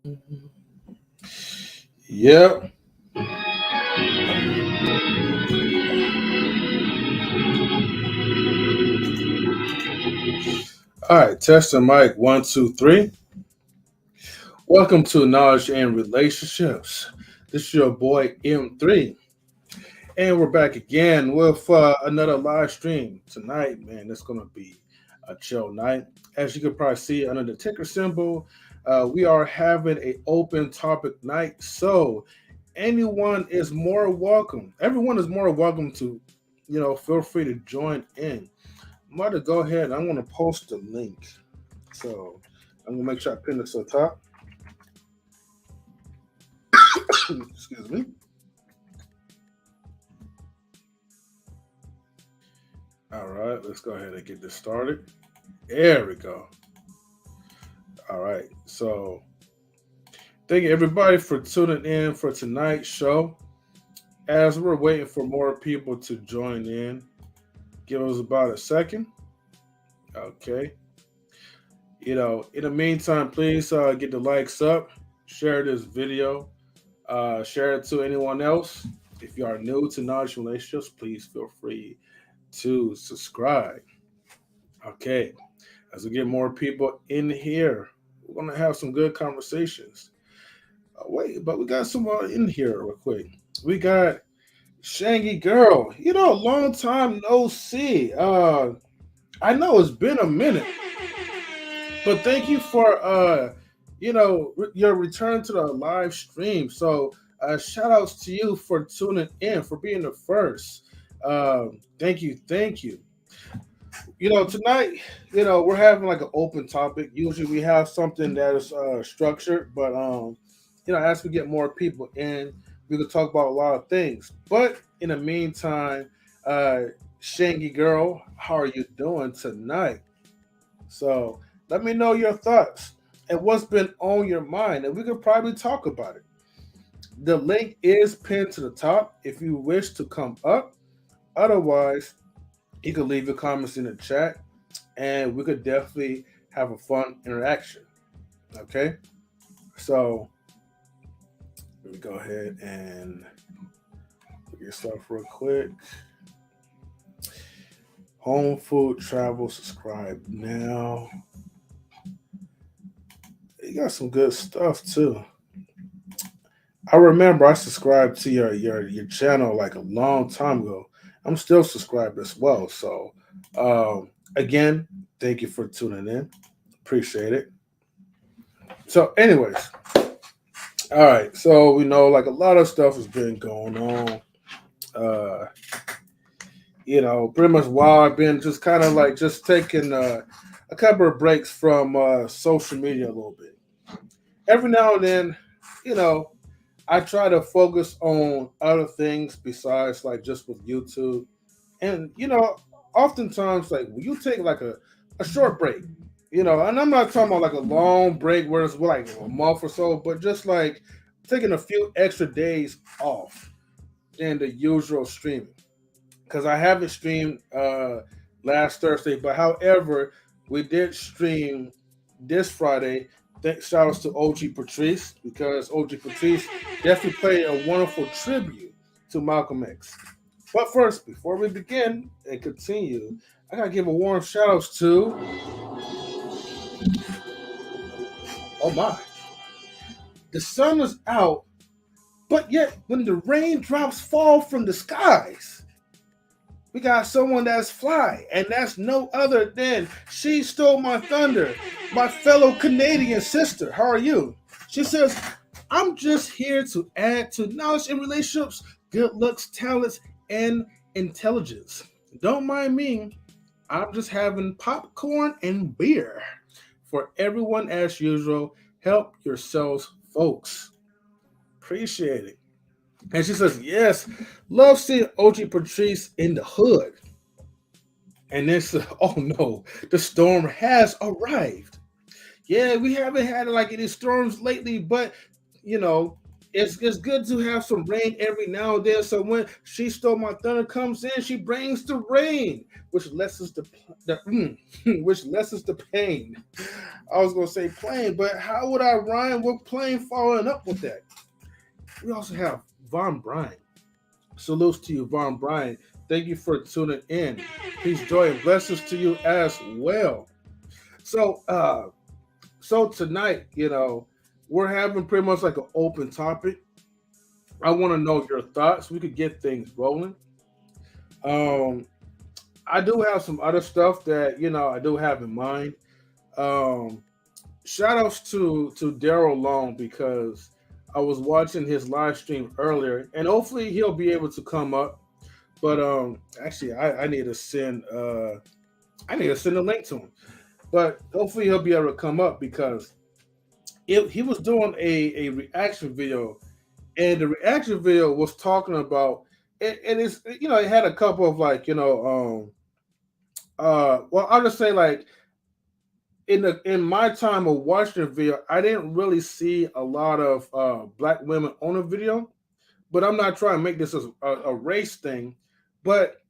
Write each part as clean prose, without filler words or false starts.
Yep. All right, test the mic. 1, 2, 3. Welcome to Knowledge and Relationships. This is your boy M3, and we're back again with another live stream tonight. Man, it's gonna be a chill night. As you can probably see under the ticker symbol, we are having a open topic night. So anyone is more welcome. Everyone is more welcome to, feel free to join in. I'm about to go ahead. I'm gonna post the link. So I'm gonna make sure I pin this on top. Excuse me. All right, let's go ahead and get this started. There we go. All right, so thank you everybody for tuning in for tonight's show. As we're waiting for more people to join in, give us about a second. Okay. In the meantime, please get the likes up, share this video, share it to anyone else. If you are new to Knowledge Relationships, please feel free to subscribe. Okay, as we get more people in here, we're gonna have some good conversations. Wait, but we got someone in here real quick. We got Shangy Girl. Long time no see. I know it's been a minute, but thank you for your return to the live stream. So shout outs to you for tuning in, for being the first. Thank you. Tonight, we're having like an open topic. Usually we have something that is structured, but as we get more people in, we can talk about a lot of things. But in the meantime, Shangy Girl, how are you doing tonight? So let me know your thoughts and what's been on your mind, and we could probably talk about it. The link is pinned to the top if you wish to come up. Otherwise, you can leave your comments in the chat, and we could definitely have a fun interaction. Okay, so let me go ahead and get your stuff real quick. Home food travel, subscribe now. You got some good stuff too. I remember I subscribed to your channel like a long time ago. I'm still subscribed as well. So again, thank you for tuning in. Appreciate it. So, anyways, all right. So we know like a lot of stuff has been going on. Pretty much while I've been just kind of like just taking a couple of breaks from social media a little bit. Every now and then, I try to focus on other things besides like just with YouTube. And oftentimes like when you take like a short break, and I'm not talking about like a long break where it's like a month or so, but just like taking a few extra days off than the usual streaming. Because I haven't streamed last Thursday, but however, we did stream this Friday. Shout outs to OG Patrice, because OG Patrice definitely played a wonderful tribute to Malcolm X. But first, before we begin and continue, I gotta give a warm shout outs to, oh my, the sun is out, but yet when the raindrops fall from the skies, we got someone that's fly, and that's no other than She Stole My Thunder, my fellow Canadian sister. How are you? She says, I'm just here to add to knowledge and relationships, good looks, talents, and intelligence. Don't mind me. I'm just having popcorn and beer. For everyone, as usual, help yourselves, folks. Appreciate it. And she says, yes, love seeing OG Patrice in the hood. And then she says, oh no, the storm has arrived. Yeah, we haven't had like any storms lately, but it's good to have some rain every now and then. So when She Stole My Thunder comes in, she brings the rain, which lessens which lessens the pain. I was gonna say plain, but how would I rhyme with plain following up with that? We also have Vouaghn Bryant. Salutes to you, Vouaghn Bryant. Thank you for tuning in. Peace, joy, and blessings to you as well. So tonight, we're having pretty much like an open topic. I want to know your thoughts. We could get things rolling. I do have some other stuff that I do have in mind. Shout outs to Daryl Long, because I was watching his live stream earlier, and hopefully he'll be able to come up. But actually, I need to send a link to him. But hopefully he'll be able to come up, because he was doing a reaction video, and the reaction video was talking about and it's it had a couple of well, I'll just say, like, in my time of watching the video, I didn't really see a lot of black women on the video. But I'm not trying to make this a race thing. But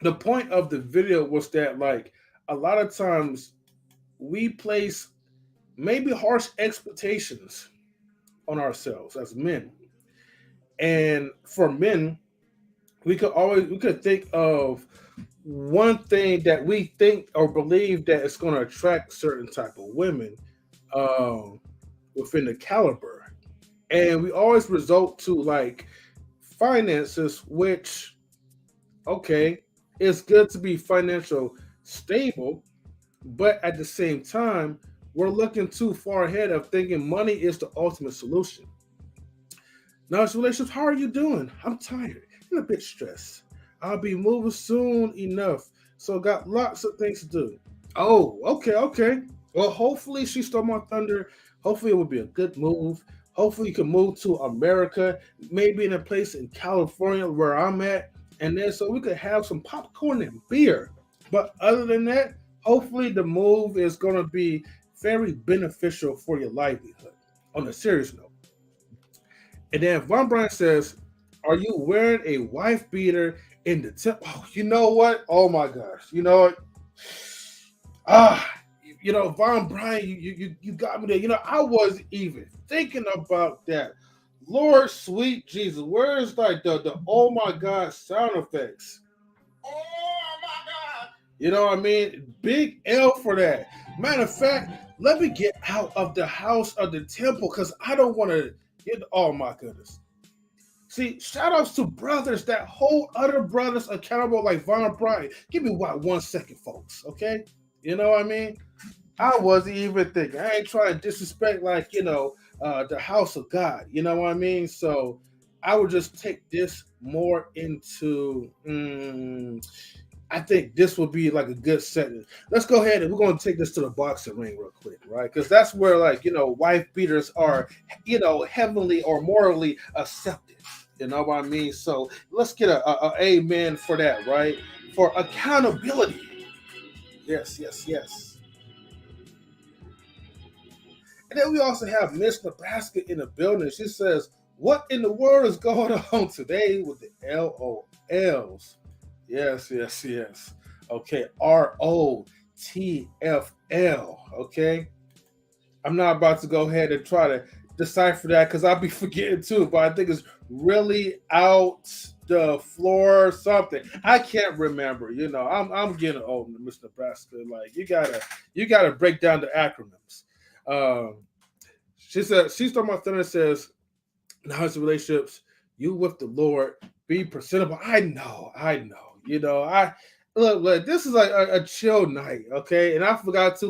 the point of the video was that, like, a lot of times we place maybe harsh expectations on ourselves as men. And for men, we could think of one thing that we think or believe that it's going to attract certain type of women within the caliber. And we always result to, like, finances, which, okay, it's good to be financial stable, but at the same time, we're looking too far ahead of thinking money is the ultimate solution. Now, it's relationships. How are you doing? I'm tired and a bit stressed. I'll be moving soon enough, so got lots of things to do. Oh, okay. Well, hopefully She Stole My Thunder. Hopefully it will be a good move. Hopefully you can move to America, maybe in a place in California where I'm at, and then so we could have some popcorn and beer. But other than that, hopefully the move is going to be very beneficial for your livelihood, on a serious note. And then Vouaghn Bryant says, are you wearing a wife beater in the temple? Oh, you know what? Oh my gosh. You know what? Vouaghn Bryant, you got me there. I wasn't even thinking about that. Lord sweet Jesus. Where's like the oh my God sound effects? Oh my God. You know what I mean? Big L for that. Matter of fact, let me get out of the house of the temple, because I don't want to get, oh my goodness. See, shout outs to brothers that hold other brothers accountable, like Vouaghn Bryant. Give me 1 second, folks, okay? You know what I mean? I wasn't even thinking. I ain't trying to disrespect, like, the house of God. You know what I mean? So I would just take this more into, I think this would be like a good setting. Let's go ahead and we're going to take this to the boxing ring real quick, right? Because that's where, like, wife beaters are, heavenly or morally accepted. You know what I mean? So let's get a amen for that, right? For accountability. Yes. And then we also have Miss Nebraska in the building. She says, what in the world is going on today with the LOLs? Yes. Okay, ROTFL. Okay. I'm not about to go ahead and try to decipher that, because I'll be forgetting too, but I think it's really out the floor or something. I can't remember. I'm getting old, Miss Nebraska. Like, you gotta break down the acronyms. She said, She Stole My Thunder says, now it's relationships, you with the Lord, be presentable. I know. Look, this is like a chill night, okay? And I forgot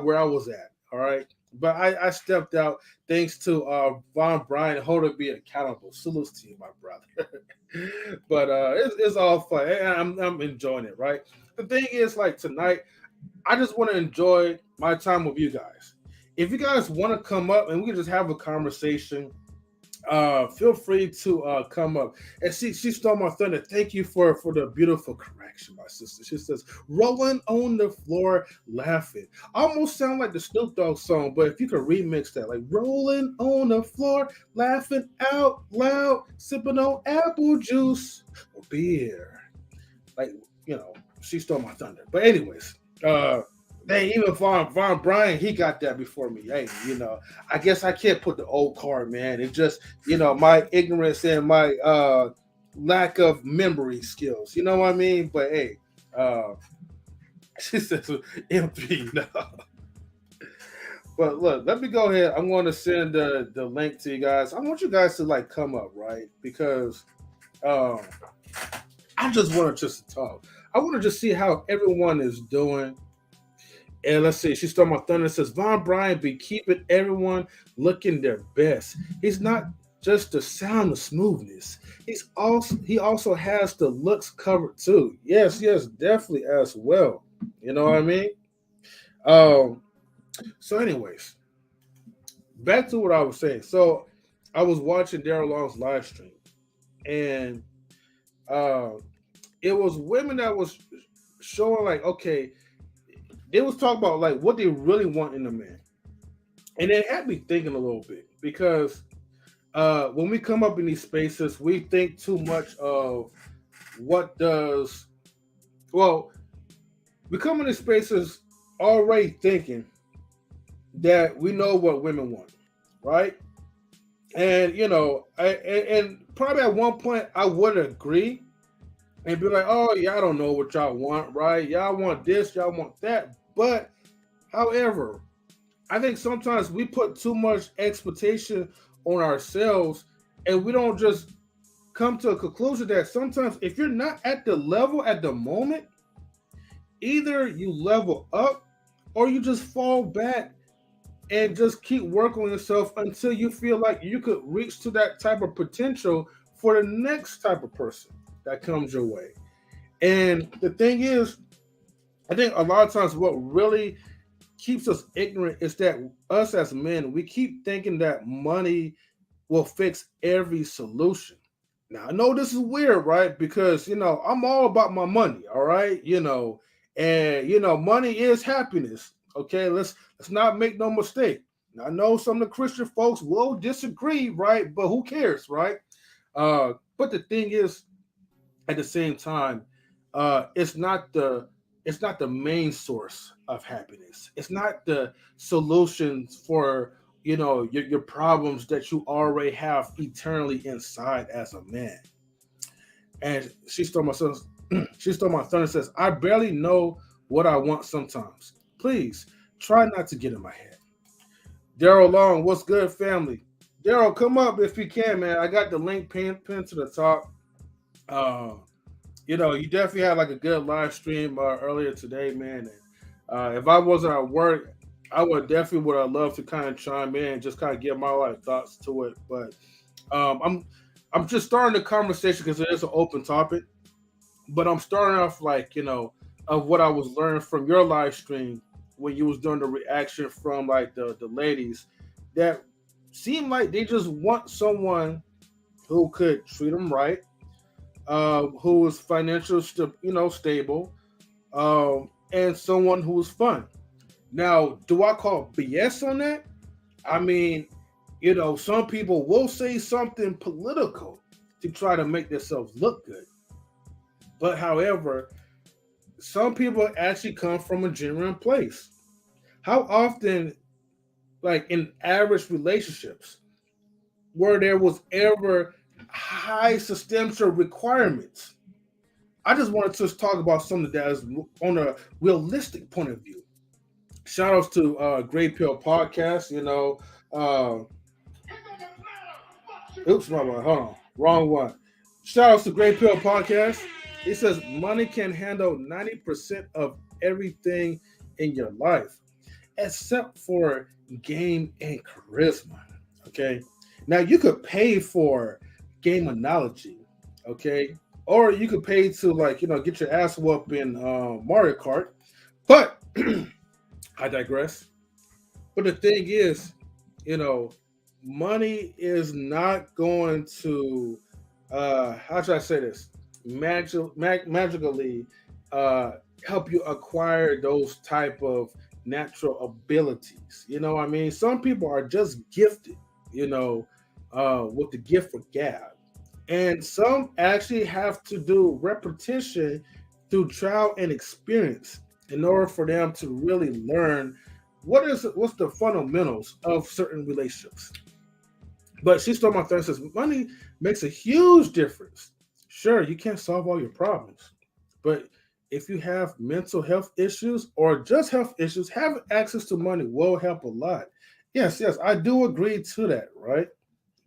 where I was at, all right? But I stepped out thanks to Vouaghn Bryant holding me accountable. Salutes to you, my brother. But it's all fun. And I'm enjoying it, right? The thing is, like, tonight, I just want to enjoy my time with you guys. If you guys want to come up and we can just have a conversation, feel free to come up. And she stole my thunder. Thank you for the beautiful correction, my sister. She says, rolling on the floor laughing. Almost sound like the Snoop Dogg song, but if you could remix that, like rolling on the floor, laughing out loud, sipping on apple juice or beer. Like, she stole my thunder. But anyways, even Vouaghn Bryant, he got that before me. Hey, I guess I can't put the old card, man. It's just, my ignorance and my lack of memory skills. You know what I mean? But hey, she says M3 no. But look, let me go ahead. I'm going to send the link to you guys. I want you guys to come up, right? Because I just want to talk. I want to just see how everyone is doing. And let's see, she stole my thunder. Says Vouaghn Bryant be keeping everyone looking their best. He's not just the sound of smoothness. He also has the looks covered too. Yes, definitely as well. You know what I mean? So anyways, back to what I was saying. So I was watching Daryl Long's live stream, and it was women that was showing okay, they was talking about what they really want in a man. And it had me thinking a little bit because when we come up in these spaces, we think too much of we come in these spaces already thinking that we know what women want, right? And, and probably at one point I would agree and be like, oh, y'all don't know what y'all want, right? Y'all want this, y'all want that. But, however, I think sometimes we put too much expectation on ourselves and we don't just come to a conclusion that sometimes if you're not at the level at the moment, either you level up or you just fall back and just keep working on yourself until you feel like you could reach to that type of potential for the next type of person that comes your way. And the thing is, I think a lot of times what really keeps us ignorant is that us as men, we keep thinking that money will fix every solution. Now, I know this is weird, right? Because, I'm all about my money, all right? And, money is happiness, okay? Let's not make no mistake. Now, I know some of the Christian folks will disagree, right? But who cares, right? But the thing is, at the same time, it's not the main source of happiness. It's not the solutions for your problems that you already have eternally inside as a man. And she stole my thunder and says, I barely know what I want sometimes. Please try not to get in my head. Daryl Long, what's good, family? Daryl, come up if you can, man. I got the link pinned to the top. You definitely had a good live stream earlier today, man. And if I wasn't at work, I would love to kind of chime in and just kind of give my thoughts to it. But I'm just starting the conversation because it is an open topic. But I'm starting off of what I was learning from your live stream when you was doing the reaction from the ladies that seem like they just want someone who could treat them right. Who is financially stable, and someone who is fun. Now, do I call BS on that? I mean, some people will say something political to try to make themselves look good. But however, some people actually come from a genuine place. How often, in average relationships, where there was ever high substantial requirements? I just wanted to talk about something that is on a realistic point of view. Shout outs to Great Pill Podcast. Oops, my bad. Hold on, wrong one. Shout outs to Great Pill Podcast. He says money can handle 90% of everything in your life, except for game and charisma. Okay, now you could pay for game analogy, okay, or you could pay to get your ass whooped in Mario Kart, but I digress. But the thing is, money is not going to how should I say this, magically uh, help you acquire those type of natural abilities. You know what I mean? Some people are just gifted, you know, with the gift for gab. And some actually have to do repetition through trial and experience in order for them to really learn what's the fundamentals of certain relationships. But she stole my third says money makes a huge difference. Sure, you can't solve all your problems, but if you have mental health issues or just health issues, having access to money will help a lot. Yes, yes, I do agree to that, right?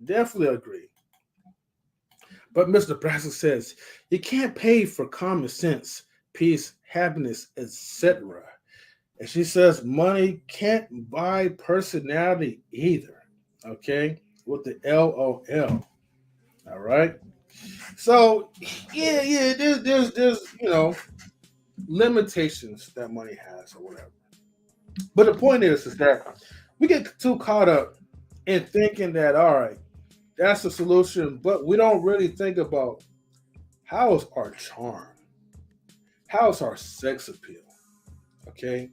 Definitely agree. But Mr. Brassic says you can't pay for common sense, peace, happiness, etc. And she says money can't buy personality either. Okay, with the LOL. All right. So yeah, there's limitations that money has or whatever. But the point is that we get too caught up in thinking that all right, that's the solution, but we don't really think about how's our charm, how's our sex appeal. Okay.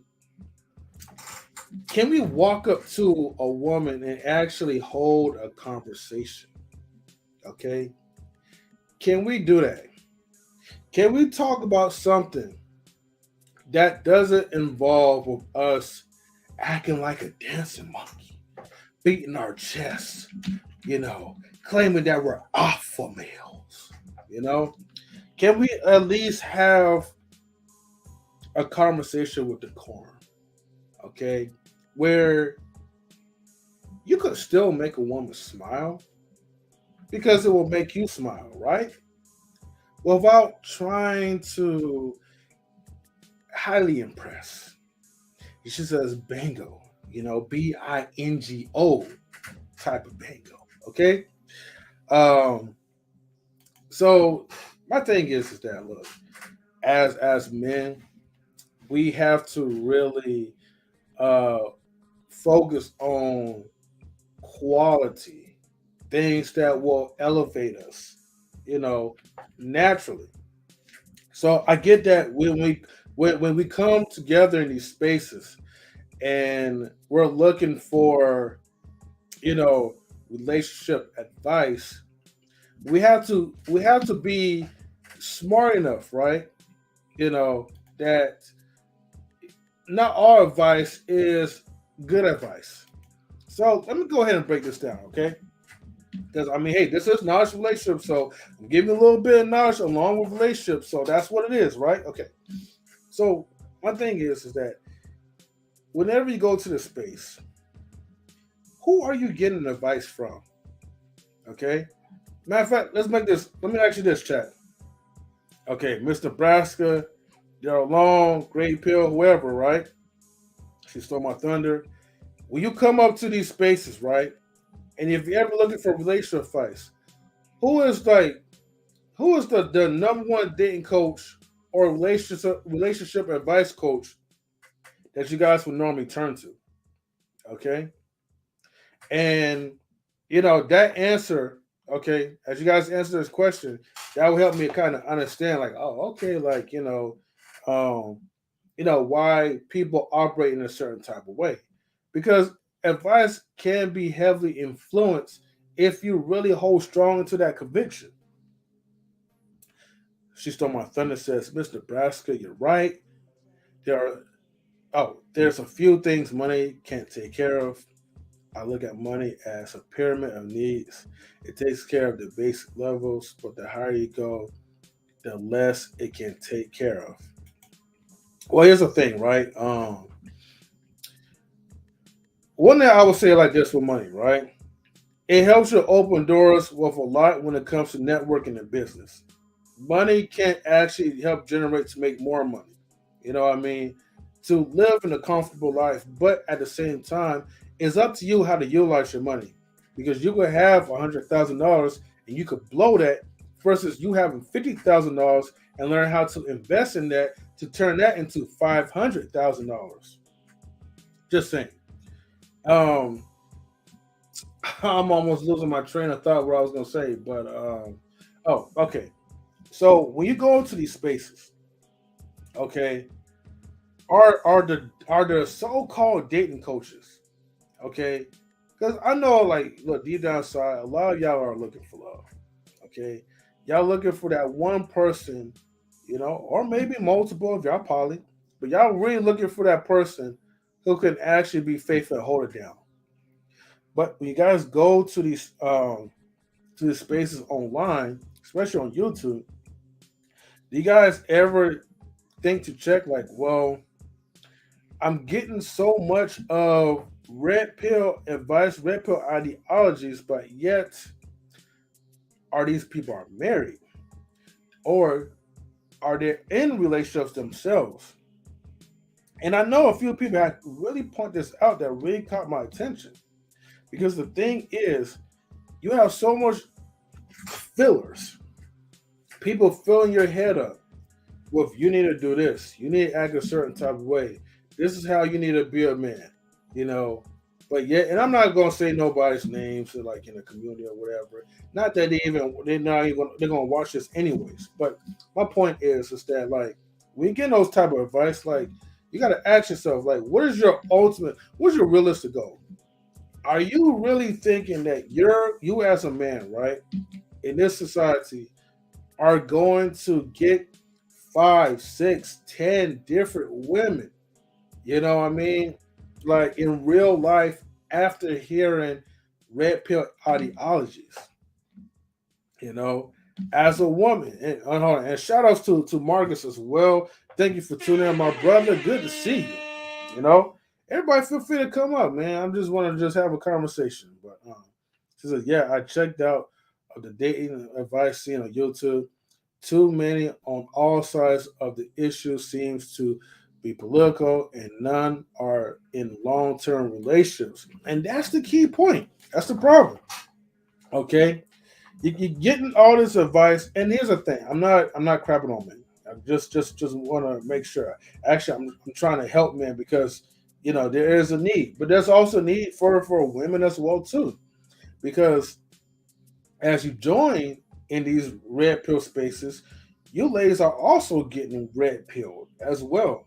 Can we walk up to a woman and actually hold a conversation? Okay. Can we do that? Can we talk about something that doesn't involve with us acting like a dancing monkey, beating our chests, claiming that we're alpha males? Can we at least have a conversation with decorum? Okay, where you could still make a woman smile because it will make you smile, right? Without trying to highly impress. She says bingo, BINGO type of bingo. Okay. So my thing is that look, as men, we have to really focus on quality, things that will elevate us, naturally. So I get that when we come together in these spaces and we're looking for, relationship advice, we have to be smart enough, right? That not all advice is good advice. So let me go ahead and break this down, okay? Because hey, this is knowledge relationship, so I'm giving you a little bit of knowledge along with relationships, so that's what it is, right? Okay. So my thing is that whenever you go to the space, who are you getting advice from? Okay. Matter of fact, let me ask you this, chat. Okay, Mr. Nebraska, Daryl Long, Great Pill, whoever, right? She stole my thunder. When you come up to these spaces, right? And if you're ever looking for relationship advice, who is the number one dating coach or relationship advice coach that you guys would normally turn to? Okay. And that answer, okay, as you guys answer this question, that will help me kind of understand, like, oh, okay, like, why people operate in a certain type of way. Because advice can be heavily influenced if you really hold strong into that conviction. She stole my thunder says, Mr. Nebraska, you're right. There's a few things money can't take care of. I look at money as a pyramid of needs. It takes care of the basic levels, but the higher you go, the less it can take care of. Well, here's the thing, right? One thing I would say like this with money, right? It helps you open doors with a lot when it comes to networking and business. Money can't actually help generate to make more money. You know what I mean? To live in a comfortable life, but at the same time, it's up to you how to utilize your money. Because you could have $100,000 and you could blow that versus you having $50,000 and learn how to invest in that to turn that into $500,000. Just saying. I'm almost losing my train of thought what I was gonna say, but oh, okay. So when you go into these spaces, okay, are the so-called dating coaches, okay? Because I know, like, look, deep down inside, a lot of y'all are looking for love, okay? Y'all looking for that one person, or maybe multiple if y'all poly, but y'all really looking for that person who can actually be faithful and hold it down. But when you guys go to these spaces online, especially on YouTube, do you guys ever think to check like, well, I'm getting so much of red pill advice, red pill ideologies, but yet are these people are married or are they in relationships themselves? And I know a few people have really point this out that really caught my attention because the thing is, you have so much fillers, people filling your head up with you need to do this, you need to act a certain type of way. This is how you need to be a man, you know. But yet, and I'm not gonna say nobody's names like in the community or whatever. Not that they're gonna watch this anyways. But my point is that like when you get those type of advice, like you gotta ask yourself, like, what's your realistic goal? Are you really thinking that you as a man, right, in this society are going to get five, six, 10 different women? You know what I mean? Like in real life, after hearing red pill ideologies, you know, as a woman. And hold on, and shout outs to Marcus as well. Thank you for tuning in, my brother. Good to see you. You know, everybody feel free to come up, man. I'm just want to just have a conversation. But she says, yeah, I checked out the dating advice seen on YouTube. Too many on all sides of the issue seems to be political, and none are in long-term relationships. And that's the key point. That's the problem. Okay, you're getting all this advice, and here's the thing: I'm not crapping on men. I just want to make sure. Actually, I'm trying to help men because there is a need, but there's also a need for women as well too, because as you join in these red pill spaces, you ladies are also getting red pilled as well.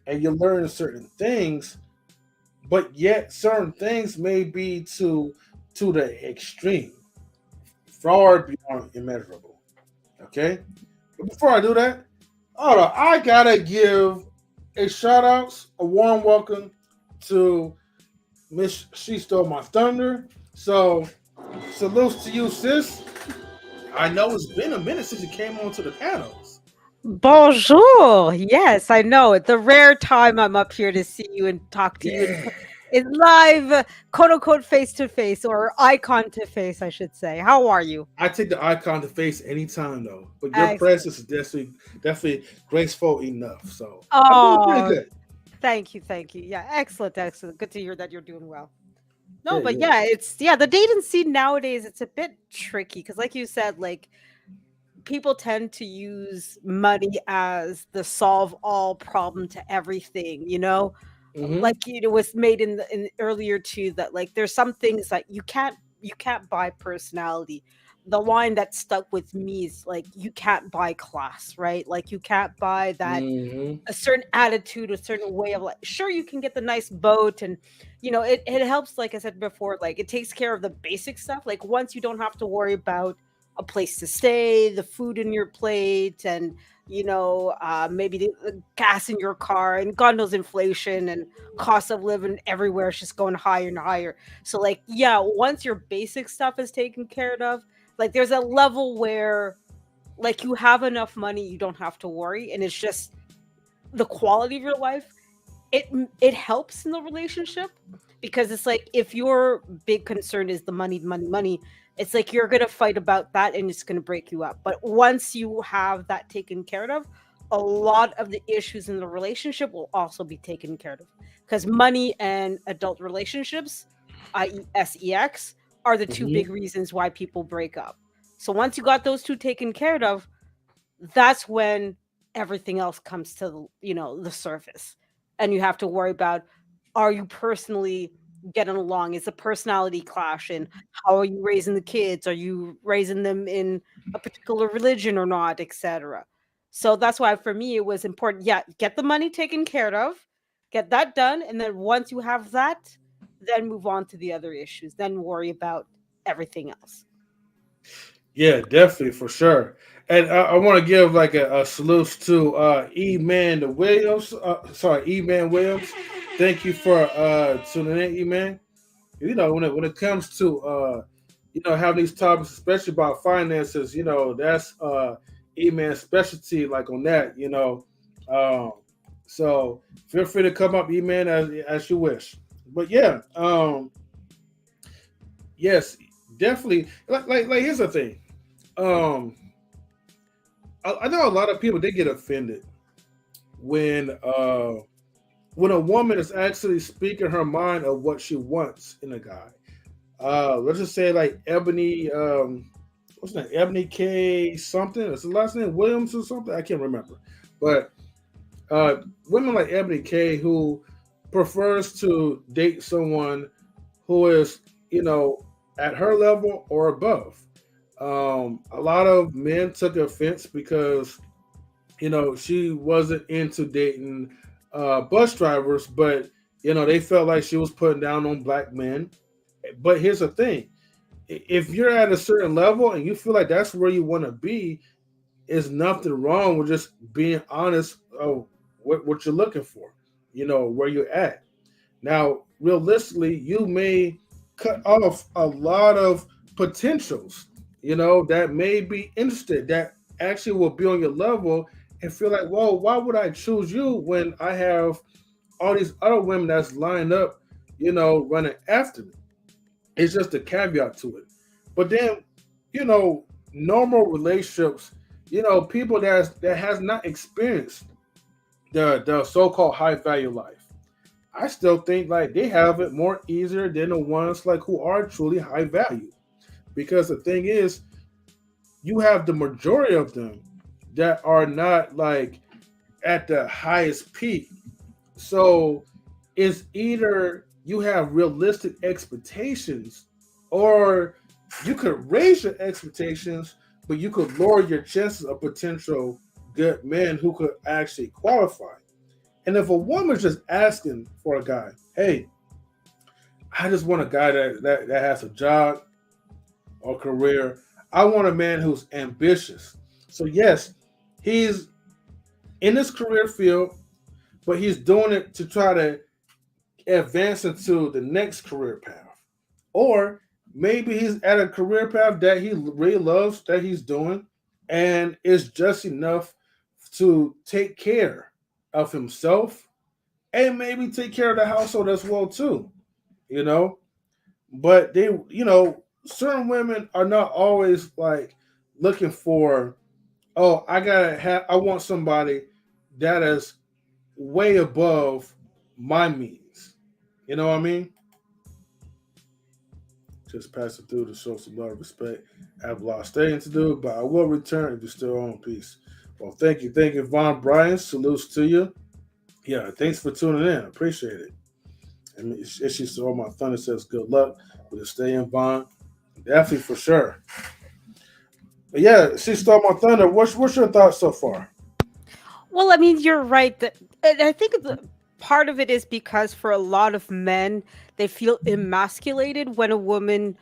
And you're learning certain things, but yet certain things may be to the extreme, far beyond immeasurable. Okay? But before I do that, hold on, I gotta give a shout out, a warm welcome to Miss She Stole My Thunder. So salutes to you, sis. I know it's been a minute since you came onto the panels. Bonjour. Yes, I know it. The rare time I'm up here to see you and talk to you Yeah. in live, quote unquote, face to face or icon to face, I should say. How are you? I take the icon to face anytime though, but your Excellent. presence is definitely graceful enough. So I'm doing pretty Oh, good. thank you. Thank you. Yeah, excellent. Excellent. Good to hear that you're doing well. No, Yeah, but yeah. yeah, yeah, the dating scene nowadays, it's a bit tricky because, like you said, like people tend to use money as the solve all problem to everything, Mm-hmm. like it was made in earlier too that like there's some things that you can't buy personality. The line that stuck with me is like you can't buy class, right? Like you can't buy that Mm-hmm. a certain attitude, a certain way of like sure you can get the nice boat and it helps, like I said before, like it takes care of the basic stuff. Like once you don't have to worry about a place to stay, the food in your plate, and maybe the gas in your car, and God knows inflation and cost of living everywhere is just going higher and higher. So like yeah, once your basic stuff is taken care of, like there's a level where like you have enough money, you don't have to worry, and it's just the quality of your life. It helps in the relationship because it's like if your big concern is the money, money, money, it's like you're gonna fight about that and it's gonna break you up. But once you have that taken care of, a lot of the issues in the relationship will also be taken care of because money and adult relationships, i.e. sex, are the two Mm-hmm. big reasons why people break up. So once you got those two taken care of, that's when everything else comes to the surface, and you have to worry about, are you personally getting along? Is a personality clash? And how are you raising the kids? Are you raising them in a particular religion or not, etc.? So that's why for me it was important. Yeah, get the money taken care of, get that done, and then once you have that, then move on to the other issues. Then worry about everything else. Yeah, definitely for sure. And I want to give like a salute to E Man Williams. Sorry, E Man Williams. Thank you for tuning in, E Man. When it comes to having these topics, especially about finances, that's E-Man's specialty, like on that. Um, so feel free to come up, E-Man, as you wish. But yeah, yes, definitely. Like here's the thing. Um, I know a lot of people, they get offended when when a woman is actually speaking her mind of what she wants in a guy. Let's just say like Ebony, what's that? Ebony K something. Is the last name Williams or something? I can't remember. But women like Ebony K who prefers to date someone who is, at her level or above. A lot of men took offense because, she wasn't into dating bus drivers, but they felt like she was putting down on black men. But here's the thing: if you're at a certain level and you feel like that's where you want to be, there's nothing wrong with just being honest of what you're looking for, where you're at. Now, realistically, you may cut off a lot of potentials, that may be interested, that actually will be on your level and feel like, well, why would I choose you when I have all these other women that's lined up, running after me? It's just a caveat to it. But then, normal relationships, people that has not experienced the so-called high value life, I still think like they have it more easier than the ones like who are truly high value. Because the thing is, you have the majority of them that are not like at the highest peak. So it's either you have realistic expectations or you could raise your expectations, but you could lower your chances of potential good men who could actually qualify. And if a woman's just asking for a guy, hey, I just want a guy that has a job or career. I want a man who's ambitious. So yes, he's in his career field, but he's doing it to try to advance into the next career path. Or maybe he's at a career path that he really loves that he's doing, and it's just enough to take care of himself and maybe take care of the household as well too. You know, but they, certain women are not always like looking for, oh, I want somebody that is way above my means. You know what I mean? Just passing through to show some love and respect. I have a lot of staying to do, but I will return if you're still on. Peace. Well, thank you. Thank you, Vaughn Bryant. Salutes to you. Yeah, thanks for tuning in. I appreciate it. And if she saw my thunder says good luck with the stay in Vaughn. Definitely for sure. But yeah, she stole my thunder. What's your thoughts so far? Well, I mean, you're right. That and I think part of it is because for a lot of men, they feel emasculated when a woman,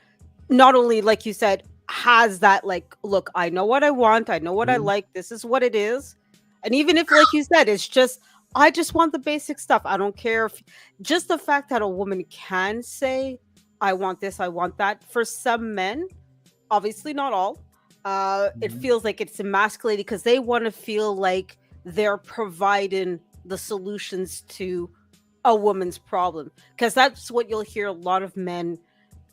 not only like you said, has that like, look, I know what I want, I know what I Mhm. like, this is what it is, and even if, like you said, it's just I just want the basic stuff. I don't care if just the fact that a woman can say, I want this, I want that. For some men, obviously not all, it Mhm. feels like it's emasculated because they want to feel like they're providing the solutions to a woman's problem, because that's what you'll hear a lot of men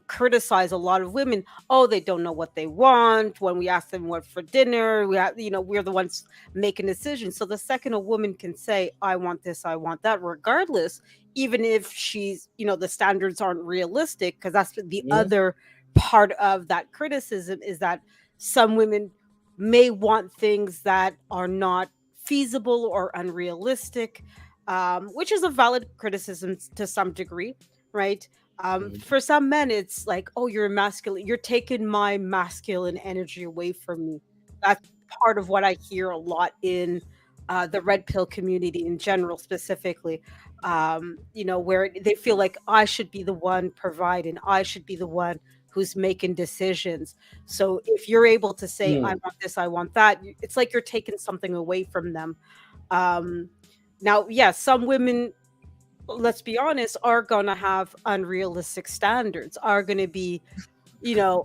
criticize a lot of women. Oh, they don't know what they want. When we ask them what for dinner, we're the ones making decisions. So the second a woman can say, I want this, I want that, regardless, even if she's, the standards aren't realistic, because that's the Mhm. other part of that criticism is that some women may want things that are not feasible or unrealistic, which is a valid criticism to some degree, right? For some men, it's like, oh, you're masculine. You're taking my masculine energy away from me. That's part of what I hear a lot in the red pill community in general, specifically. Where they feel like I should be the one providing, I should be the one who's making decisions. So if you're able to say, I want this, I want that, it's like you're taking something away from them. Um, Now, yeah, some women, let's be honest, are going to have unrealistic standards, are going to be,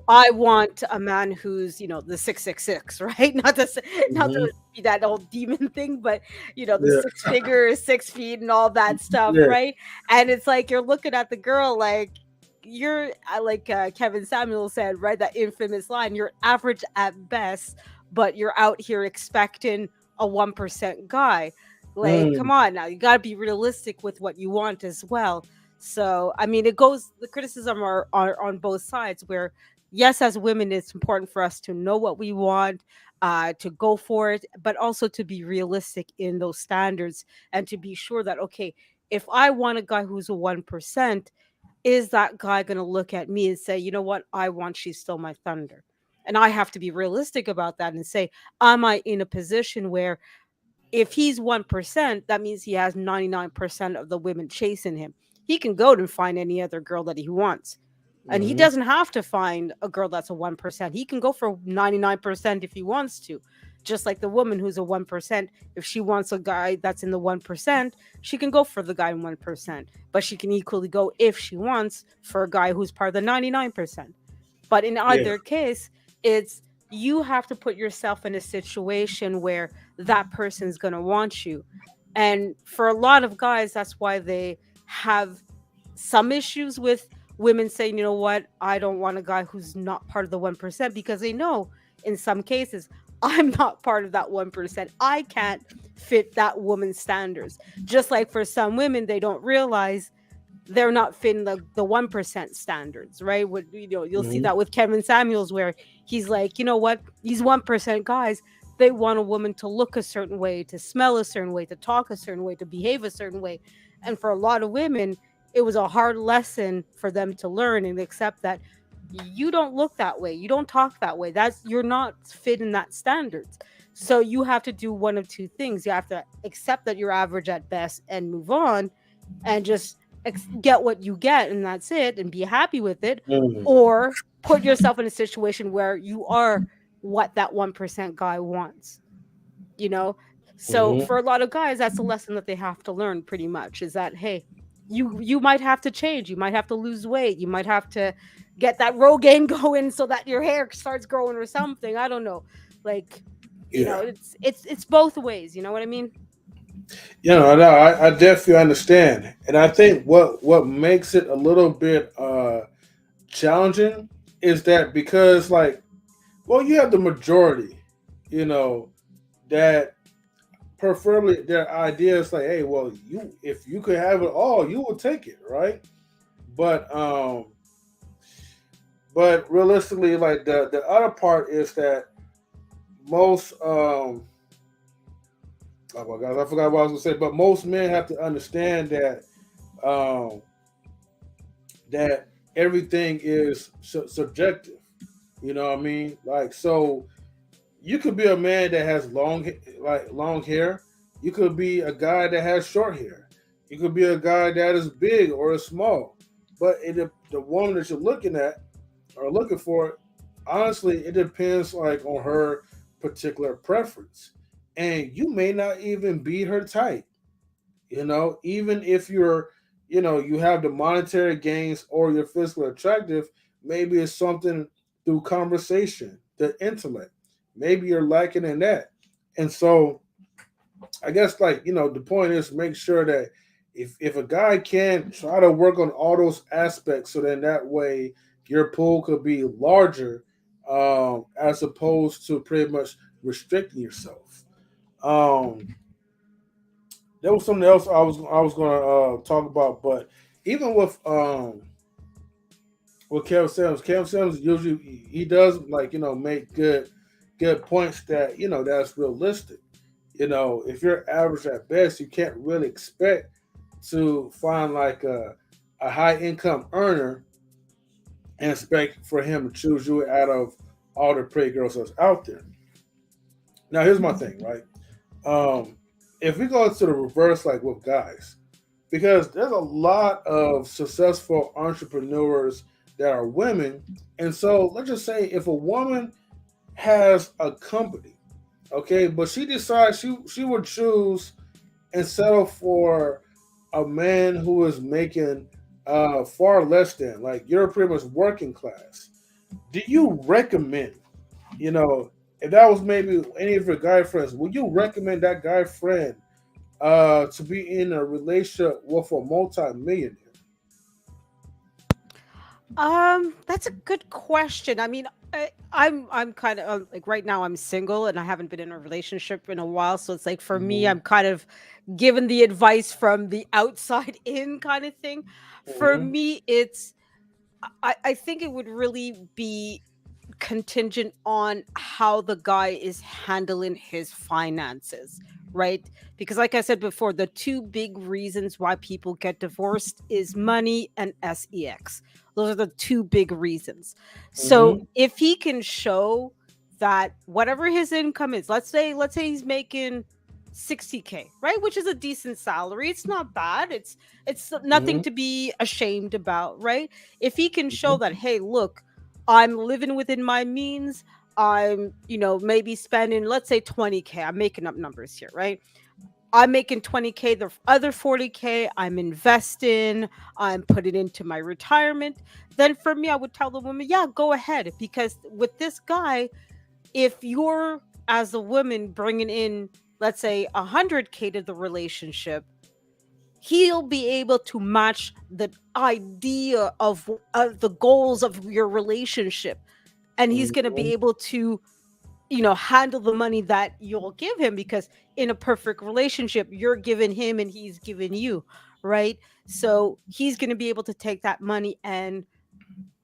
I want a man who's, the 666, right? Not to be that old demon thing, but, the six figures, 6 feet and all that stuff, right? And it's like you're looking at the girl like, like Kevin Samuel said, right? That infamous line, you're average at best, but you're out here expecting a 1% guy. Like, come on now, you got to be realistic with what you want as well. So, I mean, the criticism are on both sides, where, yes, as women, it's important for us to know what we want, to go for it, but also to be realistic in those standards and to be sure that, okay, if I want a guy who's a 1%, is that guy going to look at me and say, you know what, I want She Stole My Thunder? And I have to be realistic about that and say, am I in a position where if he's 1%, that means he has 99% of the women chasing him. He can go and find any other girl that he wants. And he doesn't have to find a girl that's a 1%. He can go for 99% if he wants to. Just like the woman who's a 1%, if she wants a guy that's in the 1%, she can go for the guy in 1%. But she can equally go, if she wants, for a guy who's part of the 99%. But in either case, it's, you have to put yourself in a situation where that person's going to want you. And for a lot of guys, that's why they have some issues with women saying, you know what, I don't want a guy who's not part of the 1%, because they know in some cases, I'm not part of that 1%. I can't fit that woman's standards. Just like for some women, they don't realize they're not fitting the 1% standards, right? You'll see that with Kevin Samuels, where he's like, you know what, these 1% guys, they want a woman to look a certain way, to smell a certain way, to talk a certain way, to behave a certain way. And for a lot of women, it was a hard lesson for them to learn and accept that you don't look that way, you don't talk that way, you're not fitting that standards. So you have to do one of two things. You have to accept that you're average at best and move on and just get what you get, and that's it, and be happy with it. Or put yourself in a situation where you are what that 1% guy wants, so for a lot of guys, that's a lesson that they have to learn, pretty much, is that, hey, you might have to change, you might have to lose weight, you might have to get that Rogaine going so that your hair starts growing or something. I don't know, like, it's both ways, you know what I mean? I definitely understand. And I think what makes it a little bit challenging is that, because, like, well, you have the majority, that preferably their idea is like, hey, well, if you could have it all, you will take it, right? But realistically, like, the other part is that most oh my God, I forgot what I was gonna say. But most men have to understand that that everything is subjective. You know what I mean? Like, so you could be a man that has long hair. You could be a guy that has short hair. You could be a guy that is big or is small. But the woman that you're looking at or looking for, honestly, it depends, like, on her particular preference. And you may not even be her type, even if you're, you have the monetary gains or you're physically attractive. Maybe it's something through conversation, the intellect. Maybe you're lacking in that. And so I guess, like, the point is, make sure that if a guy can try to work on all those aspects, so then that way your pool could be larger, as opposed to pretty much restricting yourself. There was something else I was going to talk about, but even with Kevin Sims usually he does, like, make good points that that's realistic. If you're average at best, you can't really expect to find like a a high income earner and expect for him to choose you out of all the pretty girls that's out there. Now, here's my thing, right? If we go to the reverse, like with guys, because there's a lot of successful entrepreneurs that are women, and so let's just say if a woman has a company, okay, but she decides she would choose and settle for a man who is making far less than, like, you're pretty much working class. Do you recommend, you know, if that was maybe any of your guy friends, would you recommend that guy friend to be in a relationship with a multi-millionaire? That's a good question. I mean, I'm kind of like right now I'm single and I haven't been in a relationship in a while, so it's like for me, Mm-hmm. I'm kind of given the advice from the outside in kind of thing. For Mm-hmm. me, it's I think it would really be contingent on how the guy is handling his finances, right? Because like I said before, the two big reasons why people get divorced is money and sex. Those are the two big reasons. So Mm-hmm. if he can show that whatever his income is, let's say he's making 60K, right? Which is a decent salary. It's not bad. It's nothing Mm-hmm. to be ashamed about, right? If he can show Mm-hmm. that, hey, look, I'm living within my means. I'm, maybe spending, let's say 20K. I'm making up numbers here, right? I'm making 20K, the other 40K I'm investing, I'm putting into my retirement. Then for me, I would tell the woman, yeah, go ahead. Because with this guy, if you're, as a woman, bringing in, let's say, 100K to the relationship, he'll be able to match the idea of the goals of your relationship, and he's going to be Mm-hmm. able to handle the money that you'll give him, because in a perfect relationship you're giving him and he's giving you, right? So he's going to be able to take that money and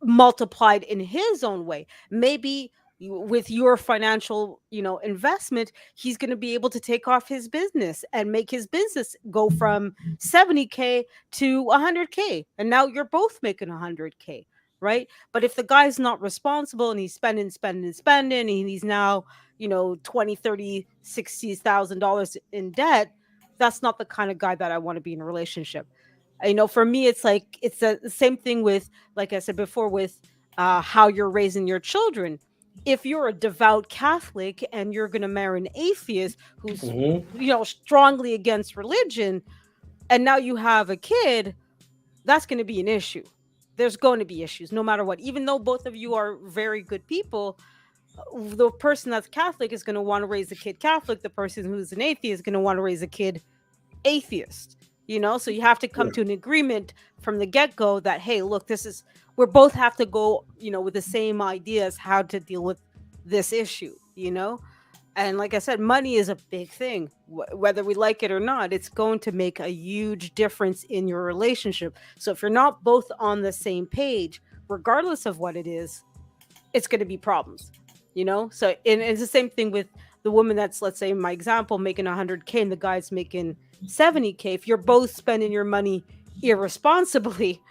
multiplied in his own way. Maybe with your financial, investment, he's going to be able to take off his business and make his business go from 70K to 100K. And now you're both making 100K, right? But if the guy's not responsible and he's spending, and he's now, 20, 30, $60,000 in debt, that's not the kind of guy that I want to be in a relationship. For me, it's like it's the same thing with, like I said before, with how you're raising your children. If you're a devout Catholic and you're going to marry an atheist who's, Mm-hmm. strongly against religion, and now you have a kid, that's going to be an issue. There's going to be issues no matter what. Even though both of you are very good people, the person that's Catholic is going to want to raise a kid Catholic. The person who's an atheist is going to want to raise a kid atheist. So you have to come Yeah. to an agreement from the get-go that, hey, look, we're both have to go, with the same ideas how to deal with this issue. And like I said, money is a big thing. Whether we like it or not, it's going to make a huge difference in your relationship. So if you're not both on the same page, regardless of what it is, it's going to be problems. So and it's the same thing with the woman that's, let's say in my example, making 100K and the guy's making 70K. If you're both spending your money irresponsibly,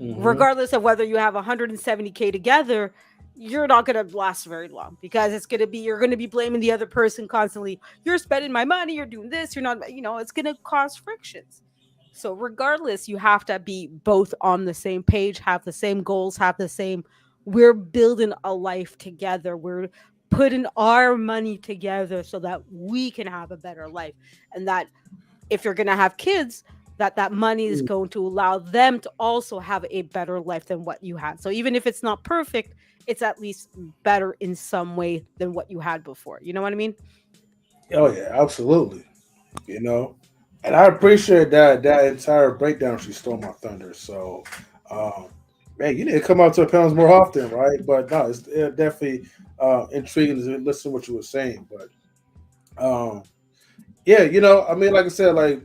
Mm-hmm. regardless of whether you have 170K together, you're not going to last very long, because you're going to be blaming the other person constantly. You're spending my money, you're doing this, you're not, it's going to cause frictions. So regardless, you have to be both on the same page, have the same goals, have the same, we're building a life together. We're putting our money together so that we can have a better life. And that if you're going to have kids, that money is going to allow them to also have a better life than what you had. So even if it's not perfect, it's at least better in some way than what you had before. You know what I mean? Oh yeah, absolutely. You know, and I appreciate that entire breakdown. She stole my thunder. So, um, man, you need to come out to the panels more often, right? But no, it's definitely intriguing to listen to what you were saying. But yeah, I mean, like I said, like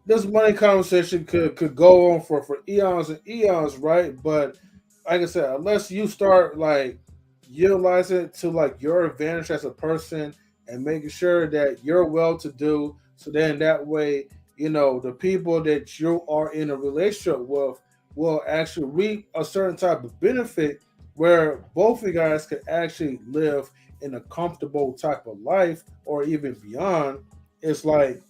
this money conversation could go on for eons and eons, right? But like I said, unless you start like utilizing it to like your advantage as a person and making sure that you're well to do, so then that way the people that you are in a relationship with will actually reap a certain type of benefit where both of you guys can actually live in a comfortable type of life or even beyond. It's like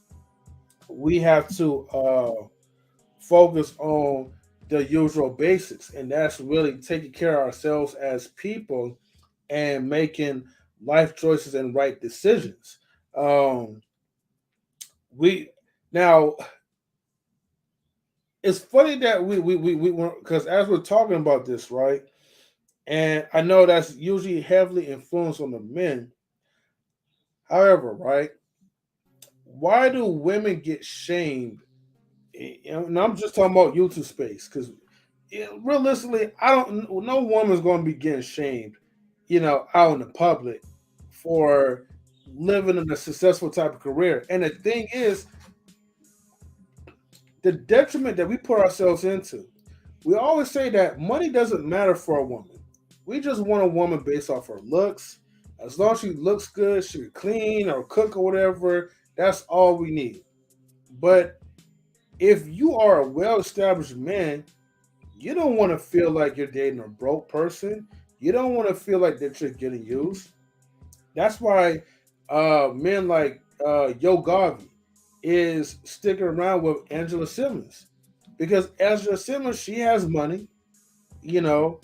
we have to focus on the usual basics, and that's really taking care of ourselves as people and making life choices and right decisions. Um, we now it's funny that we weren't, because as we're talking about this, right? And I know that's usually heavily influenced on the men. However, right, why do women get shamed? And I'm just talking about YouTube space because realistically, I don't. No woman's going to be getting shamed, out in the public for living in a successful type of career. And the thing is, the detriment that we put ourselves into. We always say that money doesn't matter for a woman. We just want a woman based off her looks. As long as she looks good, she can clean or cook or whatever. That's all we need. But if you are a well-established man, you don't want to feel like you're dating a broke person. You don't want to feel like that you're getting used. That's why men like Yo Garvey is sticking around with Angela Simmons because Angela Simmons, she has money. You know,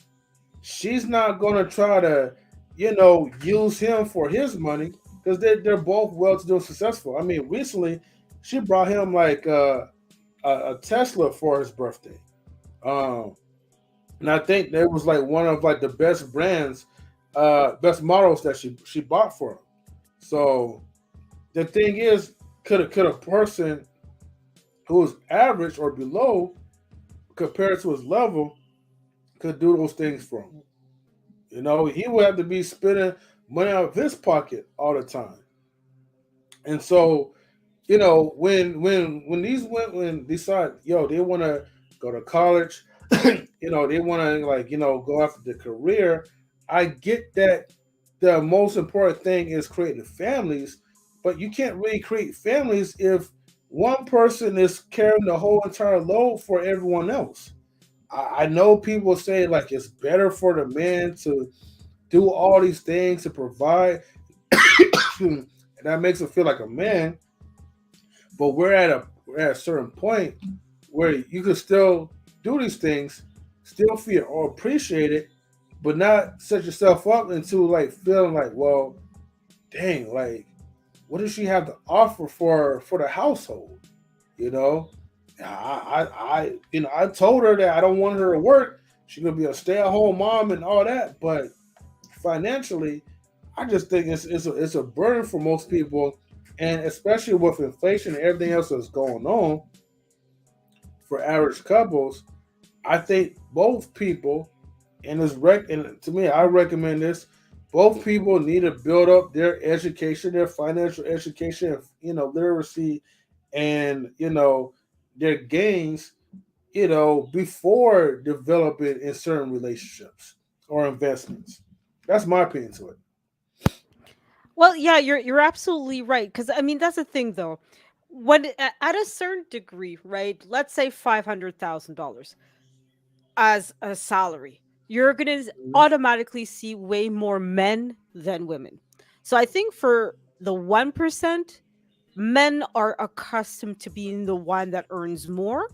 she's not going to try to, use him for his money because they're both well-to-do and successful. I mean, recently she brought him like a Tesla for his birthday. Um, and I think that was like one of like the best brands, best models that she bought for him. So the thing is, could a person who is average or below compared to his level could do those things for him? He would have to be spending money out of his pocket all the time. And so, when these women decide, they want to go to college, they want to like, go after the career. I get that the most important thing is creating families, but you can't really create families if one person is carrying the whole entire load for everyone else. I know people say like it's better for the man to do all these things to provide, and that makes him feel like a man. But we're at a certain point where you can still do these things, still feel or appreciate it, but not set yourself up into like feeling like, well, dang, like what does she have to offer for the household? You know, I told her that I don't want her to work. She's gonna be a stay at home mom and all that, but financially, I just think it's a burden for most people, and especially with inflation and everything else that's going on for average couples. I think both people, and to me, I recommend this. Both people need to build up their education, their financial education, literacy, and their gains, before developing in certain relationships or investments. That's my opinion to it. Well, yeah, you're absolutely right. Because I mean, that's the thing, though. When at a certain degree, right? Let's say $500,000 as a salary, you're gonna Mhm. automatically see way more men than women. So I think for the 1%, men are accustomed to being the one that earns more.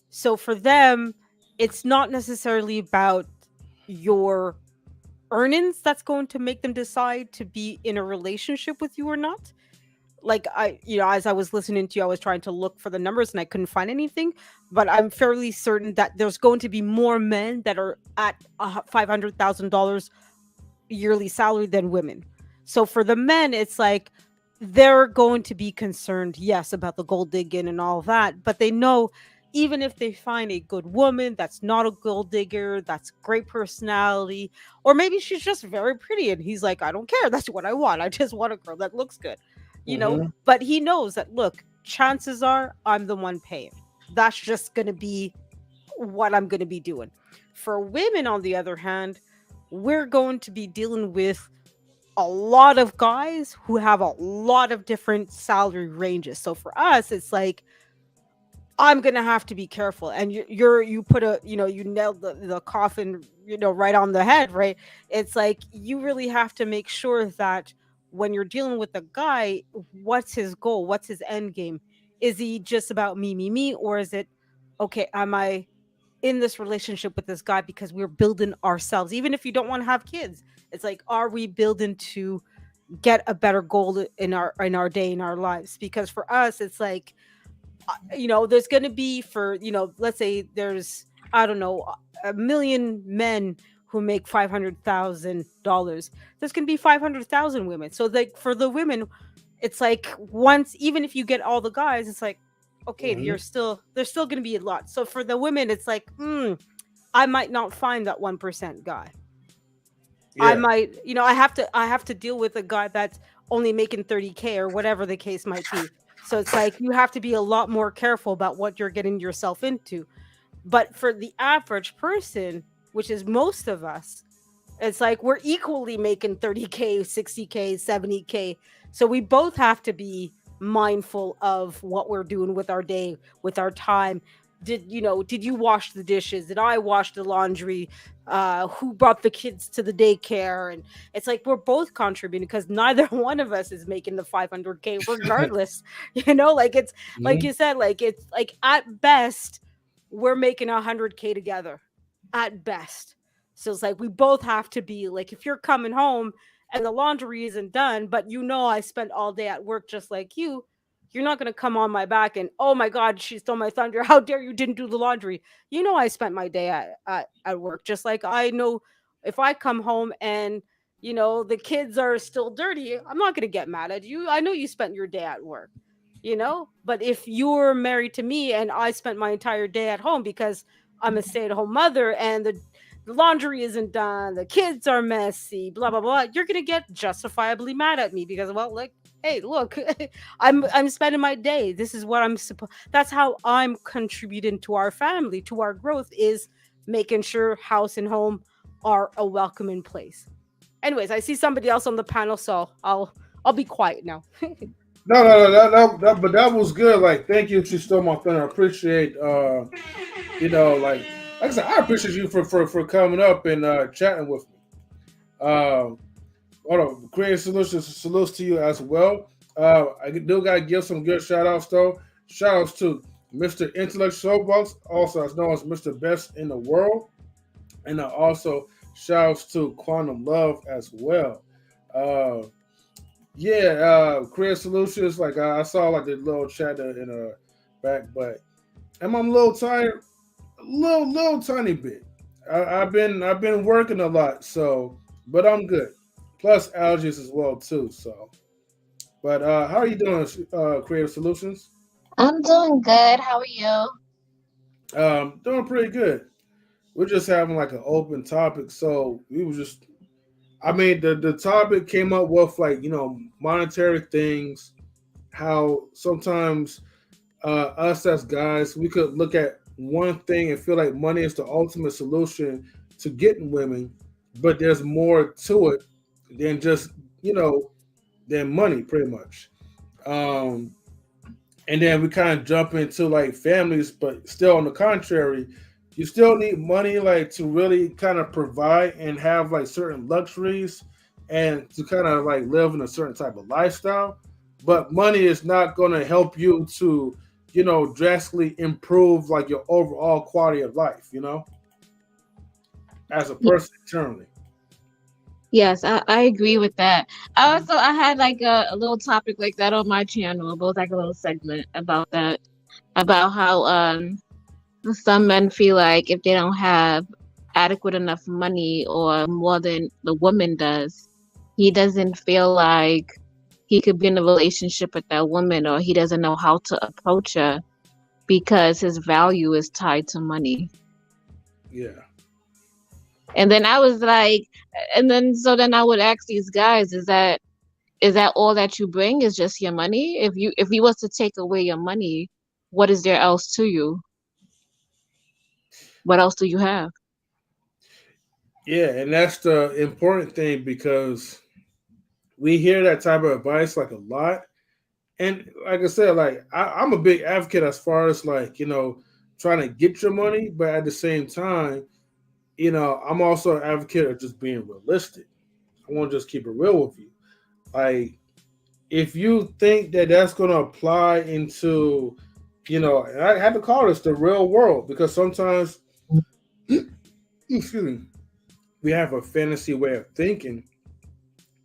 So for them, it's not necessarily about your earnings that's going to make them decide to be in a relationship with you or not. Like as I was listening to you, I was trying to look for the numbers and I couldn't find anything, but I'm fairly certain that there's going to be more men that are at $500,000 yearly salary than women. So for the men, it's like they're going to be concerned, yes, about the gold digging and all that, but they know even if they find a good woman that's not a gold digger, that's great personality, or maybe she's just very pretty and he's like, I don't care, that's what I want. I just want a girl that looks good, Mhm. but he knows that, look, chances are I'm the one paying. That's just going to be what I'm going to be doing. For women, on the other hand, we're going to be dealing with a lot of guys who have a lot of different salary ranges. So for us, it's like, I'm gonna have to be careful. And you put a, you nailed the coffin, right on the head, right? It's like you really have to make sure that when you're dealing with a guy, what's his goal? What's his end game? Is he just about me, me, me, or is it, okay, am I in this relationship with this guy because we're building ourselves? Even if you don't want to have kids, it's like, are we building to get a better goal in our day, in our lives? Because for us, it's like, there's going to be, for, let's say there's, I don't know, a million men who make $500,000. There's going to be 500,000 women. So like for the women, it's like, once, even if you get all the guys, it's like, okay, there's still going to be a lot. So for the women, it's like, I might not find that 1% guy. Yeah. I might, I have to deal with a guy that's only making 30K or whatever the case might be. So it's like, you have to be a lot more careful about what you're getting yourself into. But for the average person, which is most of us, it's like we're equally making 30K, 60K, 70K. So we both have to be mindful of what we're doing with our day, with our time. Did you wash the dishes? Did I wash the laundry? Who brought the kids to the daycare? And it's like we're both contributing, because neither one of us is making the 500K regardless. Like it's like you said, like it's like at best we're making 100K together at best. So it's like we both have to be like, if you're coming home and the laundry isn't done, but I spent all day at work just like you're not going to come on my back and, oh my God, she stole my thunder. How dare you didn't do the laundry? I spent my day at work. Just like I know if I come home and, the kids are still dirty, I'm not going to get mad at you. I know you spent your day at work, but if you're married to me and I spent my entire day at home because I'm a stay-at-home mother and the laundry isn't done, the kids are messy, blah, blah, blah, you're going to get justifiably mad at me because, well, like, hey, look, I'm spending my day. This is what I'm supposed. That's how I'm contributing to our family, to our growth, is making sure house and home are a welcoming place. Anyways, I see somebody else on the panel, so I'll be quiet now. No, but that was good. Like, thank you, she stole my thunder. I appreciate, like I said, I appreciate you for coming up and chatting with me. Hold on, creating solutions, salutes to you as well. I do gotta give some good shout outs though. Shout outs to Mr. Intellectual SoapBox, also as known as Mr. Best in the World. And also shout outs to Quantum Love as well. Creative solutions, like I saw like the little chat in a back, but I'm a little tired, a little tiny bit. I've been working a lot, so but I'm good. Plus allergies as well too. So, but how are you doing, Creative Solutions? I'm doing good. How are you? Doing pretty good. We're just having like an open topic, so we were just. I mean, the topic came up with like monetary things, how sometimes us as guys we could look at one thing and feel like money is the ultimate solution to getting women, but there's more to it than just than money, pretty much. Um, and then we kind of jump into like families, but still on the contrary, you still need money like to really kind of provide and have like certain luxuries and to kind of like live in a certain type of lifestyle. But money is not going to help you to drastically improve like your overall quality of life, as a person internally. Yes, I agree with that. I had like a little topic like that on my channel. It was like a little segment about that, about how some men feel like if they don't have adequate enough money or more than the woman does, he doesn't feel like he could be in a relationship with that woman, or he doesn't know how to approach her because his value is tied to money. Yeah. And then I was like, so then I would ask these guys, is that all that you bring is just your money? If you was to take away your money, what is there else to you? What else do you have? Yeah, and that's the important thing because we hear that type of advice like a lot, And like I said, like I'm a big advocate as far as like, trying to get your money, but at the same time, I'm also an advocate of just being realistic. I want to just keep it real with you. Like, if you think that that's going to apply into, and I have to call this the real world because sometimes, excuse me, we have a fantasy way of thinking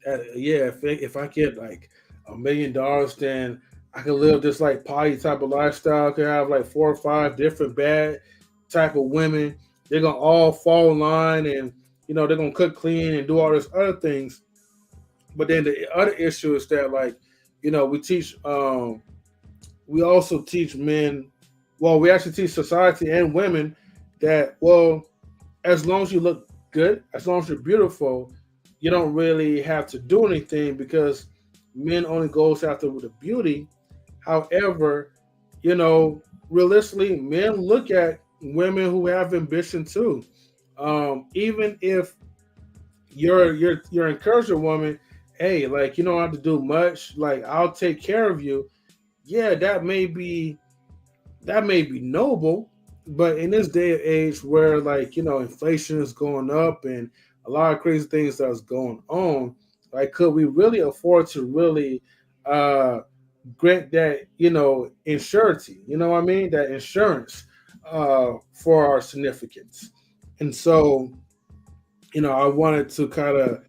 that, yeah, if I get like $1 million, then I can live this like poly type of lifestyle. I can have like 4 or 5 different bad type of women. They're going to all fall in line and, they're going to cook clean and do all this other things. But then the other issue is that, like, we teach, we also teach men, well, we actually teach society and women that, well, as long as you look good, as long as you're beautiful, you don't really have to do anything because men only goes after the beauty. However, realistically, men look at women who have ambition too. Even if you're encouraging a woman, hey, like, you don't have to do much, like, I'll take care of you. Yeah, that may be noble, but in this day and age where, like, inflation is going up and a lot of crazy things that's going on, like, could we really afford to really grant that, insurance, what I mean, that insurance for our significance? And so, I wanted to kind of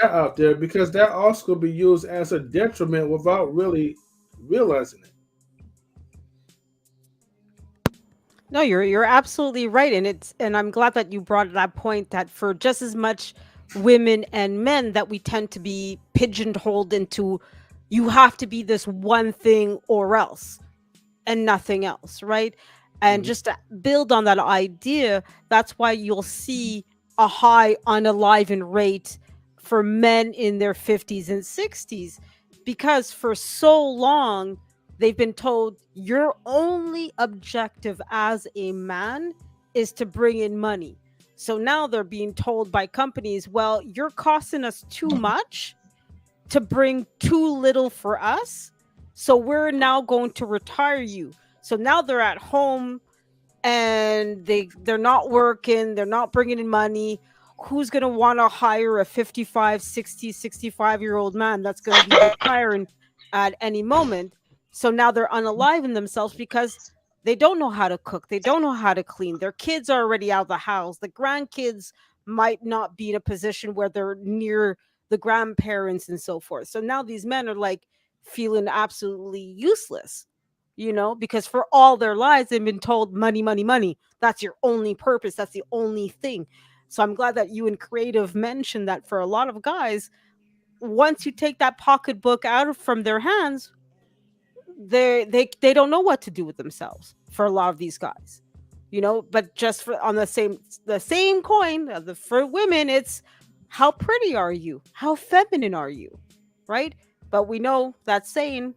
that out there because that also could be used as a detriment without really realizing it. No, you're absolutely right, and I'm glad that you brought that point that for just as much women and men that we tend to be pigeonholed into, you have to be this one thing or else and nothing else, right? And just to build on that idea, that's why you'll see a high unalivened rate for men in their 50s and 60s, because for so long they've been told your only objective as a man is to bring in money. So now they're being told by companies, well, you're costing us too much to bring too little for us. So we're now going to retire you. So now they're at home and they're not working, they're not bringing in money. Who's going to want to hire a 55, 60, 65-year-old man that's going to be retiring at any moment? So now they're unaliving themselves because they don't know how to cook. They don't know how to clean. Their kids are already out of the house. The grandkids might not be in a position where they're near the grandparents and so forth. So now these men are like feeling absolutely useless, because for all their lives they've been told money, money, money. That's your only purpose. That's the only thing. So I'm glad that you and Creative mentioned that for a lot of guys, once you take that pocketbook out from their hands, they don't know what to do with themselves for a lot of these guys, but just for on the same coin, for women, it's how pretty are you? How feminine are you? Right? But we know that saying,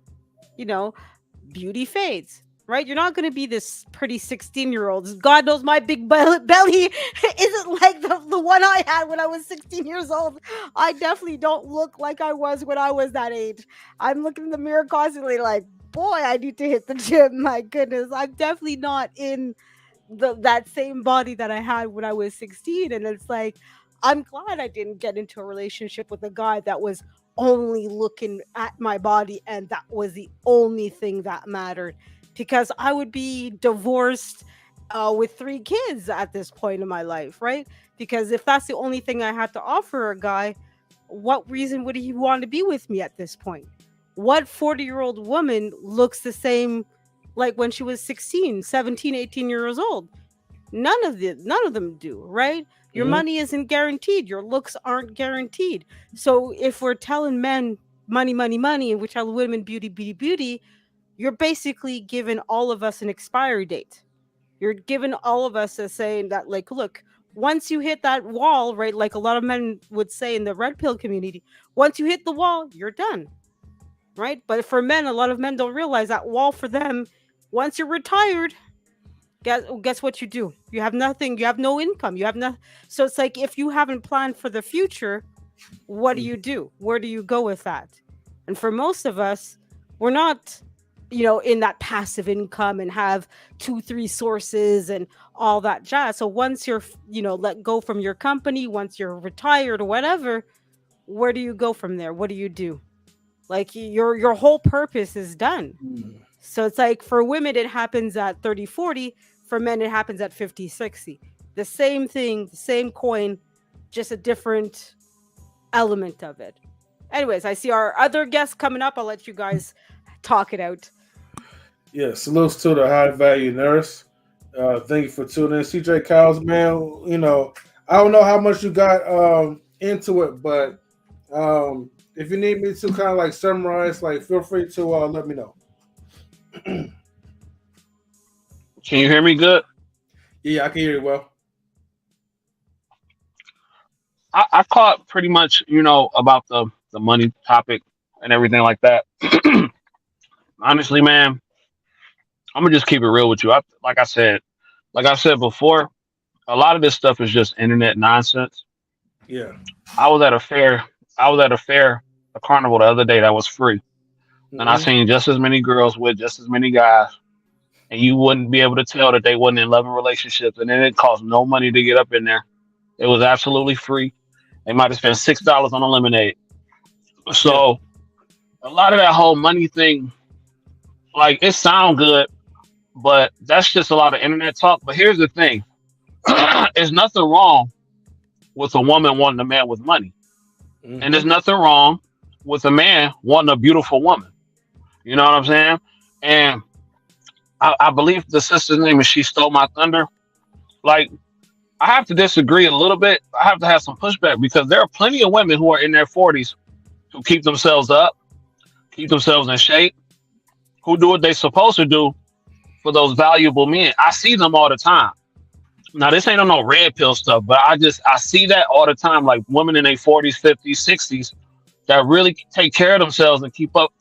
beauty fades, right? You're not going to be this pretty 16-year-old. God knows my big belly isn't like the one I had when I was 16 years old. I definitely don't look like I was when I was that age. I'm looking in the mirror constantly like, boy, I need to hit the gym. My goodness, I'm definitely not in that same body that I had when I was 16. And it's like, I'm glad I didn't get into a relationship with a guy that was only looking at my body and that was the only thing that mattered, because I would be divorced with 3 kids at this point in my life, right? Because if that's the only thing I had to offer a guy, what reason would he want to be with me at this point? What 40-year-old woman looks the same like when she was 16, 17, 18 years old? None of them do, right? Your money isn't guaranteed. Your looks aren't guaranteed. So if we're telling men money, money, money, and we tell women beauty, beauty, beauty, you're basically giving all of us an expiry date. You're giving all of us a saying that, like, look, once you hit that wall, right, like a lot of men would say in the red pill community, once you hit the wall, you're done, right? But for men, a lot of men don't realize that wall for them, once you're retired, guess what you do? You have nothing. You have no income. You have nothing. So it's like, if you haven't planned for the future, what do you do? Where do you go with that? And for most of us, We're not, in that passive income and have 2-3 sources and all that jazz. So once you're, let go from your company, once you're retired or whatever, where do you go from there? What do you do? Like your whole purpose is done. So it's like for women, it happens at 30, 40. For men, it happens at 50, 60. The same thing, the same coin, just a different element of it. Anyways, I see our other guests coming up. I'll let you guys talk it out. Yeah, salutes to the high value nurse. Thank you for tuning in. CJ Cows, man, I don't know how much you got into it, but if you need me to kind of like summarize, like feel free to let me know. Can you hear me good? Yeah, I can hear you well. I caught pretty much, about the money topic and everything like that. Honestly, man, I'm gonna just keep it real with you. Like I said before, a lot of this stuff is just internet nonsense. Yeah. I was at a fair, a carnival the other day that was free. And I seen just as many girls with just as many guys. And you wouldn't be able to tell that they wasn't in loving relationships. And then it cost no money to get up in there. It was absolutely free. They might have spent $6 on a lemonade. So a lot of that whole money thing, like it sound good, but that's just a lot of internet talk. But here's the thing. There's nothing wrong with a woman wanting a man with money. And there's nothing wrong with a man wanting a beautiful woman. You know what I'm saying? And I believe the sister's name is She Stole My Thunder. Like, I have to disagree a little bit. I have to have some pushback because there are plenty of women who are in their 40s who keep themselves up, keep themselves in shape, who do what they're supposed to do for those valuable men. I see them all the time. Now, this ain't on no red pill stuff, but I see that all the time, like women in their 40s, 50s, 60s that really take care of themselves and keep up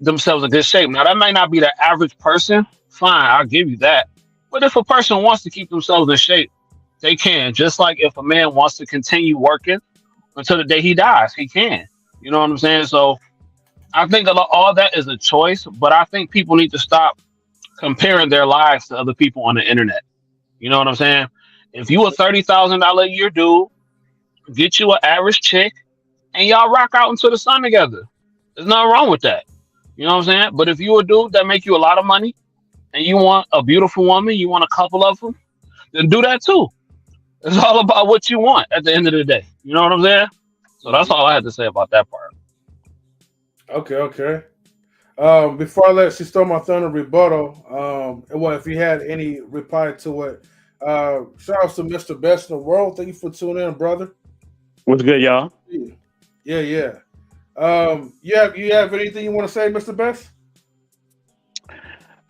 themselves in good shape. Now, that might not be the average person. Fine, I'll give you that. But if a person wants to keep themselves in shape, they can. Just like if a man wants to continue working until the day he dies, he can. You know what I'm saying? So I think all that is a choice, but I think people need to stop comparing their lives to other people on the internet. You know what I'm saying? If you a $30,000 a year dude, get you an average chick, and y'all rock out into the sun together. There's nothing wrong with that. You know what I'm saying? But if you a dude that make you a lot of money, and you want a beautiful woman, you want a couple of them, then do that too. It's all about what you want at the end of the day. You know what I'm saying? So that's all I had to say about that part. Okay. Before I let She Stole My Thunder rebuttal, well, if you had any reply to it, shout out to Mr. Best in the World. Thank you for tuning in, brother. What's good, y'all? Yeah. You have anything you want to say, Mr. Best?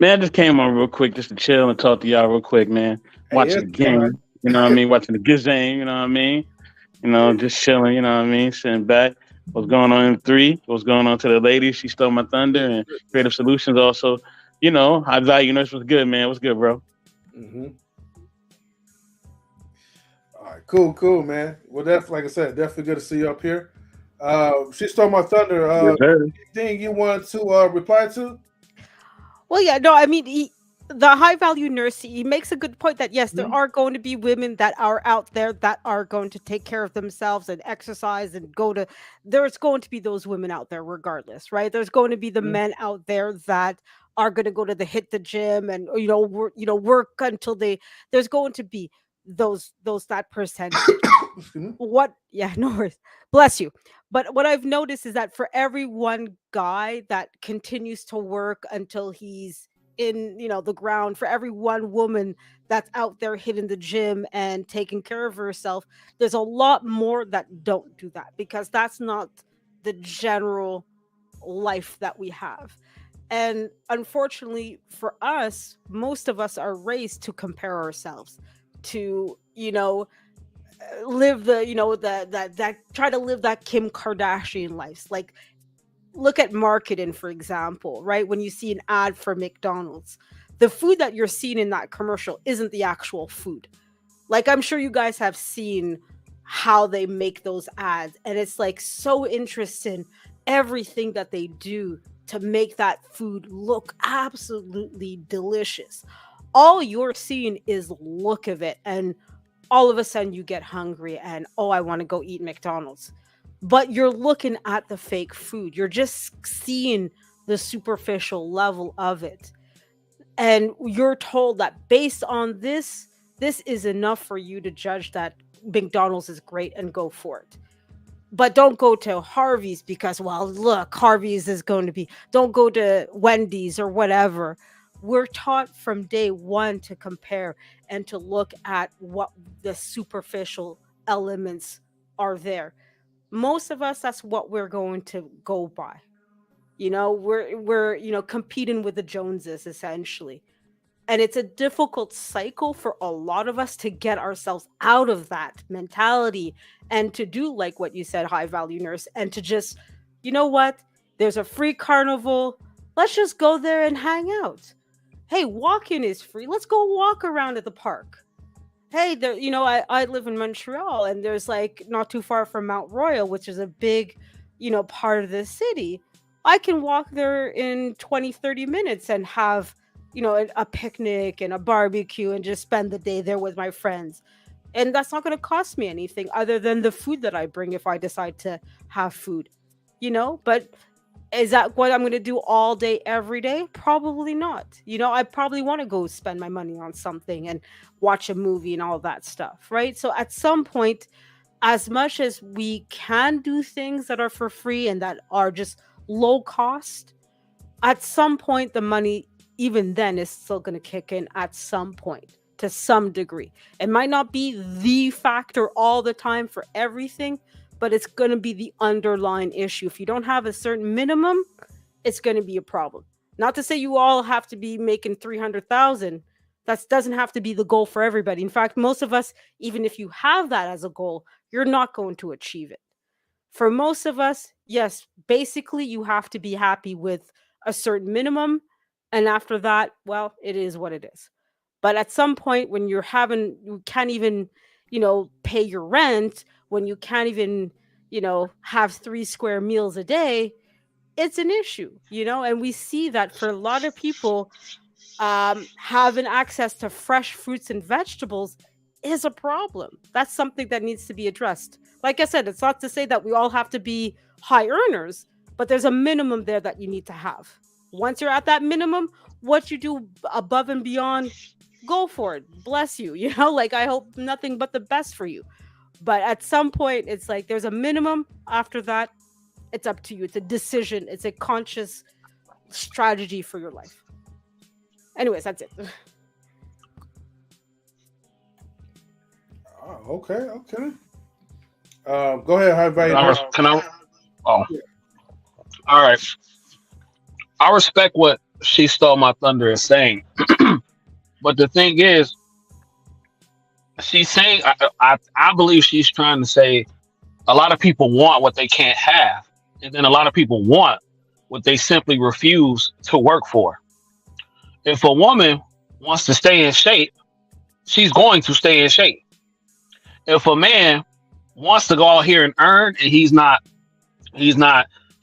Man, I just came on real quick just to chill and talk to y'all real quick, man. Watching the game, you know what I mean? Watching the game, you know what I mean? Just chilling, you know what I mean? Sitting back. What's going on in 3? What's going on to the ladies? She Stole My Thunder and Creative Solutions also. High value nurse was good, man. What's good, bro? All right, cool, man. Well, like I said, definitely good to see you up here. She Stole My Thunder. Anything you want to reply to? Well, yeah, no, I mean, the high value nurse, he makes a good point that yes, there are going to be women that are out there that are going to take care of themselves and exercise and there's going to be those women out there regardless, right? There's going to be the men out there that are going to go to hit the gym and work until there's going to be that percentage. No worries. Bless you. But what I've noticed is that for every one guy that continues to work until he's in the ground, for every one woman that's out there hitting the gym and taking care of herself, there's a lot more that don't do that because that's not the general life that we have. And unfortunately for us, most of us are raised to compare ourselves to live that try to live that Kim Kardashian life. Like, look at marketing, for example, right? When you see an ad for McDonald's, the food that you're seeing in that commercial isn't the actual food. Like, I'm sure you guys have seen how they make those ads, and it's like so interesting, everything that they do to make that food look absolutely delicious. All you're seeing is look of it, and all of a sudden you get hungry and, oh, I want to go eat McDonald's. But you're looking at the fake food. You're just seeing the superficial level of it. And you're told that based on this is enough for you to judge that McDonald's is great and go for it. But don't go to Harvey's because, well, look, Harvey's is going to be, don't go to Wendy's or whatever. We're taught from day one to compare and to look at what the superficial elements are there. Most of us, that's what we're going to go by. You know, we're competing with the Joneses essentially. And it's a difficult cycle for a lot of us to get ourselves out of that mentality and to do like what you said, high value nurse, and to just, you know what? There's a free carnival. Let's just go there and hang out. Hey, walking is free. Let's go walk around at the park. Hey, there, I live in Montreal, and there's like not too far from Mount Royal, which is a big, part of the city. I can walk there in 20, 30 minutes and have a picnic and a barbecue and just spend the day there with my friends. And that's not going to cost me anything other than the food that I bring if I decide to have food, but is that what I'm going to do all day, every day? Probably not. I probably want to go spend my money on something and watch a movie and all that stuff, right? So at some point, as much as we can do things that are for free and that are just low cost, at some point, the money even then is still going to kick in at some point to some degree. It might not be the factor all the time for everything, but it's going to be the underlying issue. If you don't have a certain minimum, it's going to be a problem. Not to say you all have to be making 300,000. That doesn't have to be the goal for everybody. In fact, most of us, even if you have that as a goal, you're not going to achieve it. For most of us, yes, basically you have to be happy with a certain minimum. And after that, well, it is what it is. But at some point when you can't even, pay your rent, when you can't even, have 3 square meals a day, it's an issue, and we see that for a lot of people, having access to fresh fruits and vegetables is a problem. That's something that needs to be addressed. Like I said, it's not to say that we all have to be high earners, but there's a minimum there that you need to have. Once you're at that minimum, what you do above and beyond, go for it. Bless you. I hope nothing but the best for you. But at some point, it's like there's a minimum. After that, it's up to you. It's a decision. It's a conscious strategy for your life. Anyways, that's it. Oh, okay. Go ahead. High value. Can I? Oh, yeah. All right. I respect what She Stole My Thunder is saying, but the thing is, she's saying, I believe she's trying to say a lot of people want what they can't have, and then a lot of people want what they simply refuse to work for. If a woman wants to stay in shape, she's going to stay in shape. If a man wants to go out here and earn, and he's not, you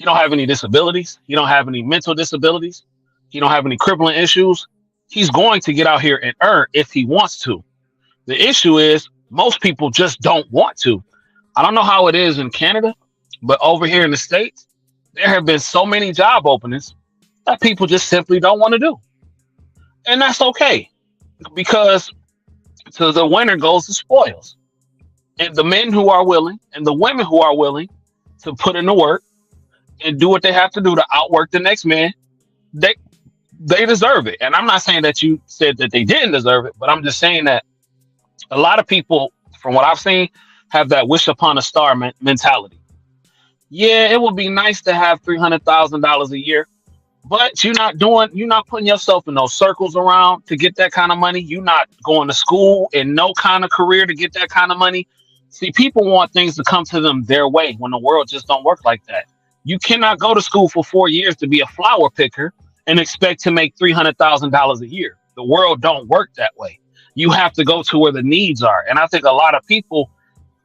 don't have any disabilities, you don't have any mental disabilities, you don't have any crippling issues, he's going to get out here and earn if he wants to. The issue is most people just don't want to. I don't know how it is in Canada, but over here in the States, there have been so many job openings that people just simply don't want to do. And that's okay, because to the winner goes the spoils. And the men who are willing and the women who are willing to put in the work and do what they have to do to outwork the next man, they deserve it. And I'm not saying that you said that they didn't deserve it, but I'm just saying that a lot of people, from what I've seen, have that wish upon a star mentality. Yeah, it would be nice to have $300,000 a year, but you're not putting yourself in those circles around to get that kind of money. You're not going to school in no kind of career to get that kind of money. See, people want things to come to them their way when the world just don't work like that. You cannot go to school for 4 years to be a flower picker and expect to make $300,000 a year. The world don't work that way. You have to go to where the needs are. And I think a lot of people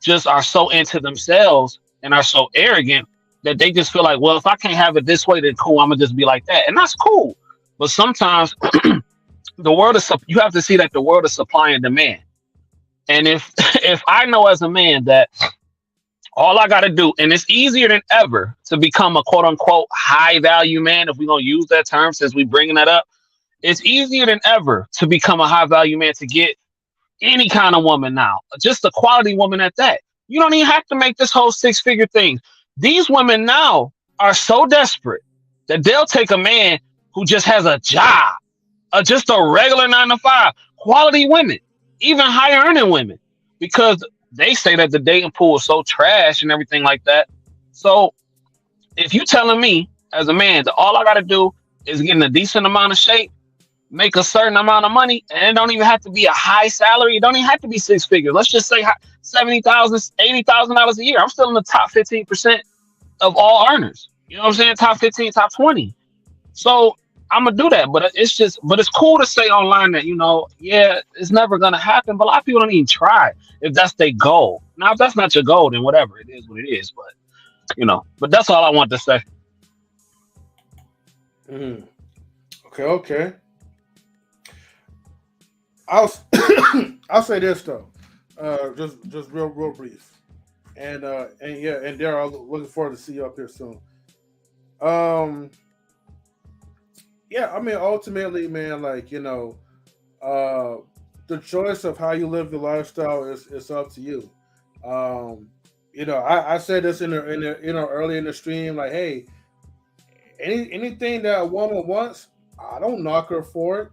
just are so into themselves and are so arrogant that they just feel like, well, if I can't have it this way, then cool, I'm gonna just be like that, and that's cool. But sometimes the world is you have to see that the world is supply and demand. And if if I know as a man that all I got to do, and it's easier than ever to become a quote unquote high value man, if we're gonna use that term since we bringing that up, it's easier than ever to become a high value man to get any kind of woman now, just a quality woman at that. You don't even have to make this whole 6-figure thing. These women now are so desperate that they'll take a man who just has a job, just a regular 9-to-5, quality women, even higher earning women, because they say that the dating pool is so trash and everything like that. So if you telling me as a man that all I got to do is get in a decent amount of shape, make a certain amount of money, and it don't even have to be a high salary. It don't even have to be 6 figures. Let's just say $70,000, $80,000 a year. I'm still in the top 15% of all earners. You know what I'm saying? Top 15, top 20. So I'm gonna do that. But it's cool to say online that, yeah, it's never gonna happen. But a lot of people don't even try if that's their goal. Now, if that's not your goal, then whatever, it is what it is. But but that's all I want to say. Okay. I'll say this though, just real brief, and Darryl, looking forward to see you up here soon. Yeah, I mean, ultimately, man, like the choice of how you live your lifestyle is up to you. I said this in the early in the stream, like, hey, anything that a woman wants, I don't knock her for it.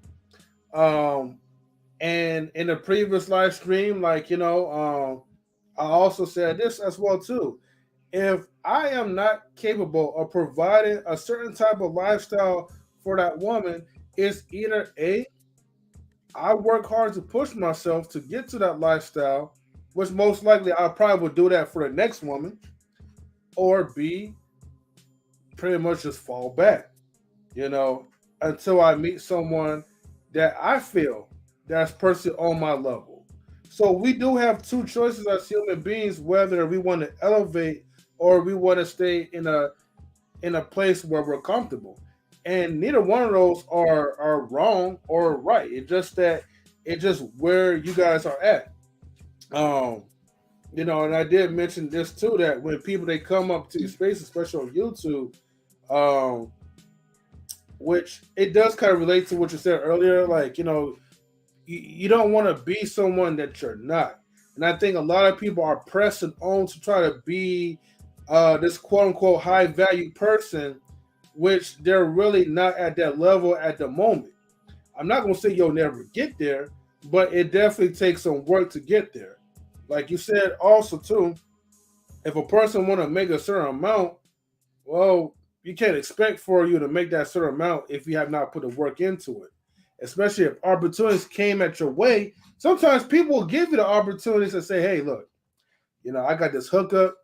And in the previous live stream, I also said this as well too. If I am not capable of providing a certain type of lifestyle for that woman, it's either A, I work hard to push myself to get to that lifestyle, which most likely I probably would do that for the next woman, or B, pretty much just fall back, until I meet someone that I feel that's personally on my level. So we do have two choices as human beings, whether we want to elevate or we want to stay in a place where we're comfortable. And neither one of those are wrong or right. It's just where you guys are at. And I did mention this too, that when people they come up to your space, especially on YouTube, which it does kind of relate to what you said earlier, like, you don't want to be someone that you're not. And I think a lot of people are pressing on to try to be this quote unquote high value person, which they're really not at that level at the moment. I'm not going to say you'll never get there, but it definitely takes some work to get there. Like you said also too, if a person want to make a certain amount, well, you can't expect for you to make that certain amount if you have not put the work into it. Especially if opportunities came at your way. Sometimes people will give you the opportunities and say, hey, look, I got this hookup.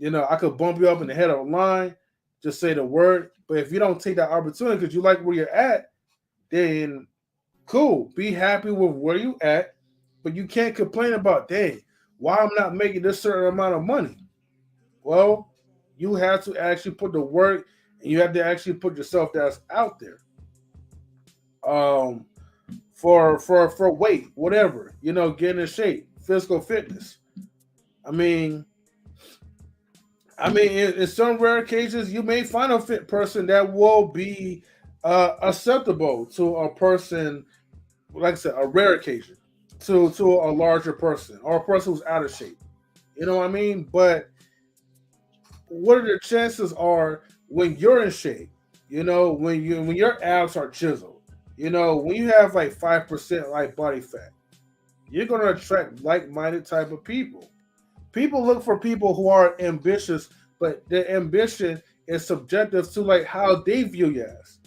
I could bump you up in the head of the line. Just say the word. But if you don't take that opportunity because you like where you're at, then cool. Be happy with where you at. But you can't complain about, dang, why I'm not making this certain amount of money. Well, you have to actually put the work and you have to actually put yourself that's out there. For weight, whatever, getting in shape, physical fitness. I mean, in some rare occasions, you may find a fit person that will be acceptable to a person, like I said, a rare occasion, to a larger person or a person who's out of shape. You know what I mean? But what are the chances are when you're in shape? When your abs are chiseled. When you have like 5% like body fat, you're going to attract like-minded type of people. People look for people who are ambitious, but their ambition is subjective to like how they view you as.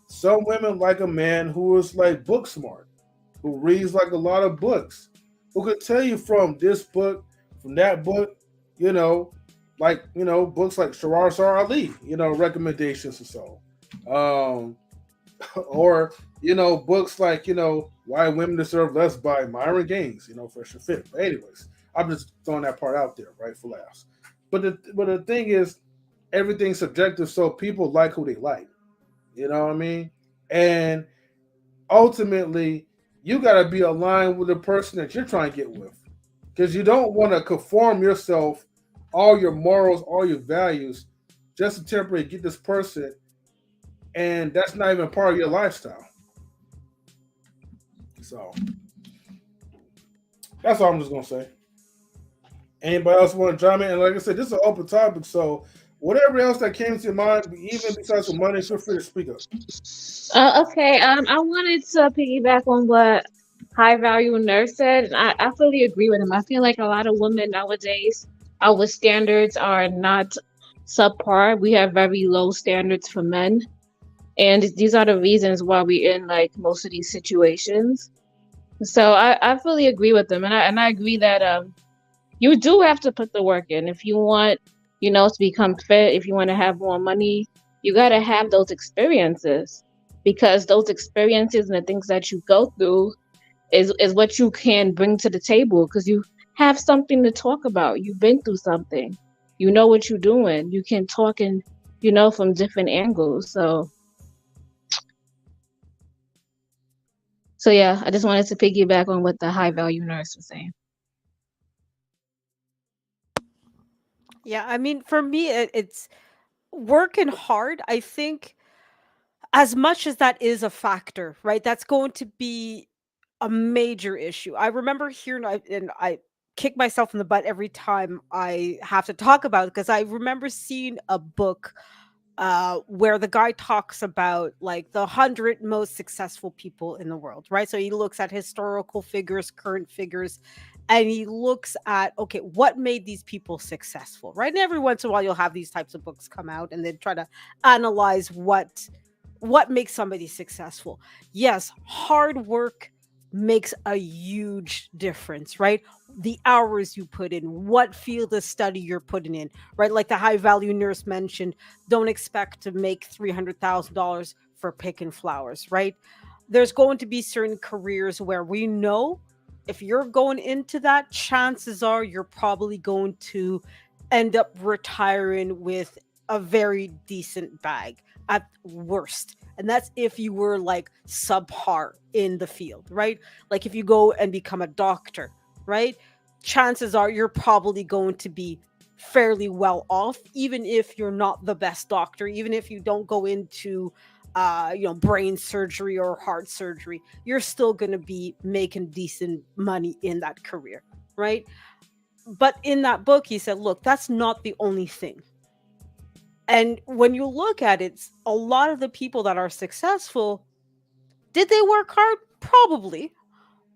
Some women like a man who is like book smart, who reads like a lot of books, who could tell you from this book, from that book, books like Shiraz Ali, recommendations or so. Or books like Why Women Deserve Less by Myron Gaines, for sure fit. But anyways, I'm just throwing that part out there, right, for laughs. But the thing is, everything's subjective, so people like who they like. You know what I mean? And ultimately, you got to be aligned with the person that you're trying to get with, because you don't want to conform yourself, all your morals, all your values, just to temporarily get this person, and that's not even part of your lifestyle. So that's all I'm just gonna say. Anybody else want to chime in? And like I said, this is an open topic, so whatever else that came to your mind, even besides the money, feel free to speak up. Okay. I wanted to piggyback on what High Value Nurse said, and I fully agree with him. I feel like a lot of women nowadays, our standards are not subpar. We have very low standards for men, and these are the reasons why we're in like most of these situations. So I fully agree with them, and I agree that you do have to put the work in if you want, to become fit. If you want to have more money, you got to have those experiences, because those experiences and the things that you go through is what you can bring to the table, because you have something to talk about. You've been through something, you know what you're doing. You can talk and from different angles. So yeah, I just wanted to piggyback on what the High Value Nurse was saying. Yeah, I mean, for me, it's working hard. I think as much as that is a factor, right? That's going to be a major issue. I remember hearing, and I kick myself in the butt every time I have to talk about it, because I remember seeing a book where the guy talks about like the 100 most successful people in the world, right? So he looks at historical figures, current figures, and he looks at, okay, what made these people successful, right? And every once in a while you'll have these types of books come out and then try to analyze what makes somebody successful. Yes, hard work makes a huge difference, right? The hours you put in, what field of study you're putting in, right? Like the High Value Nurse mentioned, don't expect to make $300,000 for picking flowers, right? There's going to be certain careers where we know if you're going into that, chances are you're probably going to end up retiring with a very decent bag at worst. And that's if you were like subpar in the field, right? Like if you go and become a doctor, right? Chances are you're probably going to be fairly well off, even if you're not the best doctor, even if you don't go into brain surgery or heart surgery, you're still going to be making decent money in that career, right? But in that book, he said, look, that's not the only thing. And when you look at it, a lot of the people that are successful, did they work hard? Probably.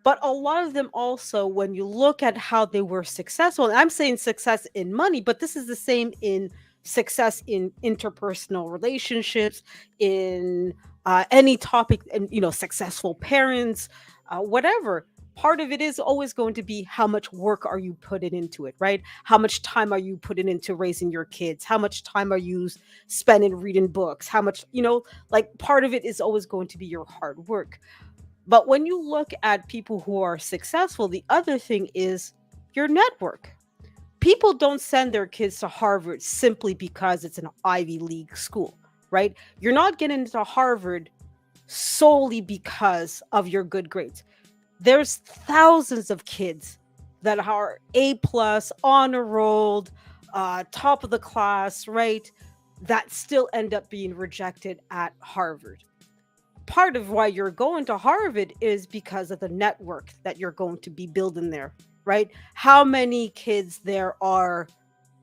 But a lot of them also, when you look at how they were successful, and I'm saying success in money, but this is the same in success in interpersonal relationships, in any topic, and successful parents, whatever. Part of it is always going to be how much work are you putting into it, right? How much time are you putting into raising your kids? How much time are you spending reading books? How much, like part of it is always going to be your hard work. But when you look at people who are successful, the other thing is your network. People don't send their kids to Harvard simply because it's an Ivy League school, right? You're not getting into Harvard solely because of your good grades. There's thousands of kids that are A+, honor rolled, top of the class, right? That still end up being rejected at Harvard. Part of why you're going to Harvard is because of the network that you're going to be building there, right? How many kids there are,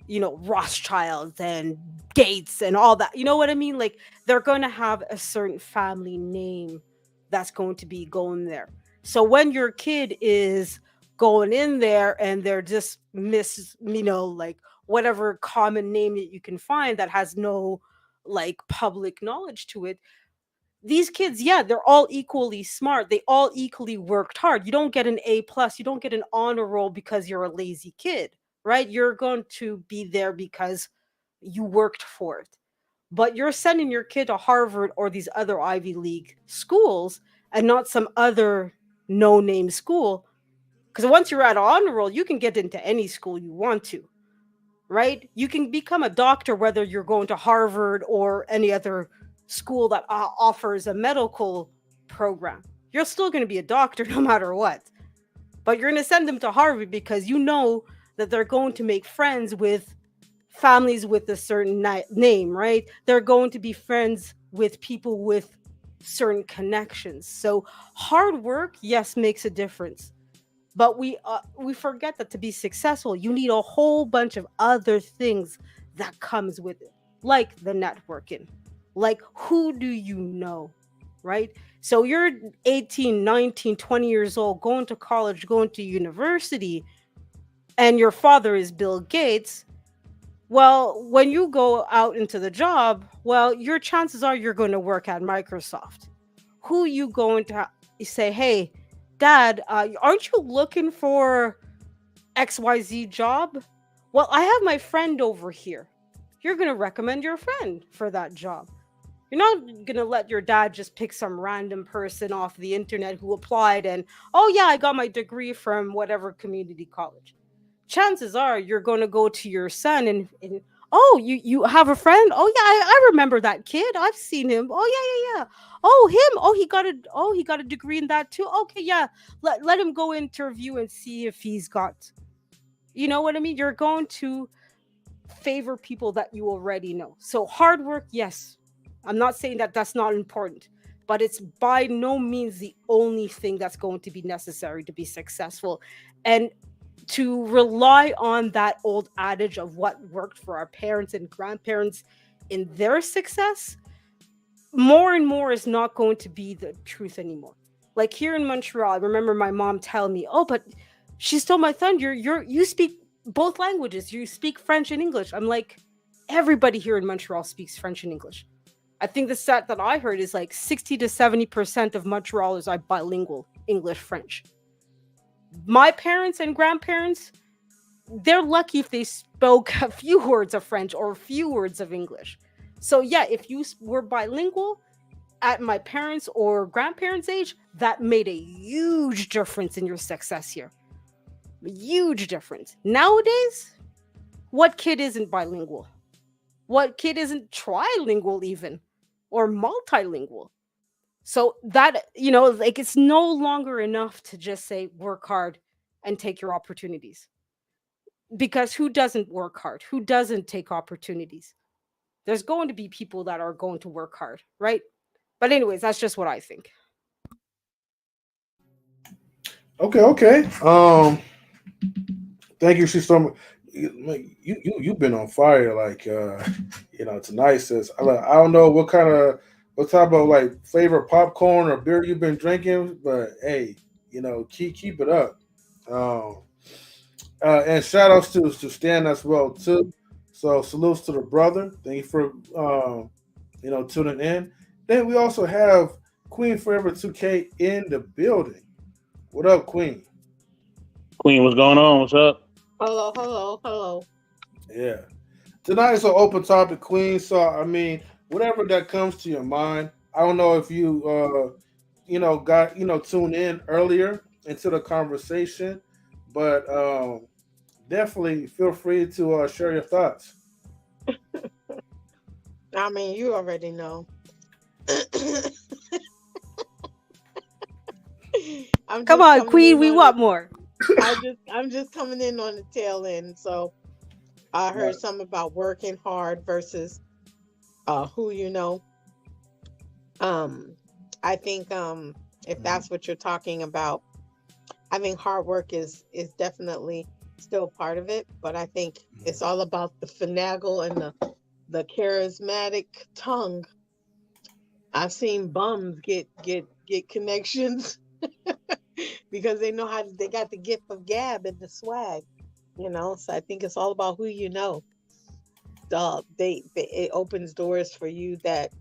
Rothschilds and Gates and all that, you know what I mean? Like they're going to have a certain family name that's going to be going there. So when your kid is going in there and they're just like whatever common name that you can find that has no like public knowledge to it, these kids, yeah, they're all equally smart. They all equally worked hard. You don't get an A+, you don't get an honor roll because you're a lazy kid, right? You're going to be there because you worked for it. But you're sending your kid to Harvard or these other Ivy League schools and not some other no-name school. Because once you're at honor roll, you can get into any school you want to. right? You can become a doctor whether you're going to Harvard or any other school that offers a medical program. You're still going to be a doctor no matter what. But you're going to send them to Harvard because you know that they're going to make friends with families with a certain name, right? They're going to be friends with people with certain connections. So hard work, yes, makes a difference. But we forget that to be successful, you need a whole bunch of other things that comes with it, like the networking, like who do you know, right? So you're 18, 19, 20 years old, going to college, going to university, and your father is Bill Gates. Well, when you go out into the job, well, your chances are you're going to work at Microsoft. Who you going to say, hey, Dad, aren't you looking for XYZ job? Well, I have my friend over here. You're going to recommend your friend for that job. You're not going to let your dad just pick some random person off the internet who applied and, oh yeah, I got my degree from whatever community college. Chances are you're going to go to your son and oh, you have a friend? Oh yeah, I remember that kid. I've seen him. Oh yeah. Oh, him. Oh, he got a degree in that too. Okay, yeah. Let him go interview and see if he's got. You know what I mean? You're going to favor people that you already know. So hard work, yes. I'm not saying that that's not important, but it's by no means the only thing that's going to be necessary to be successful. And to rely on that old adage of what worked for our parents and grandparents in their success, more and more is not going to be the truth anymore. Like here in Montreal, I remember my mom telling me, "Oh, but she stole my thunder. You speak both languages. You speak French and English." I'm like, everybody here in Montreal speaks French and English. I think the stat that I heard is like 60 to 70% of Montrealers are bilingual English French. My parents and grandparents, they're lucky if they spoke a few words of French or a few words of English. So yeah, if you were bilingual at my parents' or grandparents' age, that made a huge difference in your success here. A huge difference. Nowadays, what kid isn't bilingual? What kid isn't trilingual even? Or multilingual? So that, like it's no longer enough to just say work hard and take your opportunities. Because who doesn't work hard? Who doesn't take opportunities? There's going to be people that are going to work hard, right? But anyways, that's just what I think. Okay. Thank you, she's so. You've been on fire, like tonight. Says I don't know what type of like favorite popcorn or beer you've been drinking, but hey, keep it up. And shout outs to Stan as well too. So salutes to the brother. Thank you for tuning in. Then we also have Queen Forever 2K in the building. What up, Queen? Queen, what's going on? What's up? Hello. Yeah. Tonight is an open topic, Queen. So I mean, whatever that comes to your mind. I don't know if you got tuned in earlier into the conversation, but definitely feel free to share your thoughts. I mean, you already know. Come on, Queen, we want more. I'm just coming in on the tail end. So I heard something about working hard versus who you know. I think if that's what you're talking about, I think hard work is definitely still part of it, but I think it's all about the finagle and the charismatic tongue. I've seen bums get connections because they know they got the gift of gab and the swag, So I think it's all about who you know. It opens doors for you that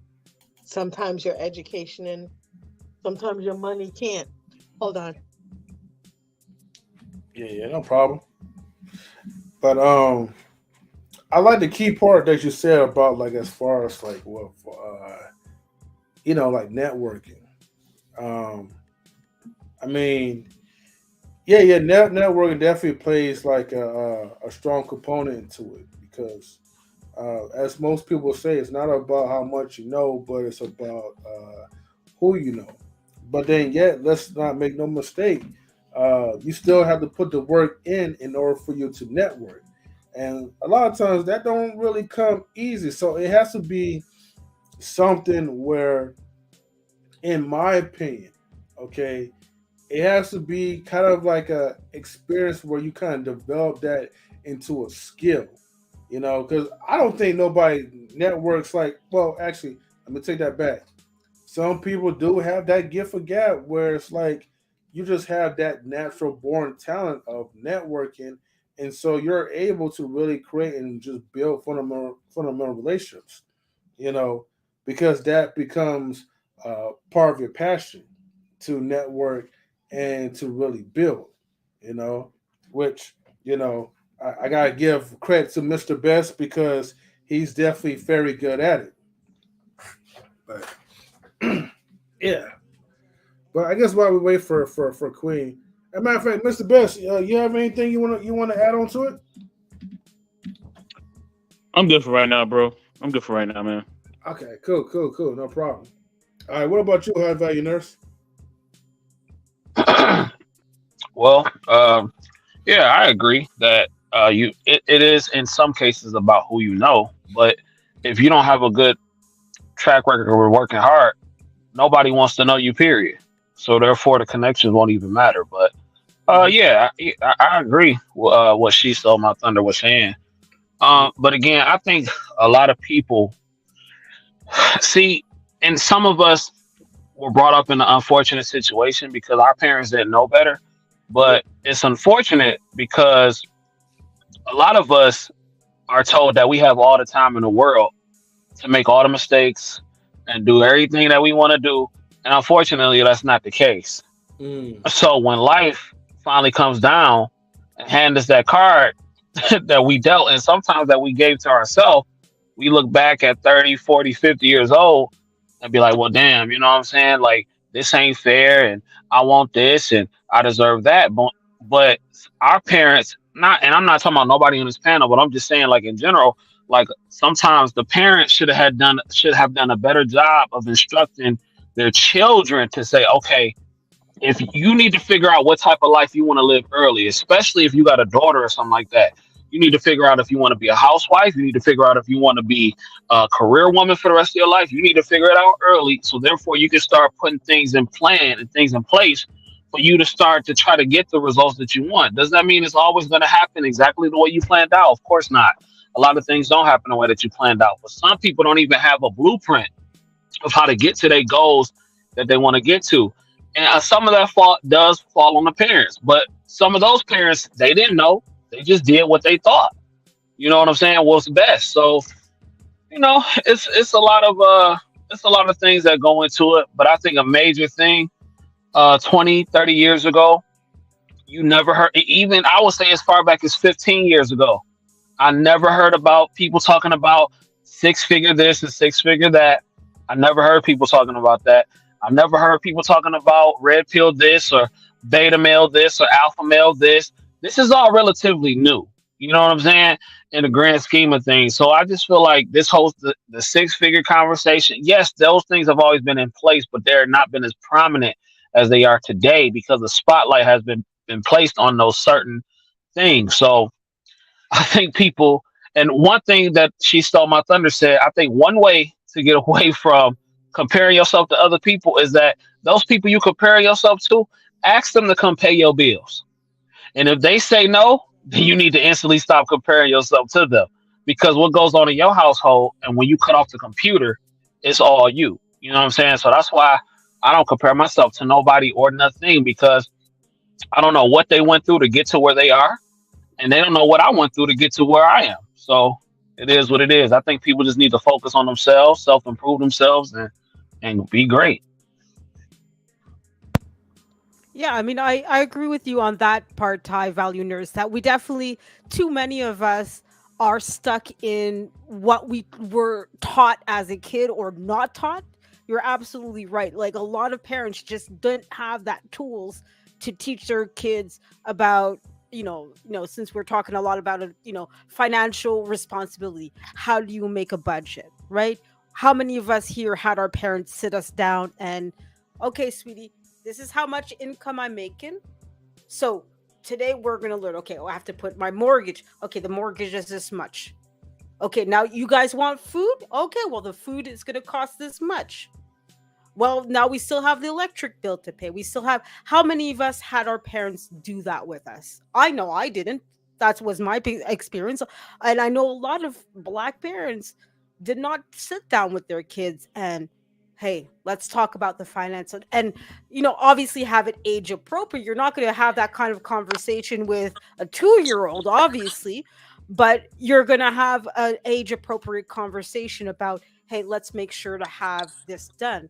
sometimes your education and sometimes your money can't. Hold on. Yeah, no problem. But I like the key part that you said about like as far as like like networking. I mean, Yeah. Networking definitely plays like a strong component into it because, as most people say, it's not about how much you know, but it's about who you know. But then, yet, let's not make no mistake. You still have to put the work in order for you to network, and a lot of times that don't really come easy. So it has to be something where, in my opinion, okay, it has to be kind of like a experience where you kind of develop that into a skill, because I don't think nobody networks like, well, actually, let me take that back. Some people do have that gift of gab where it's like you just have that natural born talent of networking, and so you're able to really create and just build fundamental relationships, you know, because that becomes part of your passion to network and to really build, you know, which, I got to give credit to Mr. Best because he's definitely very good at it. But yeah, but I guess while we wait for Queen, as a matter of fact, Mr. Best, you have anything you want to add on to it? I'm good for right now, bro. I'm good for right now, man. Okay, cool, no problem. All right, what about you, high value nurse? Well, yeah, I agree that it is in some cases about who you know, but if you don't have a good track record of working hard, nobody wants to know you. Period. So therefore, the connections won't even matter. But Mm-hmm. yeah, I agree with what she stole my thunder was saying. But again, I think a lot of people see, and some of us were brought up in an unfortunate situation because our parents didn't know better. Yeah. But it's unfortunate because a lot of us are told that we have all the time in the world to make all the mistakes and do everything that we want to do. And unfortunately, that's not the case. Mm. So when life finally comes down and hands us that card that we dealt and sometimes that we gave to ourselves, we look back at 30, 40, 50 years old and be like, well, damn, you know what I'm saying? Like, this ain't fair and I want this and I deserve that. But our parents, not, and I'm not talking about nobody on this panel, but I'm just saying, like, in general, like sometimes the parents should have done a better job of instructing their children to say, okay, if you need to figure out what type of life you want to live early, especially if you got a daughter or something like that, you need to figure out if you want to be a housewife. You need to figure out if you want to be a career woman for the rest of your life. You need to figure it out early. So therefore you can start putting things in plan and things in place for you to start to try to get the results that you want. Does that mean it's always going to happen exactly the way you planned out? Of course not. A lot of things don't happen the way that you planned out. But some people don't even have a blueprint of how to get to their goals that they want to get to. And some of that fault does fall on the parents, but some of those parents, they didn't know. They just did what they thought. You know what I'm saying? Was best. So, it's a lot of things that go into it. But I think a major thing, 20, 30 years ago, you never heard, even I would say as far back as 15 years ago, I never heard about people talking about six figure this and six figure that. I never heard people talking about that. I never heard people talking about red pill this or beta male this or alpha male this. This is all relatively new. You know what I'm saying? In the grand scheme of things. So I just feel like this whole the six figure conversation, yes, those things have always been in place, but they're not been as prominent as they are today because the spotlight has been placed on those certain things. So I think people, and one thing that she stole my thunder said, I think one way to get away from comparing yourself to other people is that those people you compare yourself to, ask them to come pay your bills. And if they say no, then you need to instantly stop comparing yourself to them. Because what goes on in your household and when you cut off the computer, it's all you. You know what I'm saying? So that's why I don't compare myself to nobody or nothing because I don't know what they went through to get to where they are and they don't know what I went through to get to where I am. So it is what it is. I think people just need to focus on themselves, self-improve themselves, and be great. Yeah, I mean, I agree with you on that part, Ty Value Nurse, that we definitely, too many of us are stuck in what we were taught as a kid or not taught. You're absolutely right. Like a lot of parents just didn't have that tools to teach their kids about, since we're talking a lot about financial responsibility. How do you make a budget, right? How many of us here had our parents sit us down and, okay, sweetie, this is how much income I'm making. So today we're going to learn, okay, I have to put my mortgage. Okay, the mortgage is this much. Okay, now you guys want food? Okay, well, the food is going to cost this much. Well, now we still have the electric bill to pay. We still have, how many of us had our parents do that with us? I know I didn't. That was my experience. And I know a lot of Black parents did not sit down with their kids and, hey, let's talk about the finance. And, obviously have it age appropriate. You're not going to have that kind of conversation with a 2-year-old, obviously, but you're going to have an age appropriate conversation about, hey, let's make sure to have this done.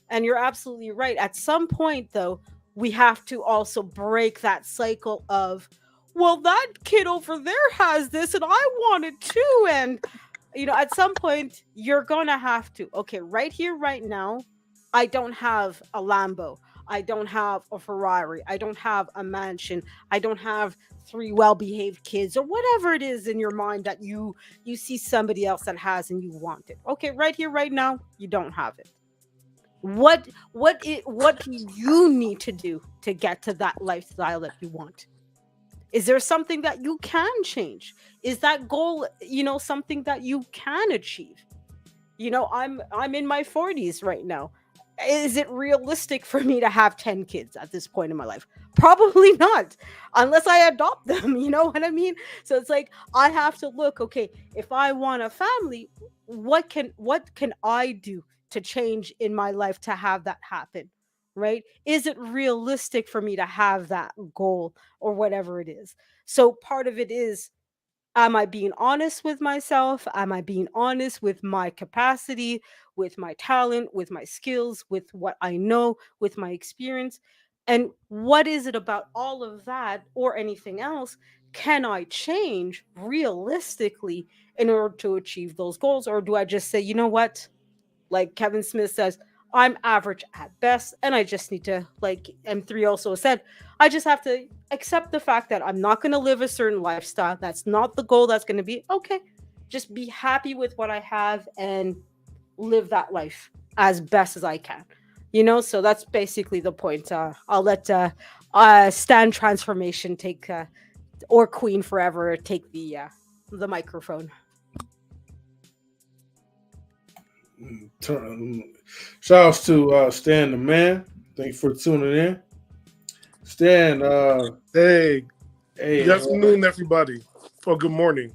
And you're absolutely right. At some point, though, we have to also break that cycle of, well, that kid over there has this and I want it too. And, at some point, you're going to have to, okay, right here, right now, I don't have a Lambo. I don't have a Ferrari. I don't have a mansion. I don't have 3 well-behaved kids or whatever it is in your mind that you see somebody else that has and you want it. Okay, right here, right now, you don't have it. What do you need to do to get to that lifestyle that you want? Is there something that you can change? Is that goal, something that you can achieve? I'm in my 40s right now. Is it realistic for me to have 10 kids at this point in my life? Probably not, unless I adopt them. You know what I mean? So it's like, I have to look, okay, if I want a family, what can I do to change in my life to have that happen? Right? Is it realistic for me to have that goal or whatever it is? So part of it is, am I being honest with myself? Am I being honest with my capacity, with my talent, with my skills, with what I know, with my experience? And what is it about all of that or anything else can I change realistically in order to achieve those goals? Or do I just say, you know what? Like Kevin Smith says, I'm average at best, and I just need to, like M3 also said, I just have to accept the fact that I'm not going to live a certain lifestyle. That's not the goal. That's going to be okay. Just be happy with what I have and live that life as best as I can. So that's basically the point. I'll let Stan Transformation take or Queen Forever take the microphone. Shout outs to Stan the man. Thank you for tuning in. Stan, hey, good afternoon, everybody. Or good morning.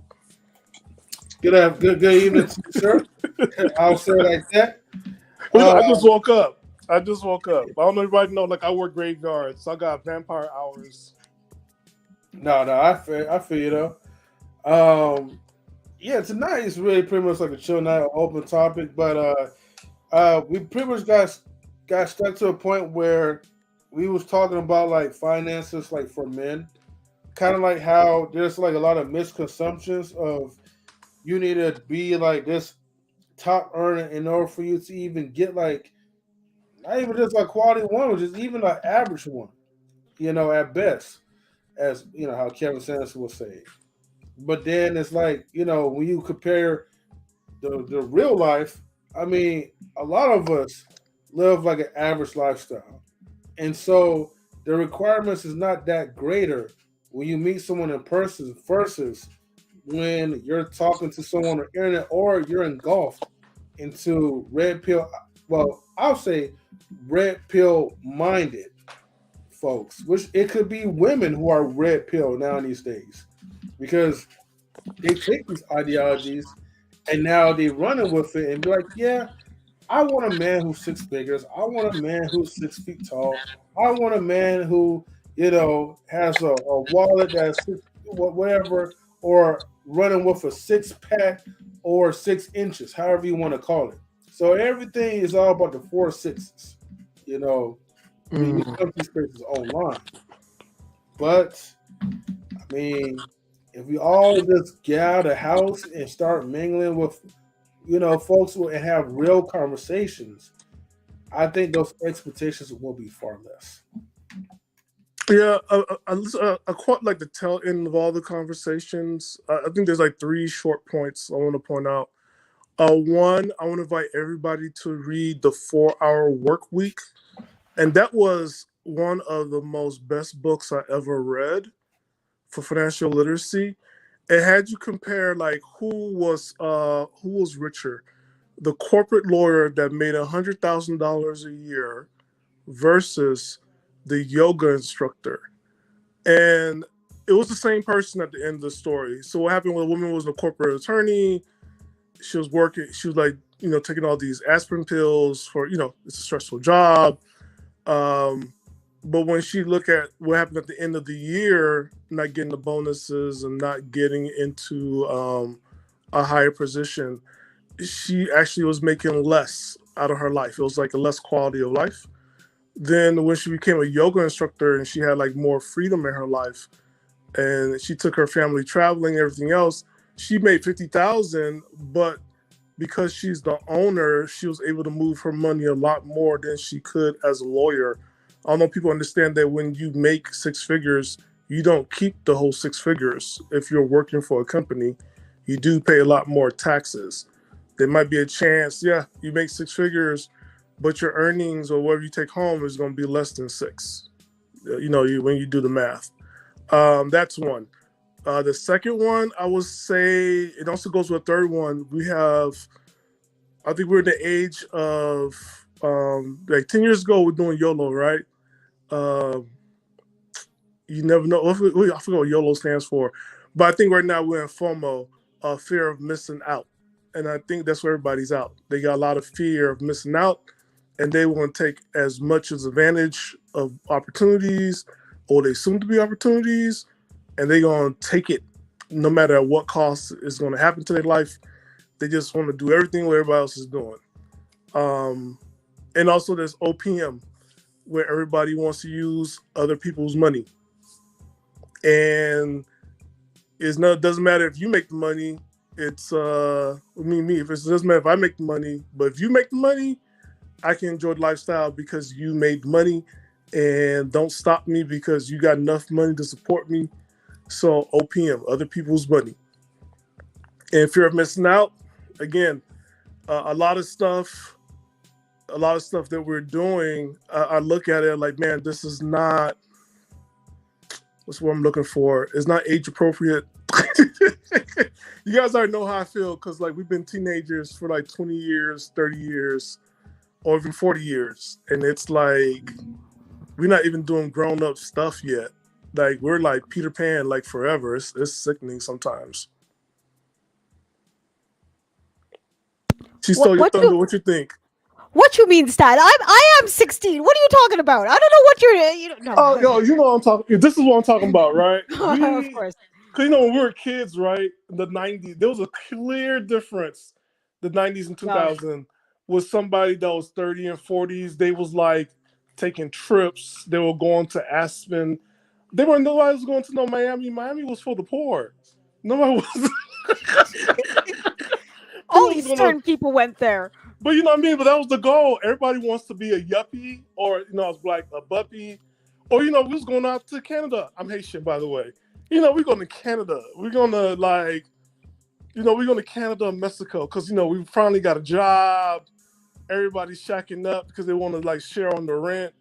Good evening, sir. I'll say it like that. I just woke up. I don't know if everybody know, like I work graveyard, so I got vampire hours. No, I feel you though. Yeah, tonight is really pretty much like a chill night, open topic, but we pretty much got stuck to a point where we was talking about like finances, like for men, kind of like how there's like a lot of misconceptions of you need to be like this top earner in order for you to even get like not even just like quality one, but just even an average one, at best, as how Kevin Sanderson will say. But then it's like, when you compare the real life, I mean, a lot of us live like an average lifestyle. And so the requirements is not that greater when you meet someone in person versus when you're talking to someone on the internet or you're engulfed into red pill. Well, I'll say red pill minded folks, which it could be women who are red pill now these days. Because they take these ideologies and now they running with it and be like, yeah, I want a man who's 6 figures. I want a man who's 6 feet tall. I want a man who, has a wallet that's whatever, or running with a 6-pack or 6 inches, however you want to call it. So everything is all about the 4 6s, when you come to these places online. But, I mean, if we all just get out of the house and start mingling with, folks and have real conversations, I think those expectations will be far less. Yeah, I quite like the tail end of all the conversations. I think there's like 3 short points I want to point out. One, I want to invite everybody to read The 4-Hour Work Week, and that was one of the most best books I ever read for financial literacy. It had you compare like who was richer, the corporate lawyer that made $100,000 a year versus the yoga instructor. And it was the same person at the end of the story. So what happened when the woman was a corporate attorney, she was working, she was like, taking all these aspirin pills for, it's a stressful job. But when she looked at what happened at the end of the year, not getting the bonuses and not getting into a higher position, she actually was making less out of her life. It was like a less quality of life. Then when she became a yoga instructor and she had like more freedom in her life, and she took her family traveling and everything else, she made $50,000, but because she's the owner, she was able to move her money a lot more than she could as a lawyer. I don't know if people understand that when you make 6 figures, you don't keep the whole 6 figures. If you're working for a company, you do pay a lot more taxes. There might be a chance, you make 6 figures, but your earnings or whatever you take home is going to be less than 6. When you do the math. That's one. The second one, I would say, it also goes with a third one. I think we're in the age of, like 10 years ago, we're doing YOLO, right? You never know. I forget what YOLO stands for. But I think right now we're in FOMO, fear of missing out. And I think that's where everybody's out. They got a lot of fear of missing out, and they want to take as much as advantage of opportunities, or they soon to be opportunities, and they're going to take it no matter what cost is going to happen to their life. They just want to do everything what everybody else is doing. And also there's OPM, where everybody wants to use other people's money. And it doesn't matter if you make the money. It's me. It doesn't matter if I make the money, but if you make the money, I can enjoy the lifestyle because you made money, and don't stop me because you got enough money to support me. So OPM, other people's money. And if you're missing out, again, a lot of stuff that we're doing, I look at it like, man, this is not, what's what I'm looking for? It's not age appropriate. You guys already know how I feel, because like we've been teenagers for like 20 years, 30 years, or even 40 years. And it's like, we're not even doing grown up stuff yet. Like we're like Peter Pan, like forever. It's sickening sometimes. She stole your thunder. What you think? What you mean, Stan? I am 16. What are you talking about? I don't know what you're. No. Oh, yo, you know what I'm talking. This is what I'm talking about, right? Of course. Because when we were kids, right, in the 90s, there was a clear difference. The 90s and 2000 was somebody that was 30 and 40s. They was like taking trips. They were going to Aspen. Nobody was going to no Miami. Miami was for the poor. Nobody was. Only certain people went there. But you know what I mean? But that was the goal. Everybody wants to be a yuppie, or I was like a buppy. Or we was going out to Canada. I'm Haitian, by the way. We're going to Canada. We're going to we're going to Canada and Mexico, because we finally got a job. Everybody's shacking up because they want to share on the rent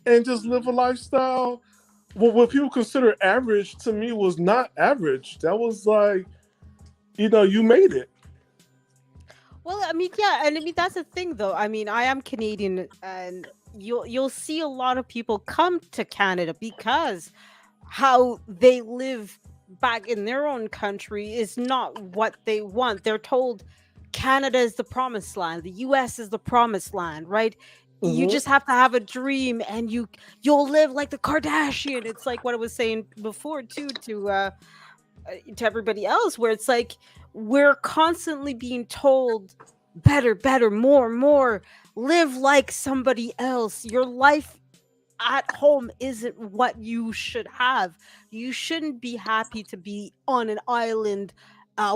and just live a lifestyle. Well, what people consider average to me was not average. That was you made it. Well, I mean, yeah, and I mean that's the thing, though. I mean, I am Canadian, and you'll see a lot of people come to Canada because how they live back in their own country is not what they want. They're told Canada is the promised land, the US is the promised land, right? Mm-hmm. You just have to have a dream, and you'll live like the Kardashian. It's like what I was saying before too to everybody else, where it's like we're constantly being told better, more, live like somebody else. Your life at home isn't what you should have. You shouldn't be happy to be on an island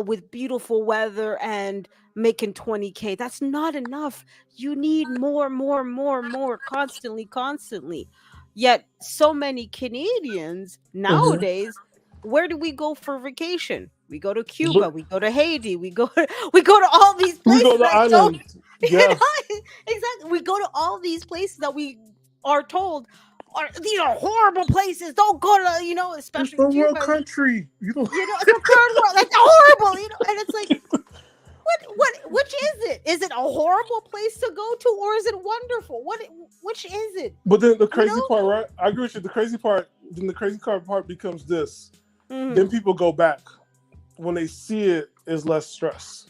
with beautiful weather and making 20K. That's not enough. You need more, constantly. Yet so many Canadians nowadays, where do we go for vacation? We go to Cuba, we go to Haiti, we go to all these places. We go to the island. Yeah. Exactly. We go to all these places that we are told these are horrible places. Don't go to, especially it's a Cuba. world country. It's a third world. That's horrible. And it's like, which is it? Is it a horrible place to go to, or is it wonderful? Which is it? But then the crazy part, right? I agree with you. The crazy part becomes this. Then people go back. When they see it, is less stress.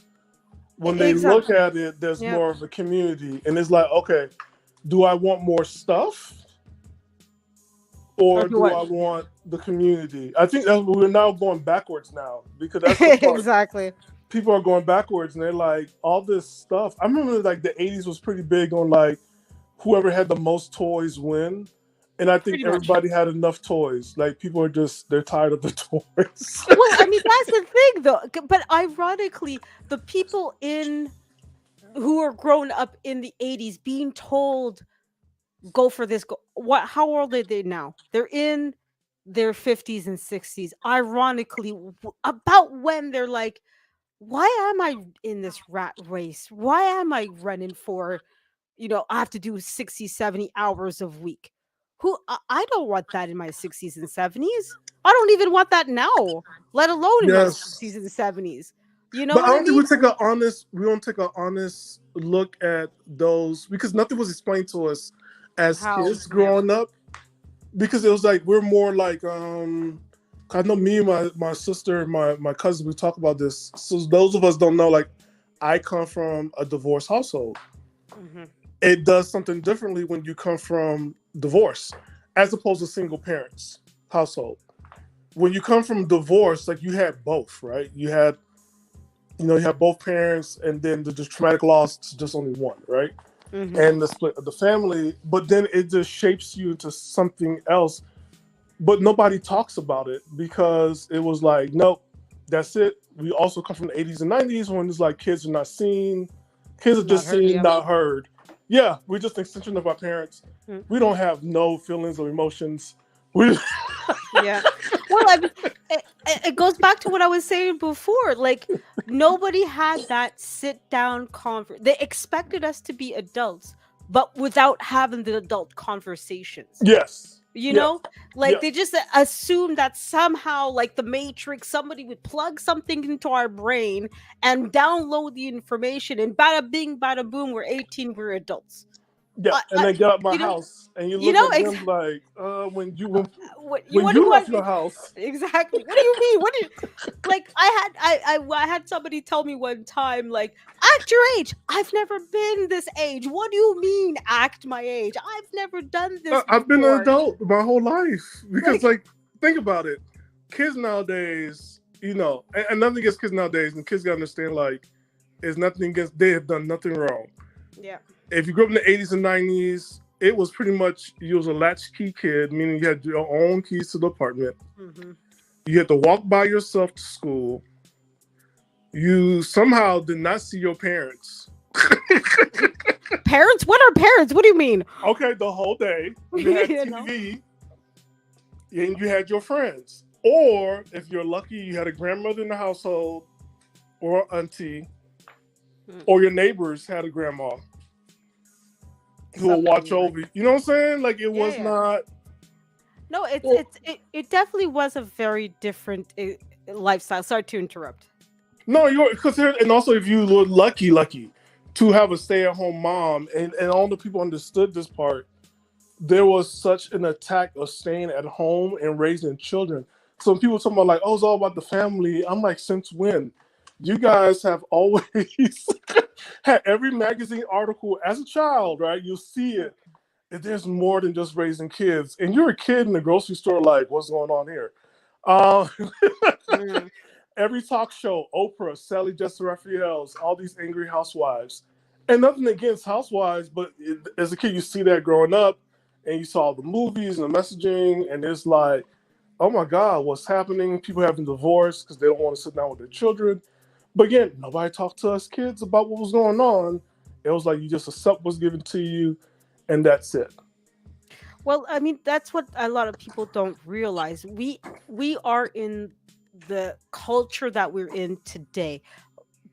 When they look at it, there's more of a community. And it's like, okay, do I want more stuff? Or do I want the community? I think we're now going backwards now. Because that's the part. Exactly. People are going backwards and they're like, all this stuff. I remember like the 80s was pretty big on like whoever had the most toys win. And I think everybody had enough toys. Like people are they're tired of the toys. Well, I mean, that's the thing though. But ironically, the people who are grown up in the 80s being told, go for this, how old are they now? They're in their 50s and 60s. Ironically, about when they're like, why am I in this rat race? Why am I running for, I have to do 60, 70 hours a week? I don't want that in my 60s and 70s. I don't even want that now, let alone in my 60s and 70s. But I don't think we don't take an honest look at those, because nothing was explained to us as kids growing up. Because it was like, we're more like, I know me and my sister, my cousin, we talk about this. So those of us don't know, like, I come from a divorced household. It does something differently when you come from divorce as opposed to single parents household. When you come from divorce, like you had both, right? You had both parents, and then the traumatic loss is just only one, right? And the split of the family, but then it just shapes you into something else. But nobody talks about it because it was like, nope, that's it. We also come from the 80s and 90s when it's like kids are not seen. Kids are just seen, not heard. Yeah, we're just an extension of our parents. We don't have no feelings or emotions. Yeah. Well, I mean, it goes back to what I was saying before. Like, nobody had that sit-down conversation. They expected us to be adults, but without having the adult conversations. Yes. They just assume that somehow, like the Matrix, somebody would plug something into our brain and download the information, and bada bing, bada boom, we're 18, we're adults. Yeah, and they get out my house, and you look at them like, when you left your house. Exactly. What do you mean? Like? I had somebody tell me one time, like, act your age. I've never been this age. What do you mean, act my age? I've never done this. I've been an adult my whole life because, like, think about it. Kids nowadays, and nothing against kids nowadays, and kids gotta understand, like, it's nothing against. They have done nothing wrong. Yeah. If you grew up in the 80s and 90s, it was pretty much, you was a latchkey kid, meaning you had your own keys to the apartment. You had to walk by yourself to school. You somehow did not see your parents. Parents? What are parents? What do you mean? Okay, the whole day. You had TV, and you had your friends. Or, if you're lucky, you had a grandmother in the household, or auntie, or your neighbors had a grandma who will watch over you. You know what I'm saying? Like, it was not. No, it definitely was a very different lifestyle. Sorry to interrupt. No, and also if you were lucky to have a stay-at-home mom, and all the people understood this part, there was such an attack of staying at home and raising children. So when people talk about, like, oh, it's all about the family, I'm like, since when? You guys have always had every magazine article as a child, right? You'll see it. And there's more than just raising kids. And you're a kid in the grocery store, like, what's going on here? Every talk show, Oprah, Sally Jessy Raphael's, all these angry housewives. And nothing against housewives, but as a kid, you see that growing up, and you saw the movies and the messaging, and it's like, oh my God, what's happening? People having divorce because they don't want to sit down with their children. But again, nobody talked to us kids about what was going on. It was like you just accept what's given to you, and that's it. Well, I mean, that's what a lot of people don't realize. We are in the culture that we're in today.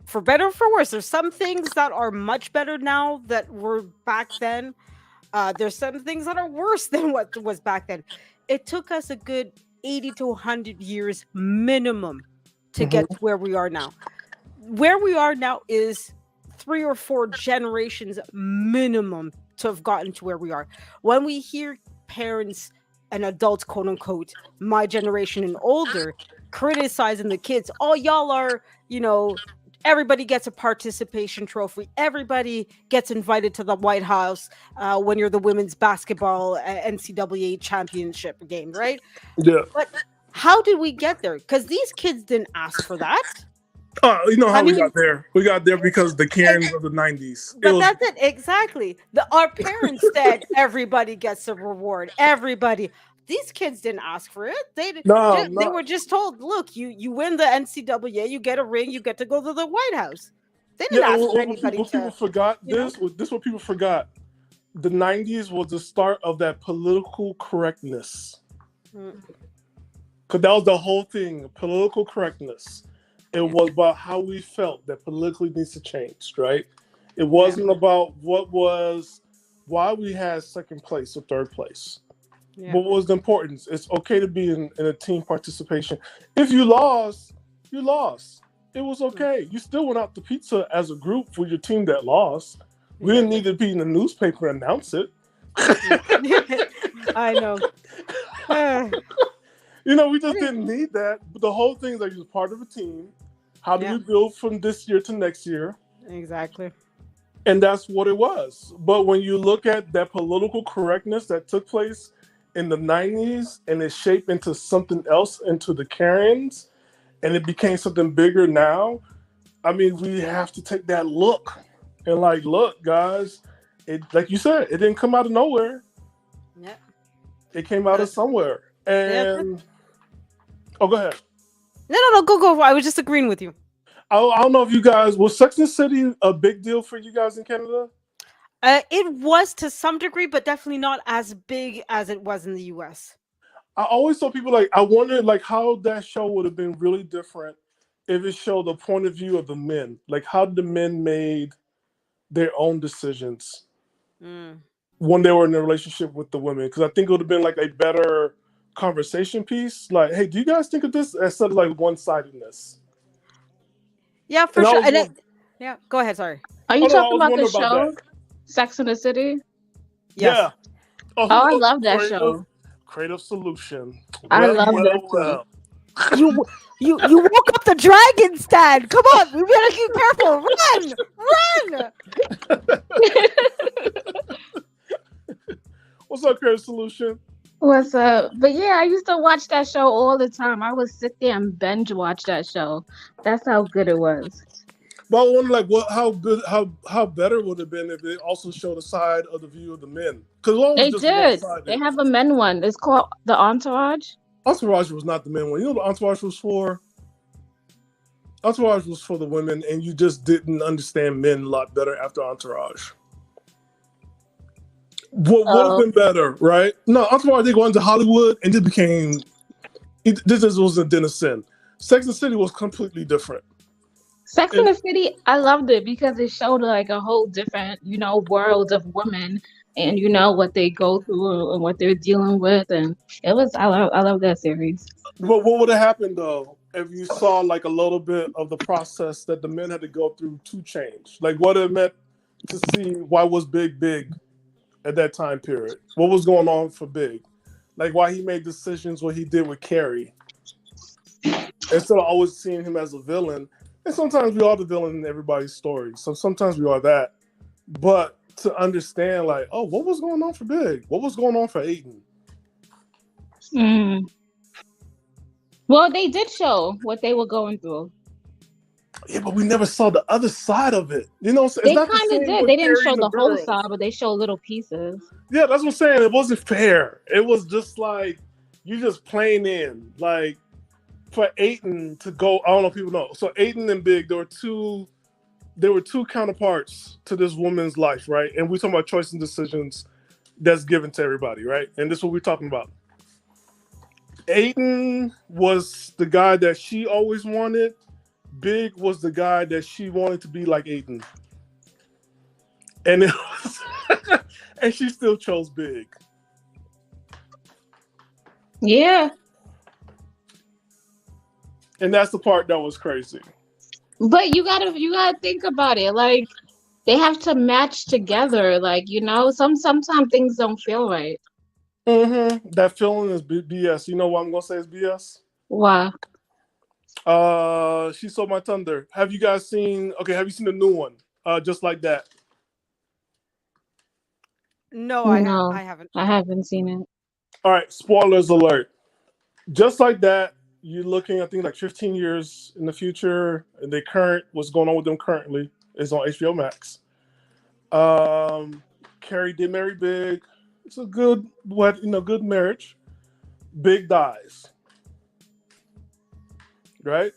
For better or for worse, there's some things that are much better now that were back then. There's some things that are worse than what was back then. It took us a good 80 to 100 years minimum to get to where we are now. Where we are now is 3 or 4 generations minimum to have gotten to where we are. When we hear parents and adults, quote unquote, my generation and older, criticizing the kids, oh, y'all are, everybody gets a participation trophy. Everybody gets invited to the White House when you're the women's basketball NCAA championship game, right? Yeah. But how did we get there? Because these kids didn't ask for that. You know how we got there? We got there because the Karens of the 90s. But that's it, exactly. Our parents said everybody gets a reward. Everybody. These kids didn't ask for it. They were just told, look, you win the NCAA, you get a ring, you get to go to the White House. They didn't ask for anybody what people forgot, this what people forgot. The 90s was the start of that political correctness. Because that was the whole thing, political correctness. It was about how we felt that politically needs to change, right? It wasn't about why we had second place or third place. Yeah. What was the importance? It's okay to be in a team participation. If you lost, you lost. It was okay. You still went out to pizza as a group for your team that lost. We didn't need to be in the newspaper and announce it. I know. We just didn't need that. But the whole thing is like you're part of a team. How do we build from this year to next year? Exactly. And that's what it was. But when you look at that political correctness that took place in the 90s and it shaped into something else, into the Karens, and it became something bigger now, I mean, we have to take that look and look, guys, it, like you said, it didn't come out of nowhere. Yeah. It came out of somewhere. And go ahead. No, go. I was just agreeing with you. I don't know if you guys, was Sex and the City a big deal for you guys in Canada? It was to some degree, but definitely not as big as it was in the US. I always saw people I wondered how that show would have been really different if it showed the point of view of the men. How the men made their own decisions when they were in a relationship with the women. Because I think it would have been a better conversation piece. Hey, do you guys think of this instead of one-sidedness? Yeah, for sure. Yeah, go ahead. Sorry. Are you talking about the show Sex and the City? Yes. Yeah. I love that show. Creative Solution. I love that show. You woke up the dragon stand. Come on, we gotta keep careful. Run. What's up, Creative Solution? What's up? But yeah, I used to watch that show all the time. I would sit there and binge watch that show. That's how good it was. But I wonder, how better would it have been if it also showed a side of the view of the men? Because they did. They have a men one. It's called The Entourage. Entourage was not the men one. You know what Entourage was for? Entourage was for the women, and you just didn't understand men a lot better after Entourage. What would have been better, right? No, Entourage, they go into Hollywood, and it became... This was a den of sin. Sex and the City was completely different. Sex and the City, I loved it because it showed a whole different, world of women and what they go through and what they're dealing with, and it was I love that series. What would have happened though if you saw a little bit of the process that the men had to go through to change? What it meant to see why was Big at that time period? What was going on for Big? Why he made decisions what he did with Carrie instead of always seeing him as a villain. And sometimes we are the villain in everybody's story. So sometimes we are that. But to understand, what was going on for Big? What was going on for Aiden? Well, they did show what they were going through. Yeah, but we never saw the other side of it. It's they not kind of did. They didn't show the whole side, but they showed little pieces. Yeah, that's what I'm saying. It wasn't fair. It was just you just playing in. For Aiden to go, I don't know if people know. So Aiden and Big, there were two counterparts to this woman's life, right? And we're talking about choice and decisions that's given to everybody, right? And this is what we're talking about. Aiden was the guy that she always wanted. Big was the guy that she wanted to be like Aiden. And it was and she still chose Big. Yeah. And that's the part that was crazy. But you gotta think about it. Like, they have to match together. Like, you know, sometimes things don't feel right. Mm-hmm. That feeling is BS. You know what I'm gonna say is BS? Why? She Stole My Thunder. Have you guys seen? Okay, have you seen the new one? Just Like That. No, No, I haven't. I haven't seen it. All right, spoilers alert. Just Like That. You're looking, I think, like 15 years in the future, and what's going on with them currently is on HBO Max. Carrie did marry Big. It's a good marriage. Big dies. Right?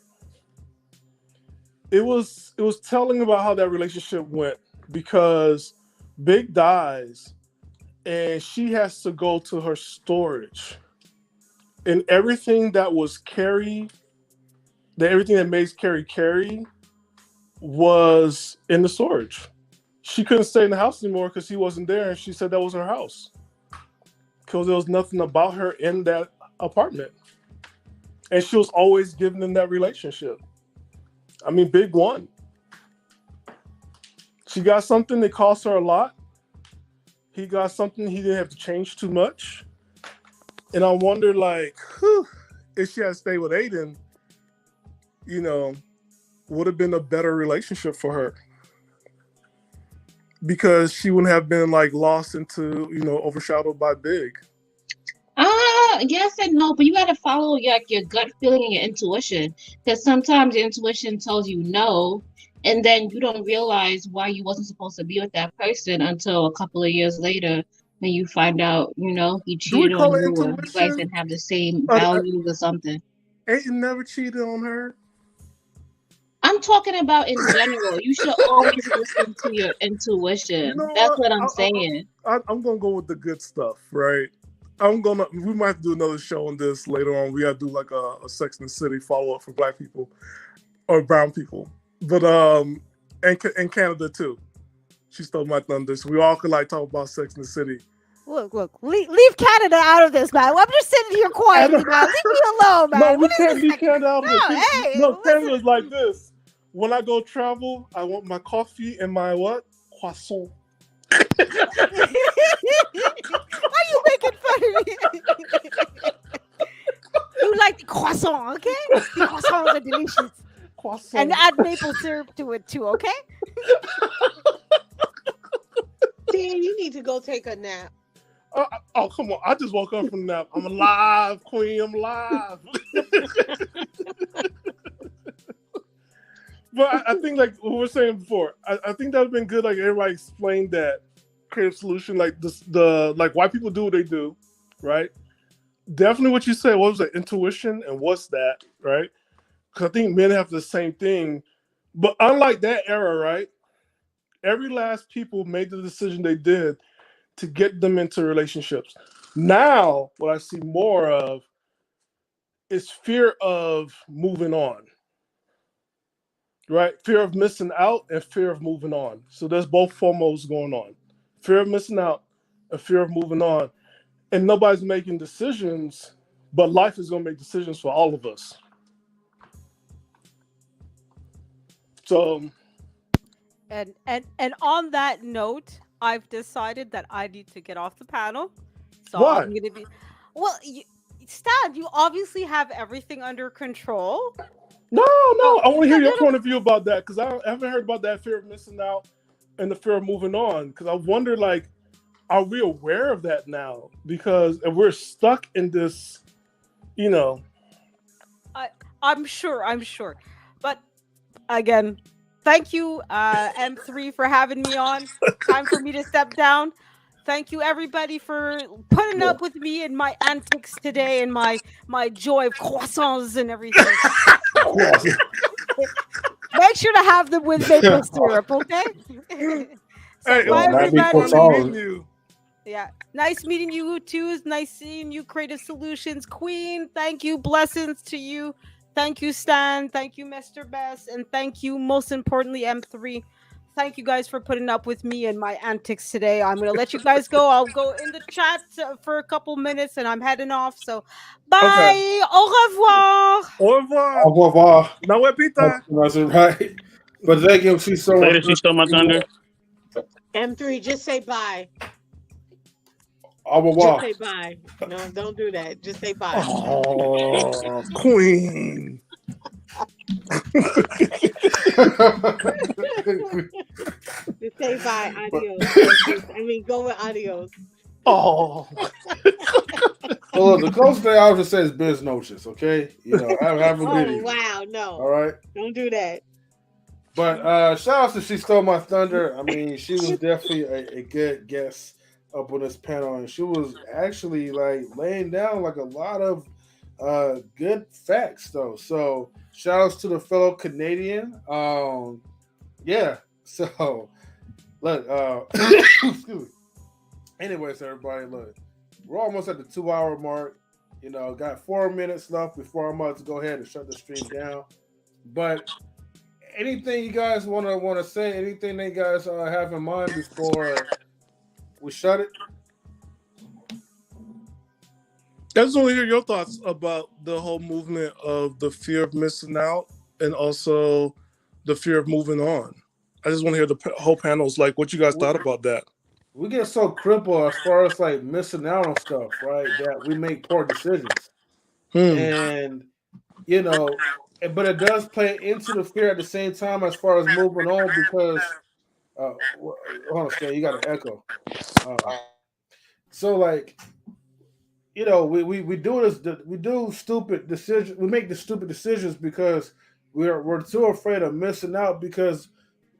It was telling about how that relationship went, because Big dies and she has to go to her storage. And everything that was everything that makes Carrie was in the storage. She couldn't stay in the house anymore because he wasn't there, and she said that was her house. Because there was nothing about her in that apartment. And she was always giving them that relationship. I mean, Big won. She got something that cost her a lot. He got something he didn't have to change too much. And I wonder, like, if she had stayed with Aiden, you know, would have been a better relationship for her. Because she wouldn't have been, like, lost into, overshadowed by Big. Yes and no, but you gotta follow your gut feeling and your intuition. Because sometimes your intuition tells you no, and then you don't realize why you wasn't supposed to be with that person until a couple of years later. When you find out, he cheated on you, or you guys didn't have the same values or something. Aiden never cheated on her. I'm talking about in general. You should always listen to your intuition. That's what I'm saying. I'm gonna go with the good stuff, right? We might have to do another show on this later on. We gotta do like a Sex and the City follow-up for Black people or brown people. But and Canada too. She Stole My Thunder. So we all could like talk about Sex and the City. Look, leave Canada out of this, man. I'm just sitting here quietly, man. Leave me alone, man. No, we can't leave Canada out of this. No, Canada's like this. When I go travel, I want my coffee and my what? Croissant. Why are you making fun of me? You like the croissant, okay? The croissants are delicious. Croissant. And add maple syrup to it too, okay? Dan, you need to go take a nap. Oh, come on. I just woke up from the nap. I'm alive, Queen. I'm alive. But I think, like what we were saying before, I think that would have been good. Like, everybody explained that creative solution, like like why people do what they do, right? Definitely what you said. What was it? Intuition, and what's that, right? Because I think men have the same thing. But unlike that era, right? Every last people made the decision they did to get them into relationships. Now, what I see more of is fear of moving on. Right? Fear of missing out and fear of moving on. So there's both FOMOs going on. Fear of missing out and fear of moving on. And nobody's making decisions, but life is going to make decisions for all of us. So... And on that note, I've decided that I need to get off the panel. So Why? I'm gonna be... Well, Stan, you obviously have everything under control. No, I want to hear your point of view about that, because I haven't heard about that fear of missing out and the fear of moving on. Because I wonder, like, are we aware of that now? Because if we're stuck in this, I'm sure. But again, thank you, M3, for having me on. Time for me to step down. Thank you, everybody, for putting up with me and my antics today and my joy of croissants and everything. Make sure to have them with maple syrup, okay? Hey, bye, everybody. Yeah. Nice meeting you too. It's nice seeing you, Creative Solutions Queen. Thank you. Blessings to you. Thank you, Stan. Thank you, Mr. Best. And thank you, most importantly, M3. Thank you guys for putting up with me and my antics today. I'm going to let you guys go. I'll go in the chat for a couple minutes and I'm heading off. So Okay. bye. Au revoir. Au revoir. Au revoir. No pita. That's right. But thank you. She so Later, she stole my thunder. M3, just say bye. Au revoir. Just say bye. No, don't do that. Just say bye. Oh, Queen. Just say bye. Adios. I mean, go with adios. Oh. Well, the closest thing I would just say is biz noches, okay? You know, have a good Oh, evening. wow. No. All right. Don't do that. But shout out to She Stole My Thunder. I mean, she was definitely a good guest up on this panel, and she was actually like laying down like a lot of good facts though. So shout outs to the fellow Canadian. Yeah. So look, excuse me. Anyways, everybody, look, we're almost at the 2-hour mark. You know, got 4 minutes left before I'm about to go ahead and shut the stream down. But anything you guys want to say? Anything that you guys have in mind before we shut it? I just want to hear your thoughts about the whole movement of the fear of missing out and also the fear of moving on. I just want to hear the whole panels, like what you guys thought about that. We get so crippled as far as like missing out on stuff, right? That we make poor decisions. And, you know, but it does play into the fear at the same time as far as moving on because, hold on, Stan, you got an echo. So like, you know, we do this, we do stupid decisions. We make the stupid decisions because we're too afraid of missing out because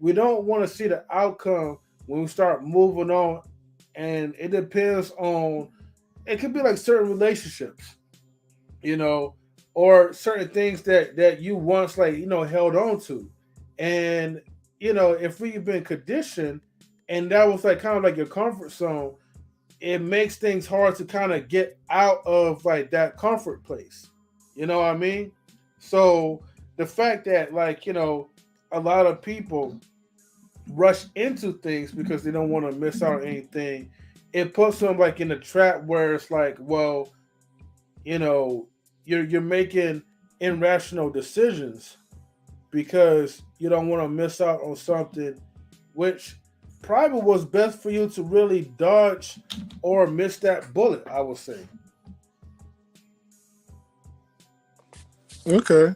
we don't want to see the outcome when we start moving on. And it depends on, it could be like certain relationships, you know, or certain things that you once like, you know, held on to. And, you know, if we've been conditioned and that was like kind of like your comfort zone, it makes things hard to kind of get out of like that comfort place. You know what I mean? So the fact that like, you know, a lot of people rush into things because they don't want to miss out on anything, it puts them like in a trap where it's like, well, you know, you're making irrational decisions because you don't want to miss out on something which probably was best for you to really dodge or miss that bullet, I would say. Okay.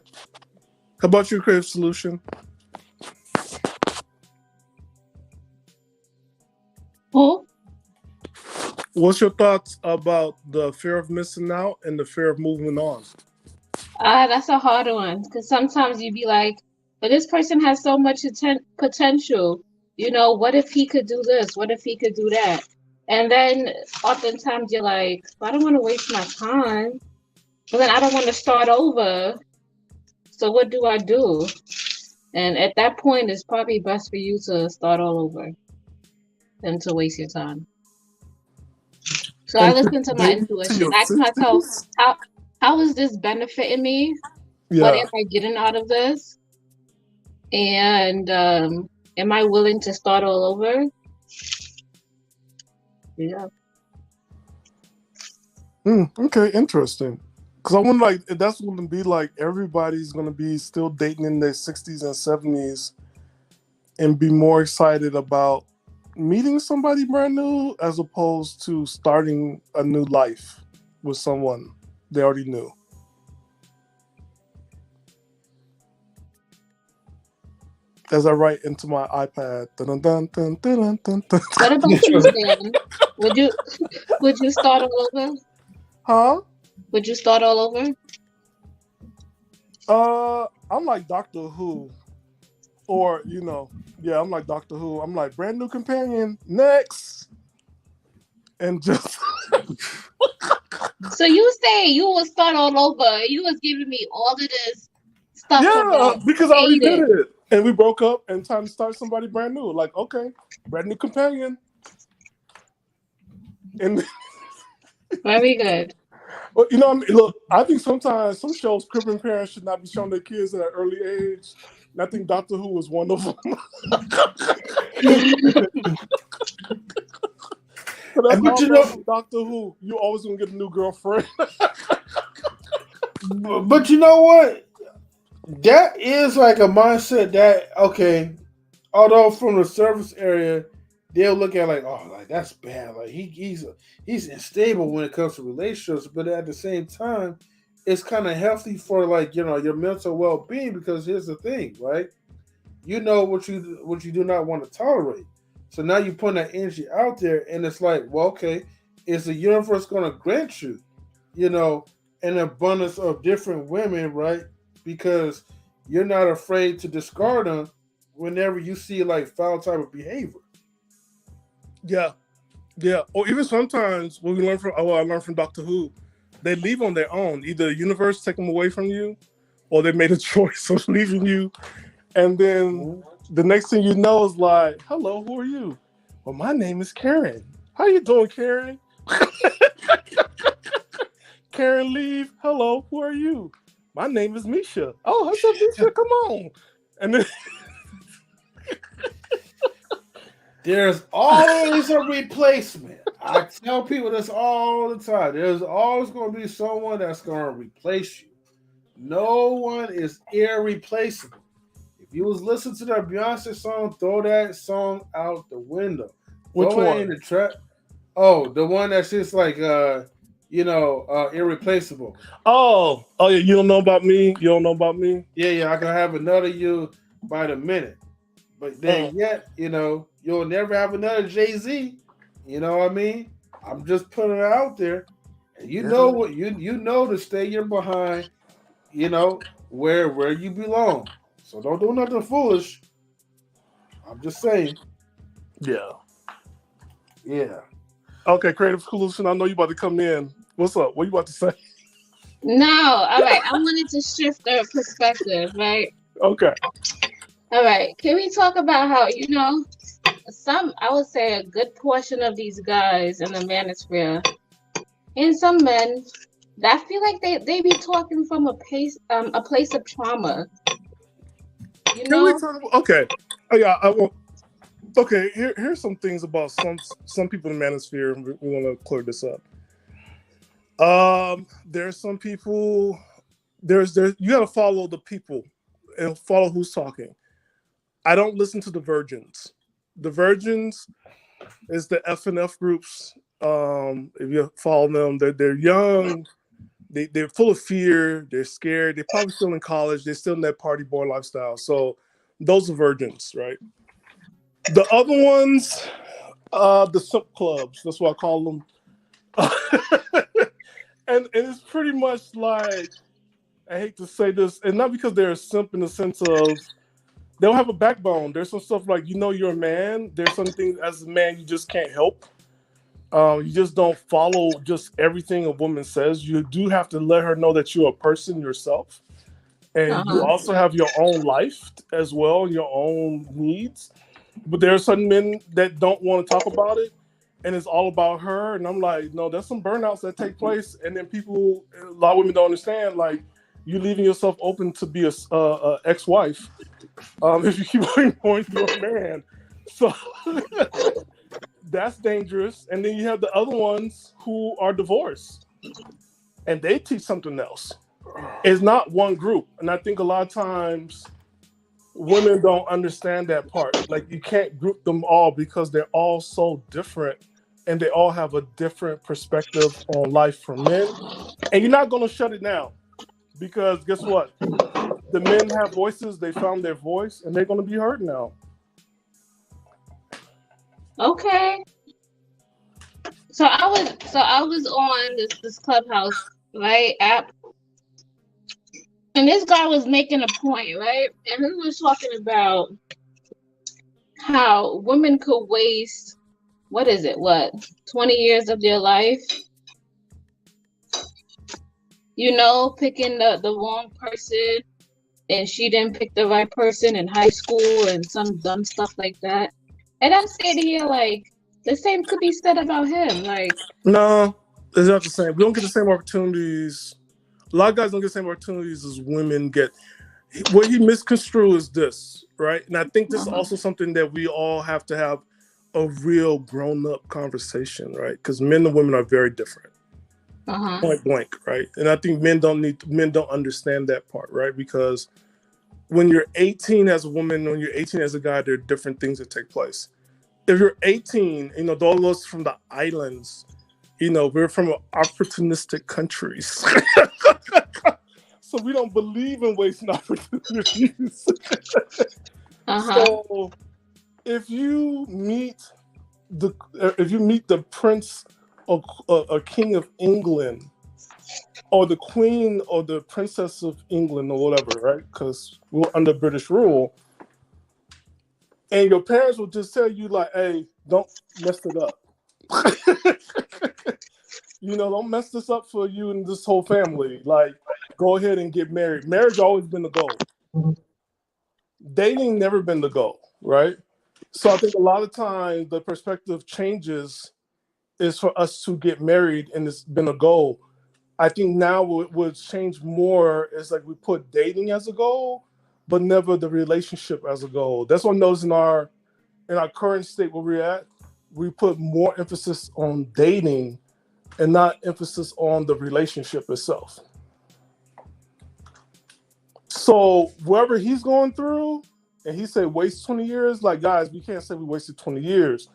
How about you, Creative Solution? Who? What's your thoughts about the fear of missing out and the fear of moving on? That's a hard one because sometimes you be like, but this person has so much potential. You know, what if he could do this? What if he could do that? And then oftentimes you're like, well, I don't want to waste my time, but then I don't want to start over. So what do I do? And at that point, it's probably best for you to start all over than to waste your time. So I listen to my intuition. Ask myself, how is this benefiting me? Yeah. What am I getting out of this? And am I willing to start all over? Yeah. Okay, interesting. Because I wonder, like, if that's going to be like everybody's going to be still dating in their 60s and 70s and be more excited about meeting somebody brand new as opposed to starting a new life with someone they already knew. As I write into my iPad. Dun, dun, dun, dun, dun, dun. What about you, Stan? Would you start all over? Huh? Would you start all over? I'm like Doctor Who. Or, you know, yeah, I'm like Doctor Who. I'm like, brand new companion, next. And just... So you say you will start all over. You was giving me all of this stuff. Yeah, because I already did it. And we broke up and time to start somebody brand new. Like, okay, brand new companion. And Very good. well, you know, I mean, look, I think sometimes some shows, crippling parents should not be showing their kids at an early age. And I think Doctor Who was one of them. So that's But all you know, from Doctor Who. You always gonna get a new girlfriend. but you know what? That is like a mindset that, okay, although from the surface area, they'll look at like, oh, like that's bad. Like he's unstable when it comes to relationships, but at the same time, it's kind of healthy for like, you know, your mental well being, because here's the thing, right? You know what you do not want to tolerate. So now you put that energy out there, and it's like, well, okay, is the universe going to grant you, you know, an abundance of different women, right? Because you're not afraid to discard them whenever you see like foul type of behavior. Yeah. Or even sometimes what we learn from, I learned from Doctor Who, they leave on their own. Either the universe take them away from you, or they made a choice of leaving you. And then the next thing you know is like, hello, who are you? Well, my name is Karen. How you doing, Karen? Karen leave. Hello, who are you? My name is Misha. Oh, what's up, Misha? Come on. And then there's always a replacement. I tell people this all the time. There's always going to be someone that's going to replace you. No one is irreplaceable. If you was listening to that Beyonce song, throw that song out the window. Which throw one? it in the trap. Oh, the one that's just like irreplaceable. Oh yeah, you don't know about me? You don't know about me? Yeah, I can have another you by the minute. But then yet, you know, you'll never have another Jay-Z. You know what I mean? I'm just putting it out there. And you know what you know to stay your behind, you know, where you belong. So don't do nothing foolish. I'm just saying. Yeah. Okay, Creative Solution, I know you about to come in. What's up? What you about to say? No, all right. I wanted to shift their perspective, right? Okay. All right. Can we talk about how, you know, I would say a good portion of these guys in the manosphere, and some men, I feel like they be talking from a place of trauma. You know? Okay. Oh, yeah. Okay. Here's some things about some people in the manosphere. We want to clear this up. There's some people. There's you got to follow the people and follow who's talking. I don't listen to the virgins. The virgins is the F&F groups. If you follow them, they're young. They're full of fear. They're scared. They're probably still in college. They're still in that party boy lifestyle. So those are virgins, right? The other ones, the simp clubs. That's what I call them. and it's pretty much like, I hate to say this, and not because they're a simp in the sense of they don't have a backbone. There's some stuff like, you know, you're a man. There's some things as a man you just can't help. You just don't follow just everything a woman says. You do have to let her know that you're a person yourself. And you also have your own life as well, your own needs. But there are certain men that don't want to talk about it, and it's all about her. And I'm like, no, there's some burnouts that take place. And then a lot of women don't understand, like, you leaving yourself open to be a ex-wife if you keep going through a man. So that's dangerous. And then you have the other ones who are divorced, and they teach something else. It's not one group. And I think a lot of times women don't understand that part. Like, you can't group them all because they're all so different, and they all have a different perspective on life from men. And you're not going to shut it down, because guess what? The men have voices. They found their voice, and they're going to be heard now. Okay. So I was on this Clubhouse, right, app, and this guy was making a point, right? And he was talking about how women could waste 20 years of their life, you know, picking the wrong person, and she didn't pick the right person in high school and some dumb stuff like that. And I'm sitting here like, The same could be said about him. Like, No, it's not the same. We don't get the same opportunities. A lot of guys don't get the same opportunities as women get. What he misconstrued is this, right? And I think this is also something that we all have to have a real grown-up conversation, right? Because men and women are very different. Point blank, right? And I think men don't understand that part, right? Because when you're 18 as a woman, when you're 18 as a guy, there are different things that take place. If you're 18, you know, all of us from the islands, you know, we're from opportunistic countries. So we don't believe in wasting opportunities. So if you meet the prince or king of England, or the queen or the princess of England, or whatever, right? Because we're under British rule, and your parents will just tell you like, "Hey, don't mess it up." You know, don't mess this up for you and this whole family. Like, go ahead and get married. Marriage always been the goal. Dating never been the goal, right? So I think a lot of times the perspective changes is for us to get married, and it's been a goal. I think now what would change more is like we put dating as a goal, but never the relationship as a goal. That's what I notice in our current state where we're at. We put more emphasis on dating and not emphasis on the relationship itself. So wherever he's going through, and he said waste 20 years, like, guys, we can't say we wasted 20 years.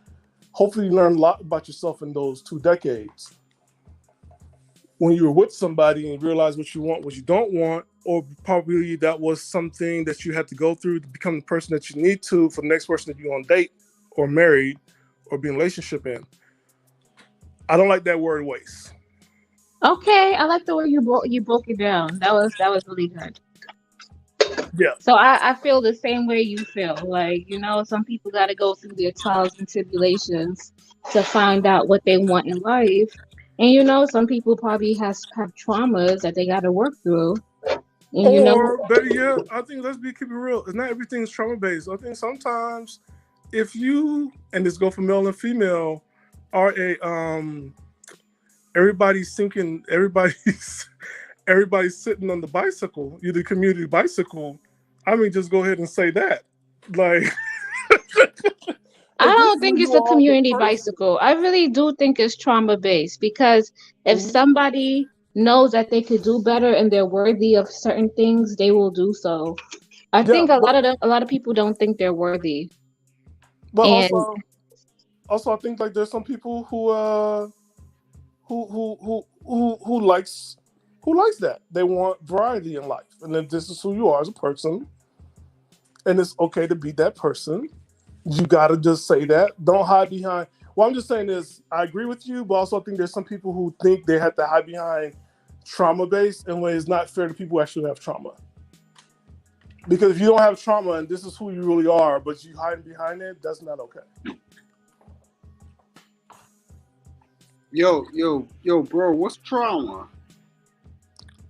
Hopefully you learn a lot about yourself in those 2 decades. When you were with somebody and realize what you want, what you don't want, or probably that was something that you had to go through to become the person that you need to for the next person that you're on date or married or be in a relationship in. I don't like that word waste. Okay, I like the way you broke it down. That was really good. Yeah. So I feel the same way you feel. Like, you know, some people got to go through their trials and tribulations to find out what they want in life. And, you know, some people probably have traumas that they got to work through. And, you know, better yet, I think keep it real. It's not everything's trauma based. I think sometimes if you, and this go for male and female, are everybody's sitting on the bicycle, either community bicycle. I mean, just go ahead and say that. Like, I don't think it's a community bicycle. I really do think it's trauma based, because if somebody knows that they could do better and they're worthy of certain things, they will do so. I think a lot of people don't think they're worthy. But also I think like there's some people who likes that. They want variety in life, and then this is who you are as a person, and it's okay to be that person. You gotta just say that. Don't hide behind. What I'm just saying is, I agree with you, but also I think there's some people who think they have to hide behind trauma based, and when it's not fair to people who actually have trauma. Because if you don't have trauma and this is who you really are, but you hiding behind it, that's not okay. Yo, bro, what's trauma?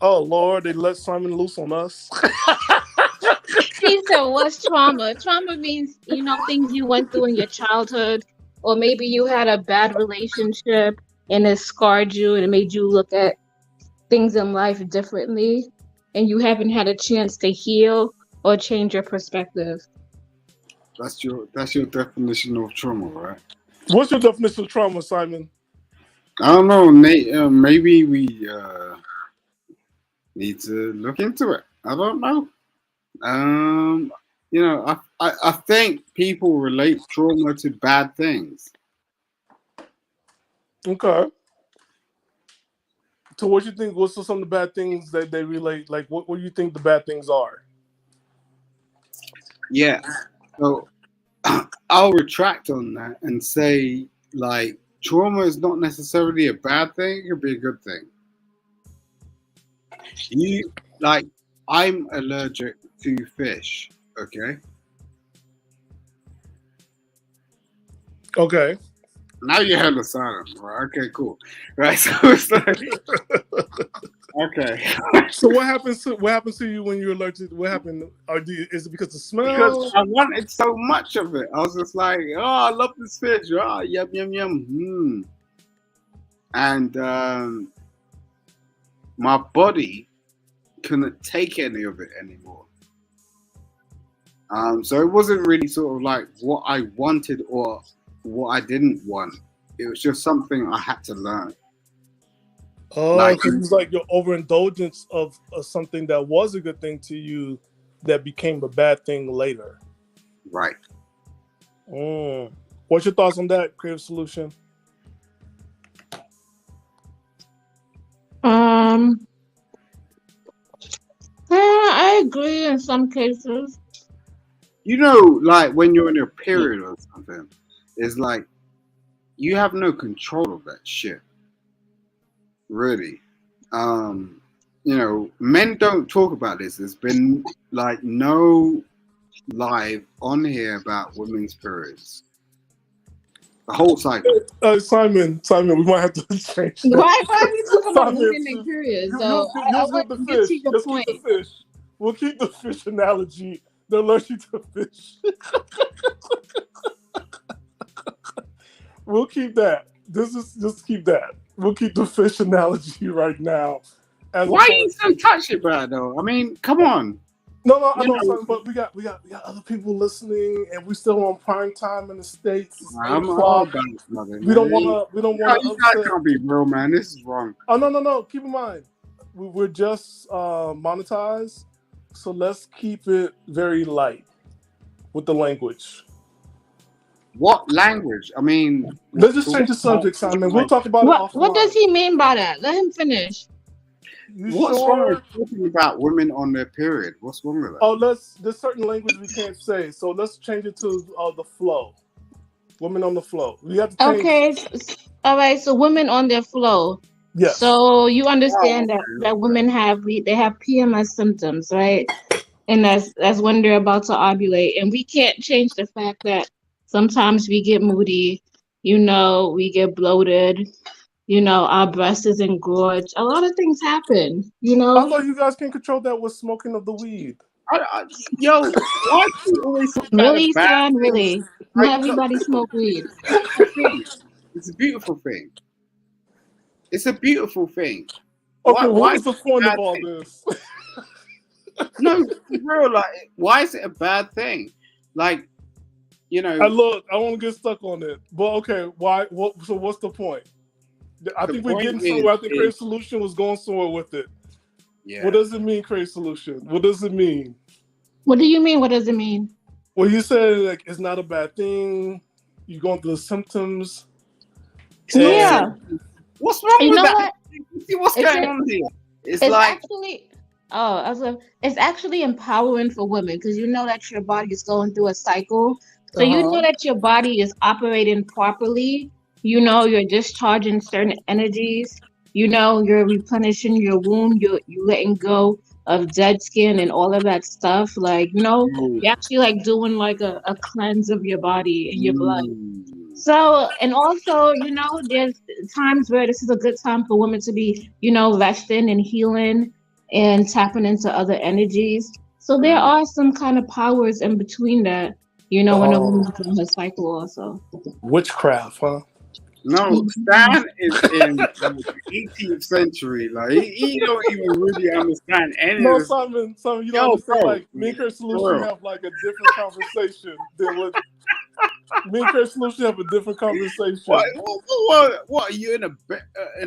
Oh Lord, they let Simon loose on us. He said, what's trauma? Trauma means, you know, things you went through in your childhood, or maybe you had a bad relationship and it scarred you and it made you look at things in life differently, and you haven't had a chance to heal or change your perspective. That's your definition of trauma, right? What's your definition of trauma, Simon? I don't know, Nate. Maybe we need to look into it. I don't know. You know, I think people relate trauma to bad things. Okay. So what do you think? What's some of the bad things that they relate? Like, what do you think the bad things are? Yeah. So I'll retract on that and say, like, trauma is not necessarily a bad thing. It could be a good thing. I'm allergic to fish. Okay. Okay. Now you have the silence, right? Okay, cool. Right. So it's like, Okay. So what happens to you when you're allergic? What happened? Is it because of smell? Because I wanted so much of it. I was just like, oh, I love this fish. Oh, yum, yum, yum. And my body couldn't take any of it anymore. So it wasn't really sort of like what I wanted or what I didn't want. It was just something I had to learn. Oh, because it's like your overindulgence of something that was a good thing to you that became a bad thing later. Right. What's your thoughts on that, Creative Solution? I agree in some cases. You know, like when you're in your period or something, it's like you have no control of that shit. Really. You know, men don't talk about this. There's been like no live on here about women's periods. The whole cycle. Simon, we might have to change that. Why are we talking about women in periods? So I want to get to your point. Keep the fish. We'll keep the fish analogy. They're allergic to fish. We'll keep that. Just keep that. We'll keep the fish analogy right now. Why are you so touchy about it, though? I mean, come on. No, I know something, but we got other people listening, and we still on prime time in the States. I'm all about it, mother. We don't want to. You guys can't be real, man. This is wrong. Oh no. Keep in mind, we're just monetized, so let's keep it very light with the language. What language? I mean, let's just change the subject, Simon. We'll talk about it offline. What does he mean by that? Let him finish. What's wrong with talking about women on their period? What's wrong with that? Oh, there's certain language we can't say, so let's change it to the flow. Women on the flow. We have to change. Okay, all right. So women on their flow. Yes. So you understand that women have PMS symptoms, right? And that's when they're about to ovulate, and we can't change the fact that sometimes we get moody. You know, we get bloated. You know, our breast is engorged. A lot of things happen, you know. I thought you guys can control that with smoking of the weed. Yo, why do you always say really, son? Really? Not everybody smoke weed. It's a beautiful thing. It's a beautiful thing. Okay, what's the point of all this? No, for real, like, why is it a bad thing? Like, you know. I won't get stuck on it. But okay, why? So what's the point? I think we're getting somewhere. I think Creative Solution was going somewhere with it. Yeah. What does it mean, Creative Solution? What does it mean? What do you mean? What does it mean? Well, you said like it's not a bad thing. You're going through the symptoms. Yeah. What's wrong with that? What's going on here? It's actually empowering for women because you know that your body is going through a cycle. So you know that your body is operating properly. You know, you're discharging certain energies. You know, you're replenishing your womb. You're letting go of dead skin and all of that stuff. Like, you know, you're actually like doing like a cleanse of your body and your blood. So, and also, you know, there's times where this is a good time for women to be, you know, resting and healing and tapping into other energies. So there are some kind of powers in between that, you know, when a woman's in her cycle also. Witchcraft, huh? No, Stan is in the 18th century. Like he don't even really understand any of this. Simon, you don't understand. Like me and Creative Solution have like a different conversation than what me and Creative Solution have a different conversation. What are you in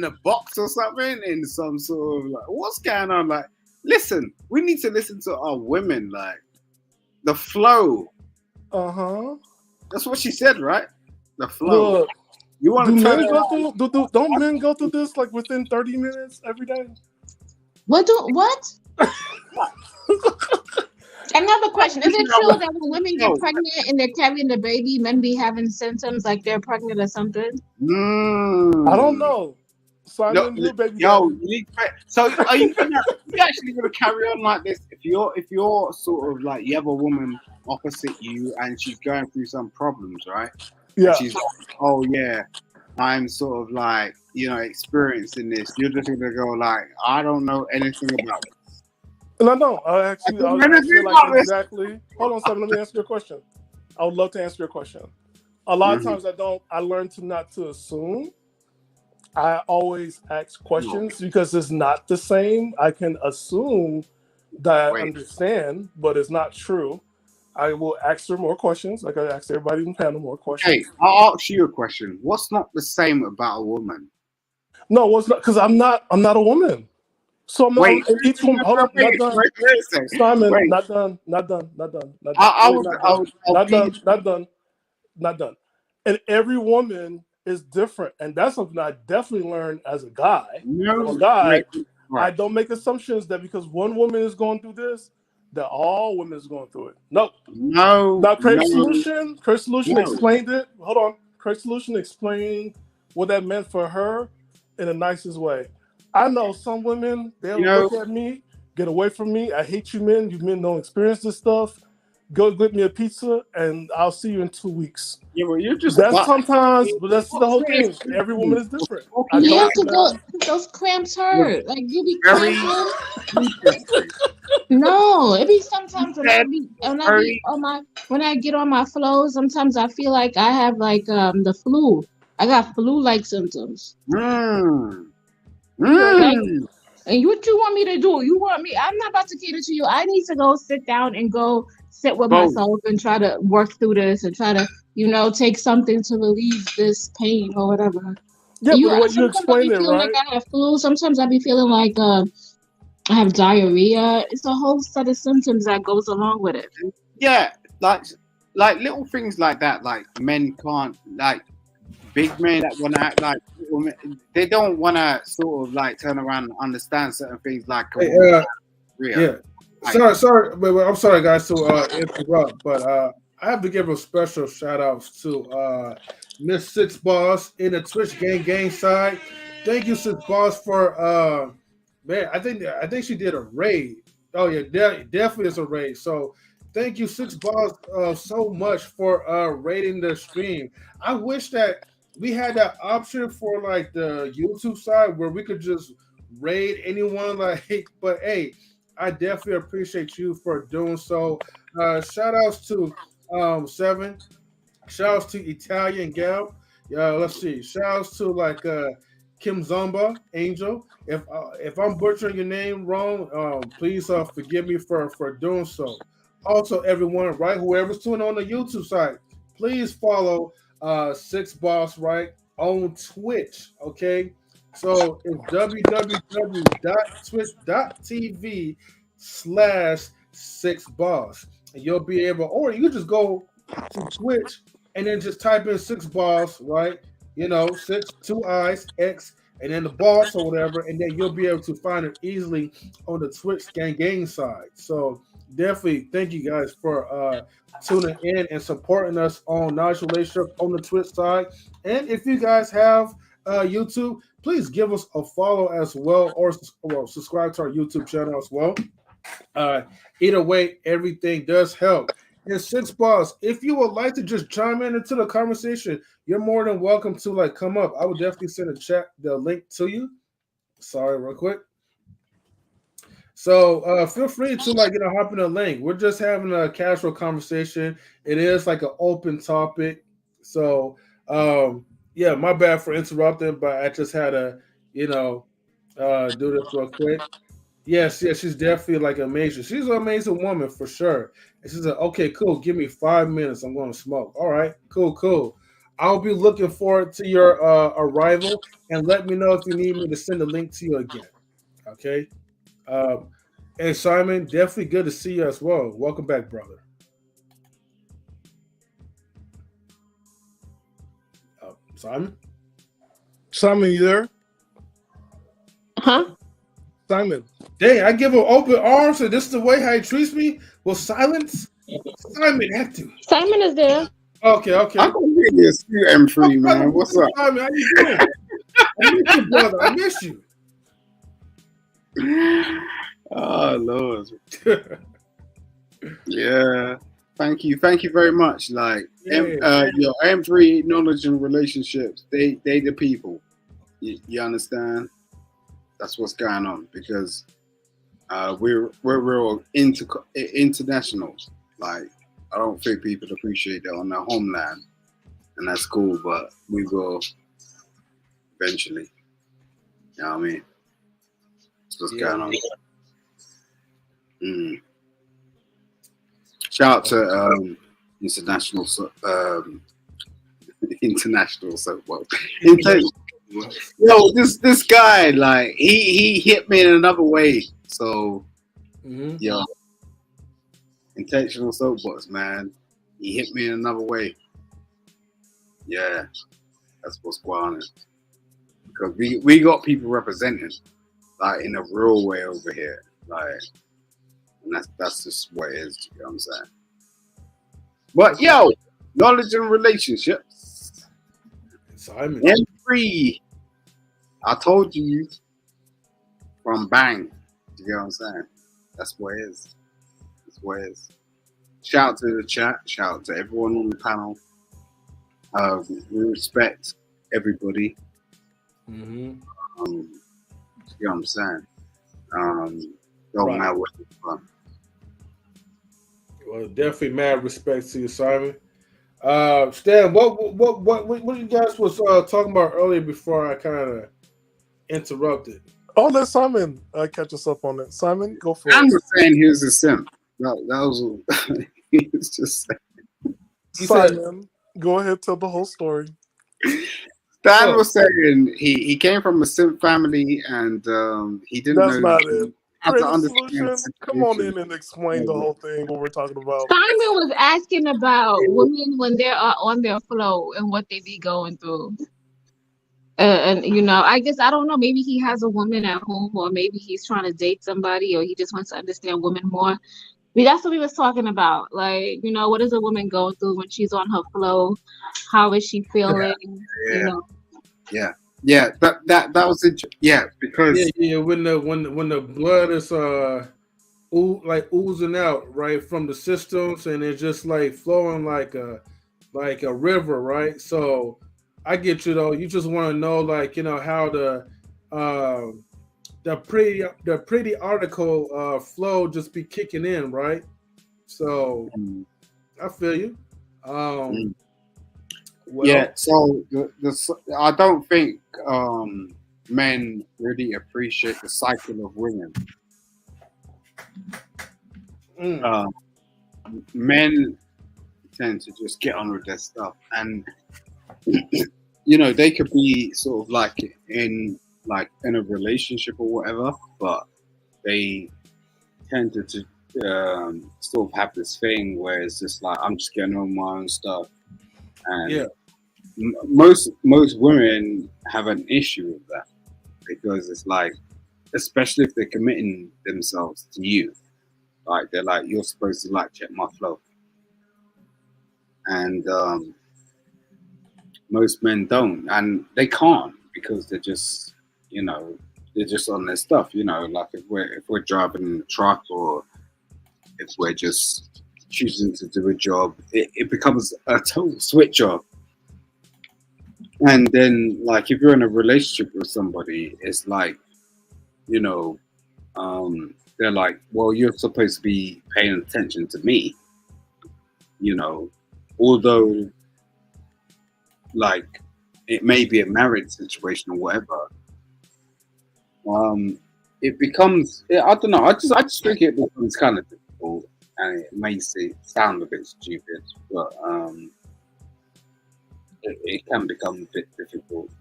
a box or something? In some sort of like what's going on? Like, listen, we need to listen to our women. Like the flow. That's what she said, right? The flow. Look, you want to don't men go through this like within 30 minutes every day? What? Another question. Is it true that when women get pregnant and they're carrying the baby, men be having symptoms like they're pregnant or something? I don't know. Simon, so are you actually gonna carry on like this? If you're sort of like you have a woman opposite you and she's going through some problems, right? Yeah. She's like, oh yeah, I'm sort of like, experiencing this, you're just gonna go like, I don't know anything about this. And I don't. I'll answer like exactly. Hold on, Simon. Let me answer your question. I would love to answer your question. A lot of times I learn to not to assume. I always ask questions because it's not the same. I can assume that I understand, but it's not true. I will ask her more questions. Like I asked everybody in the panel more questions. Hey, I'll ask you a question. What's not the same about a woman? No, what's not? Because I'm not a woman. So I'm not. Each woman. Hold on. Not done. Simon. Not done. Not done. Not done. Not done. And every woman is different, and that's something I definitely learned as a guy. I don't make assumptions that because one woman is going through this, that all women is going through it. Nope. No. Now, Craig Solution explained it. Hold on. Craig Solution explained what that meant for her in the nicest way. I know some women, they'll look at me, get away from me. I hate you men. You men don't experience this stuff. Go get me a pizza, and I'll see you in 2 weeks. Yeah, well, you're just that's sometimes, but that's the whole thing. Every woman is different. Yeah, those cramps hurt. Like you be cramping. No, it be sometimes when I get on my flow. Sometimes I feel like I have like the flu. I got flu-like symptoms. And what you want me to do? I'm not about to cater to you. I need to go sit down and go sit with myself and try to work through this and try to, take something to relieve this pain or whatever. Yeah, but what you explained it, right? Like I have flu. Sometimes I be feeling like I have diarrhea. It's a whole set of symptoms that goes along with it. Yeah, like little things like that. Like men can't, like big men that want to act like women, they don't want to sort of like turn around and understand certain things. Like sorry, but I'm sorry, guys, to interrupt, but I have to give a special shout out to Miss Six Boss in the Twitch gang side. Thank you, Six Boss, for man. I think she did a raid. Oh yeah, definitely is a raid. So thank you, Six Boss, so much for raiding the stream. I wish that we had that option for like the YouTube side where we could just raid anyone. But hey, I definitely appreciate you for doing so. Shout outs to Seven. Shout outs to Italian Gal. Let's see. Shout outs to like Kim Zomba, Angel. If I'm butchering your name wrong, please forgive me for doing so. Also, everyone, right? Whoever's tuning on the YouTube side, please follow Six Boss, right, on Twitch. Okay, so it's www.twitch.tv/6boss, and you'll be able, or you just go to Twitch and then just type in Six Boss, right? 6 2 I's X and then the boss or whatever, and then you'll be able to find it easily on the Twitch gang side. So definitely thank you guys for tuning in and supporting us on Knowledge Relationship on the Twitch side. And if you guys have YouTube, please give us a follow as well, or subscribe to our YouTube channel as well. Either way, everything does help. And Six Boss, if you would like to just chime into the conversation, you're more than welcome to come up. I would definitely send the link to you. Sorry, real quick. So feel free to hop in the link. We're just having a casual conversation. It is like an open topic. So yeah, my bad for interrupting, but I just had to do this real quick. Yes, she's definitely amazing. She's an amazing woman for sure. And she's like, okay, cool. Give me 5 minutes. I'm going to smoke. All right, cool. I'll be looking forward to your arrival, and let me know if you need me to send a link to you again. Okay. And Simon, definitely good to see you as well. Welcome back, brother. Simon, you there? Huh? Simon. Dang, I give him open arms, and this is the way how he treats me? Well, silence? Simon, that dude. Simon is there. Okay. I'm going to get this M3, man. What's up? Simon, how you doing? I miss you, brother. I miss you. Oh, Lord. Yeah. Thank you very much. Like, Yeah. your M3 knowledge and relationships, they the people. You understand? That's what's going on because we're real internationals. Like, I don't think people appreciate that on their homeland, and that's cool. But we will eventually. You know what I mean? That's what's going on. Shout out to international SoapBox. Yo, this guy, like, he hit me in another way. So, yo, Intellectual SoapBox, man, he hit me in another way. Yeah, that's what's going on. Because we got people representing, like, in a real way over here, like, and that's just what it is. You know what I'm saying? But yo, knowledge and relationships. Simon. M3. I told you from bang. You get what I'm saying? That's what it is. That's what it is. Shout out to the chat. Shout out to everyone on the panel. We respect everybody. You know what I'm saying? Don't matter what you're from. Well, definitely mad respect to you, Simon. Stan, what you guys was talking about earlier before I kind of interrupted? Oh, let Simon catch us up on it. Simon, go for it. I'm just saying he was a simp. That was he was just saying. Simon, go ahead, tell the whole story. Stan was saying he came from a simp family and he didn't That's know not it. how to Creative understand. solution. Come on in and explain the whole thing, what we're talking about. Simon was asking about women when they are on their flow and what they be going through. And you know, I guess I don't know. Maybe he has a woman at home, or maybe he's trying to date somebody, or he just wants to understand women more. That's what we was talking about. Like, you know, what is a woman going through when she's on her flow? How is she feeling? You know. Yeah, that was it. Yeah, because when the blood is oozing out right from the systems and it's just like flowing like a river, right? So I get you though. You just want to know, like, you know, how the pretty article flow just be kicking in, right? So I feel you. Well, yeah, so I don't think men really appreciate the cycle of women. Men tend to just get on with their stuff, and you know, they could be sort of like in a relationship or whatever, but they tend to sort of have this thing where it's just like, I'm just getting on my own stuff, and most women have an issue with that because it's like, especially if they're committing themselves to you, like they're like, you're supposed to like check my flow, and most men don't, and they can't because they're just, you know, they're just on their stuff, you know, like if we're driving in a truck or if we're just choosing to do a job, it becomes a total switch off. And then, like, if you're in a relationship with somebody, it's like, you know, they're like, well, you're supposed to be paying attention to me, you know, although, like, it may be a marriage situation or whatever. It becomes, I don't know, I just think it becomes kind of difficult, and it may sound a bit stupid, but it can become a bit difficult.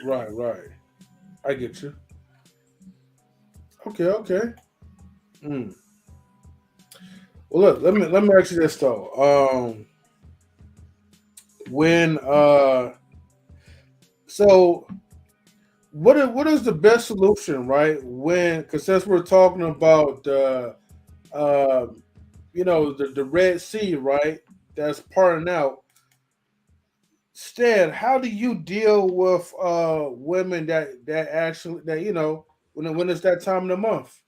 Right. I get you. Okay. Well, look, let me ask you this though. So what is the best solution, right? Because since we're talking about you know, the Red Sea, right? That's parting out. Stan, how do you deal with women that actually, that, you know, when it's that time of the month?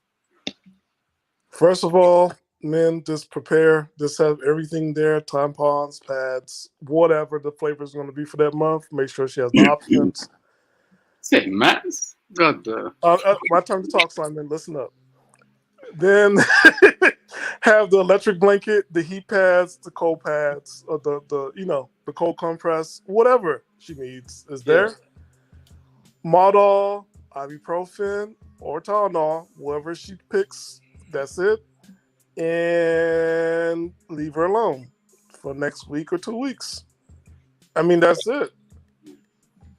First of all, Men, just prepare. Just have everything there: tampons, pads, whatever the flavor is going to be for that month. Make sure she has the options. Say, Max. God. My time to talk, Simon. Listen up. Then have the electric blanket, the heat pads, the cold pads, or the cold compress, whatever she needs is there. Modal, ibuprofen, or Tylenol, whatever she picks. That's it. And leave her alone for next week or 2 weeks. I mean, that's it.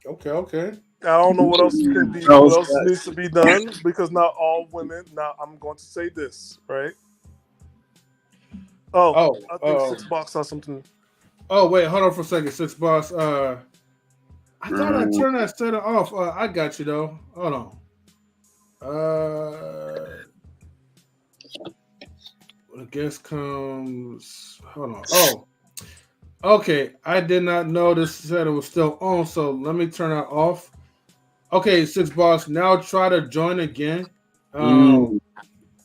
Okay. I don't know what else can be. What else needs to be done? Because not all women. Now, I'm going to say this, right? I think Six Box has something. Oh wait, hold on for a second, Six Box. I thought I turned that setting off. I got you though. Hold on. I guess comes. Hold on. Oh, okay. I did not know this setting was still on, so let me turn that off. Okay, Six Boss. Now try to join again.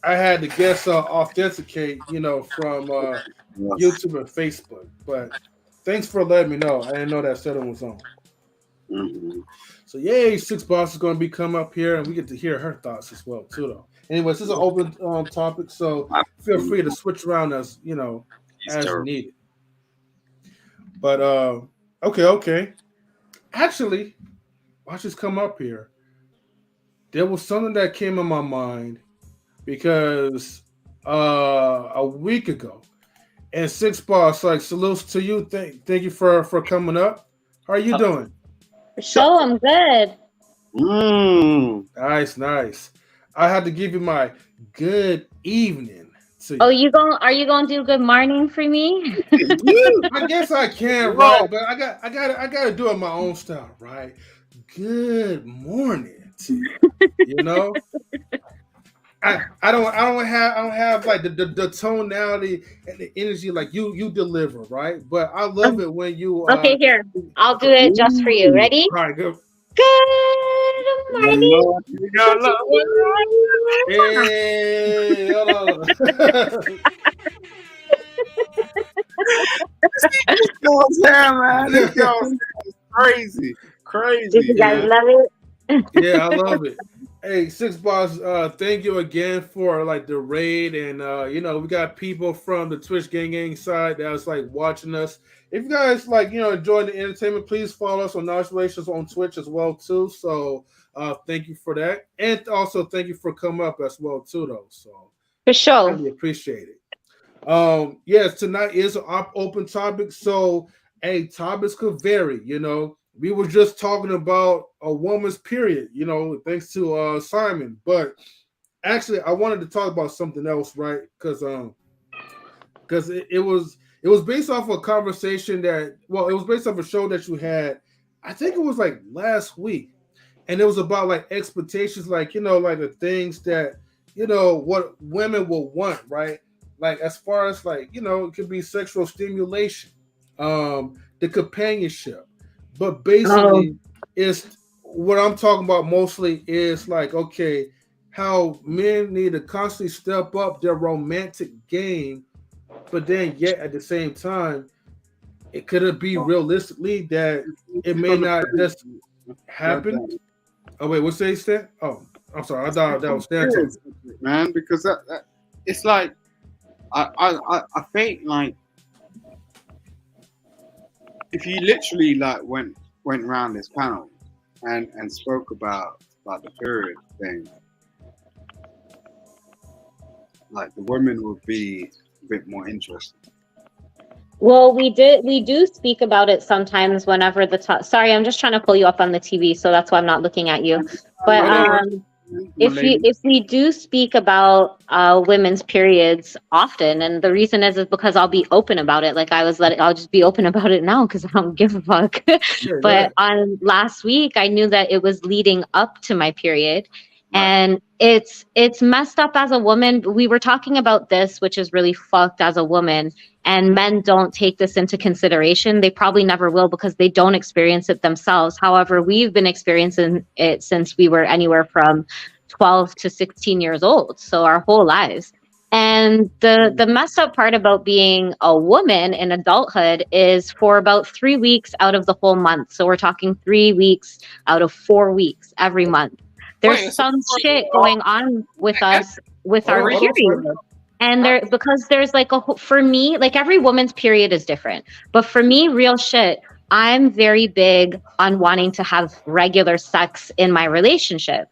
I had to guess authenticate, from YouTube and Facebook. But thanks for letting me know. I didn't know that setting was on. So yay, Six Boss is going to be come up here, and we get to hear her thoughts as well too, though. Anyway, this is an open topic, so feel free to switch around as as needed. But okay. Actually, watch this come up here. There was something that came in my mind because a week ago, and Six Boss, like, salutes to you. Thank you for coming up. How are you doing? So I'm good. Nice. I had to give you my good evening to you. Oh, are you going to do good morning for me? I guess I can, right? But I got to do it my own style, right? Good morning to you. I don't have like the tonality and the energy like you deliver, right? But I love it when you okay, here. I'll do it just for you. Ready? All right, go. Good morning. Hey, hold on. This girl's hair, man. This girl's hair is crazy. You guys love it? Yeah, I love it. Hey, Six Boss, thank you again for like the raid, and we got people from the Twitch gang side that's like watching us. If you guys enjoy the entertainment, please follow us on KnowledgeIntheAfternoon on Twitch as well too. So thank you for that, and also thank you for coming up as well too, though. So for sure, really appreciate it. Yes, tonight is an open topic, so topics could vary. We were just talking about a woman's period, thanks to Simon. But actually, I wanted to talk about something else, right? Because it was based off a conversation it was based off a show that you had. I think it was like last week, and it was about like expectations, like like the things that what women will want, right? Like as far as like it could be sexual stimulation, the companionship. But basically, it's what I'm talking about mostly is like, okay, how men need to constantly step up their romantic game, but then yet at the same time, it could be realistically that it may not just happen. Oh wait, what's that, Stan? Oh, I'm sorry, I thought that was Stan. Man, because that it's like I think like. If you literally like went around this panel and spoke about like the period thing, like the women would be a bit more interested. Well, we do speak about it sometimes whenever sorry, I'm just trying to pull you up on the TV, so that's why I'm not looking at you. But if we do speak about women's periods often, and the reason is because I'll be open about it. Like I'll just be open about it now because I don't give a fuck. Sure, but on last week, I knew that it was leading up to my period. And it's messed up as a woman. We were talking about this, which is really fucked as a woman. And men don't take this into consideration. They probably never will because they don't experience it themselves. However, we've been experiencing it since we were anywhere from 12 to 16 years old. So our whole lives. And the messed up part about being a woman in adulthood is for about 3 weeks out of the whole month. So we're talking 3 weeks out of 4 weeks every month. There's some shit going on with us with our period. And because there's like for me, like every woman's period is different. But for me, real shit, I'm very big on wanting to have regular sex in my relationship.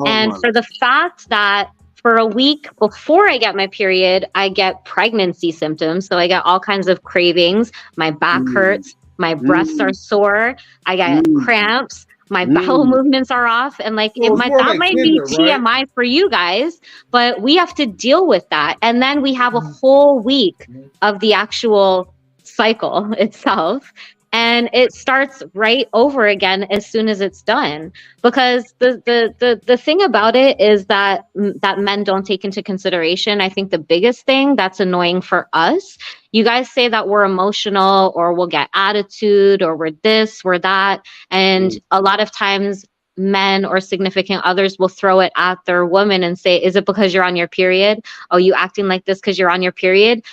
And for the fact that for a week before I get my period, I get pregnancy symptoms. So I get all kinds of cravings. My back hurts. My breasts are sore. I get cramps. My bowel movements are off. And like, that might be TMI for you guys, but we have to deal with that. And then we have a whole week of the actual cycle itself. And it starts right over again as soon as it's done. Because the thing about it is that men don't take into consideration, I think the biggest thing that's annoying for us, you guys say that we're emotional or we'll get attitude or we're this, we're that. And a lot of times men or significant others will throw it at their woman and say, is it because you're on your period? Oh, you acting like this because you're on your period?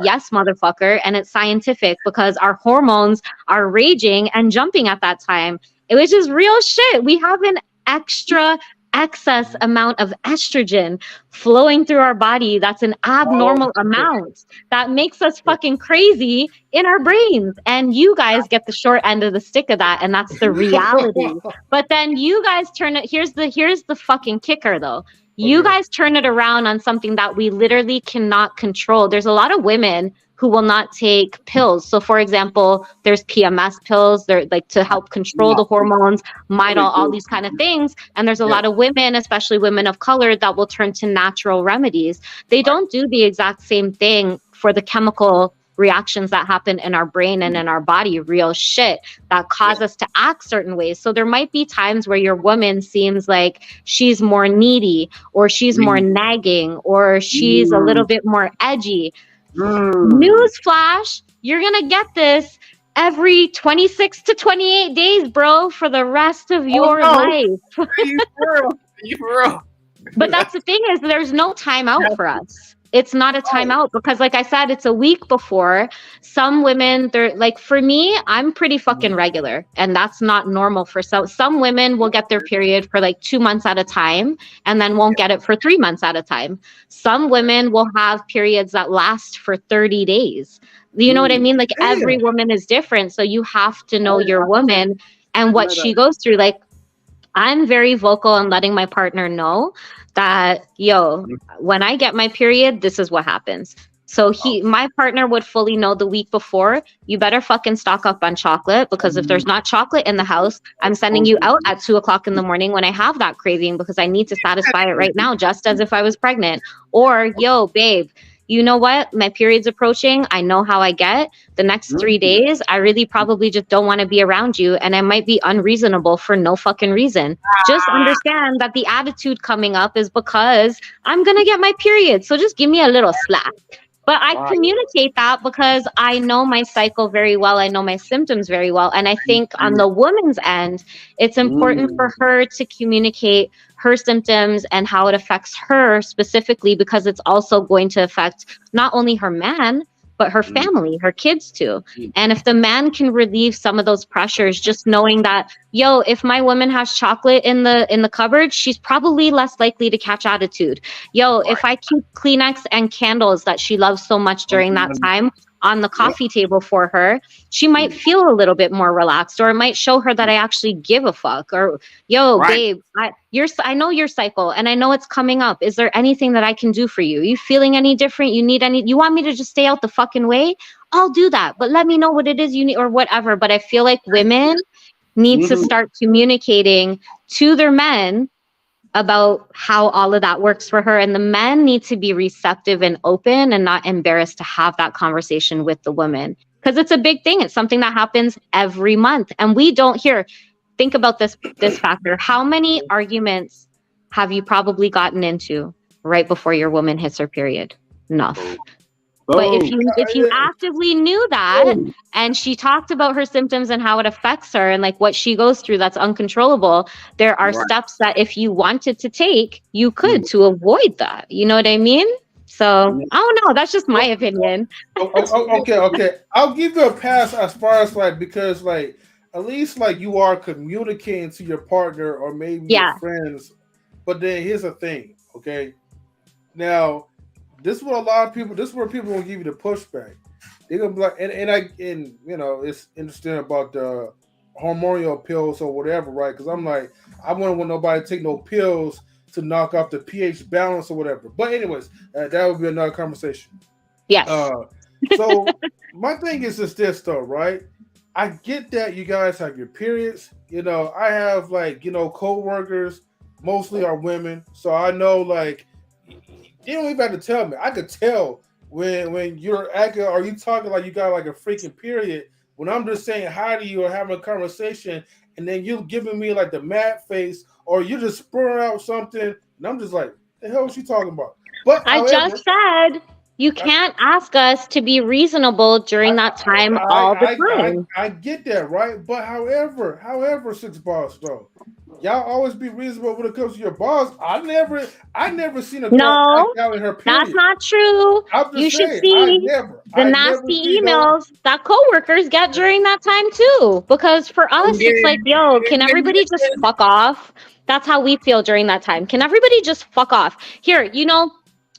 Yes, motherfucker. And it's scientific because our hormones are raging and jumping at that time, which is real shit. We have an excess amount of estrogen flowing through our body. That's an abnormal amount that makes us fucking crazy in our brains. And you guys get the short end of the stick of that. And that's the reality. But then you guys turn it. Here's the fucking kicker though. You guys turn it around on something that we literally cannot control. There's a lot of women who will not take pills. So for example, there's PMS pills. They're like to help control the hormones, Midol, all these kind of things. And there's a lot of women, especially women of color, that will turn to natural remedies. They don't do the exact same thing for the chemical reactions that happen in our brain and in our body, real shit that cause us to act certain ways. So there might be times where your woman seems like she's more needy or she's more nagging or she's a little bit more edgy. Newsflash, you're gonna get this every 26 to 28 days, bro, for the rest of your life. You for real. But that's the thing is there's no timeout for us. It's not a timeout because like I said, it's a week before. Some women, they're like, for me, I'm pretty fucking regular and that's not normal for some women will get their period for like 2 months at a time and then won't get it for 3 months at a time. Some women will have periods that last for 30 days. You know what I mean? Like every woman is different. So you have to know your woman and what she goes through. Like I'm very vocal on letting my partner know that, yo, when I get my period, this is what happens. So my partner would fully know the week before, you better fucking stock up on chocolate because if there's not chocolate in the house, I'm sending you out at 2 o'clock in the morning when I have that craving because I need to satisfy it right now, just as if I was pregnant. Or, yo, babe, you know what? My period's approaching. I know how I get. The next 3 days, I really probably just don't want to be around you. And I might be unreasonable for no fucking reason. Just understand that the attitude coming up is because I'm going to get my period. So just give me a little slack. But I communicate that because I know my cycle very well. I know my symptoms very well. And I think on the woman's end, it's important for her to communicate her symptoms and how it affects her specifically, because it's also going to affect not only her man, but her family, her kids too. And if the man can relieve some of those pressures, just knowing that, yo, if my woman has chocolate in the cupboard, she's probably less likely to catch attitude. Yo, if I keep Kleenex and candles that she loves so much during that time on the coffee table for her, she might feel a little bit more relaxed, or it might show her that I actually give a fuck. Or, yo, babe, I know your cycle and I know it's coming up. Is there anything that I can do for you? You feeling any different? You want me to just stay out the fucking way? I'll do that. But let me know what it is you need or whatever. But I feel like women need to start communicating to their men about how all of that works for her. And the men need to be receptive and open and not embarrassed to have that conversation with the woman. Because it's a big thing. It's something that happens every month. And we don't hear. Think about this factor. How many arguments have you probably gotten into right before your woman hits her period? Enough. But if you actively knew that and she talked about her symptoms and how it affects her and like what she goes through that's uncontrollable, there are steps that if you wanted to take, you could to avoid that. You know what I mean? So I don't know. That's just my opinion. Okay. I'll give you a pass as far as like, because like at least like you are communicating to your partner or maybe your friends. But then here's the thing, okay? Now, this is what a lot of people. This is where people will give you the pushback. They're gonna be like, and you know, it's interesting about the hormonal pills or whatever, right? Because I'm like, I wouldn't want nobody to take no pills to knock off the pH balance or whatever. But anyways, that would be another conversation. Yes. So my thing is just this though, right? I get that you guys have your periods. You know, I have like, you know, co-workers, mostly are women. So I know like, you don't even have to tell me. I could tell when you're acting or you talking like you got like a freaking period. When I'm just saying hi to you or having a conversation, and then you giving me like the mad face, or you just spurring out something, and I'm just like, the hell is she talking about? But I just said you can't ask us to be reasonable during that time all the time. I get that, right? But however, Six Boss though, y'all always be reasonable when it comes to your boss. I never seen a girl act out in her period. That's not true. You should see the nasty emails that coworkers get during that time too. Because for us, it's like, yo, can everybody just fuck off? That's how we feel during that time. Can everybody just fuck off? Here, you know,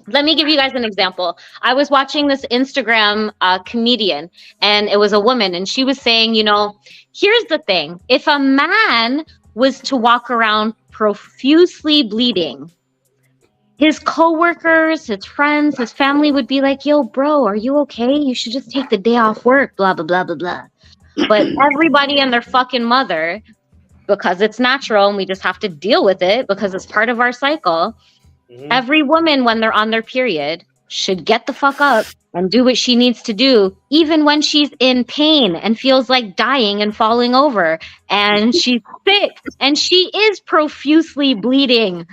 let me give you guys an example. I was watching this Instagram comedian, and it was a woman, and she was saying, you know, here's the thing. If a man was to walk around profusely bleeding, his coworkers, his friends, his family would be like, yo, bro, are you okay? You should just take the day off work, blah, blah, blah, blah, blah. But everybody and their fucking mother, because it's natural and we just have to deal with it because it's part of our cycle. Every woman, when they're on their period, should get the fuck up and do what she needs to do, even when she's in pain and feels like dying and falling over, and she's sick and she is profusely bleeding.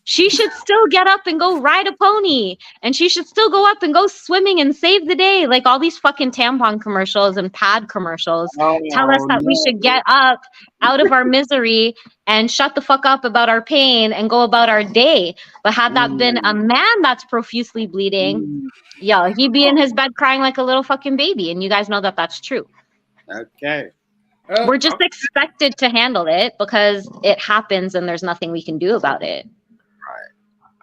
She should still get up and go ride a pony, and she should still go up and go swimming and save the day. Like all these fucking tampon commercials and pad commercials tell us that we should get up out of our misery and shut the fuck up about our pain and go about our day. But had that been a man that's profusely bleeding, yo, he'd be in his bed crying like a little fucking baby. And you guys know that that's true. Okay. We're just expected to handle it because it happens and there's nothing we can do about it.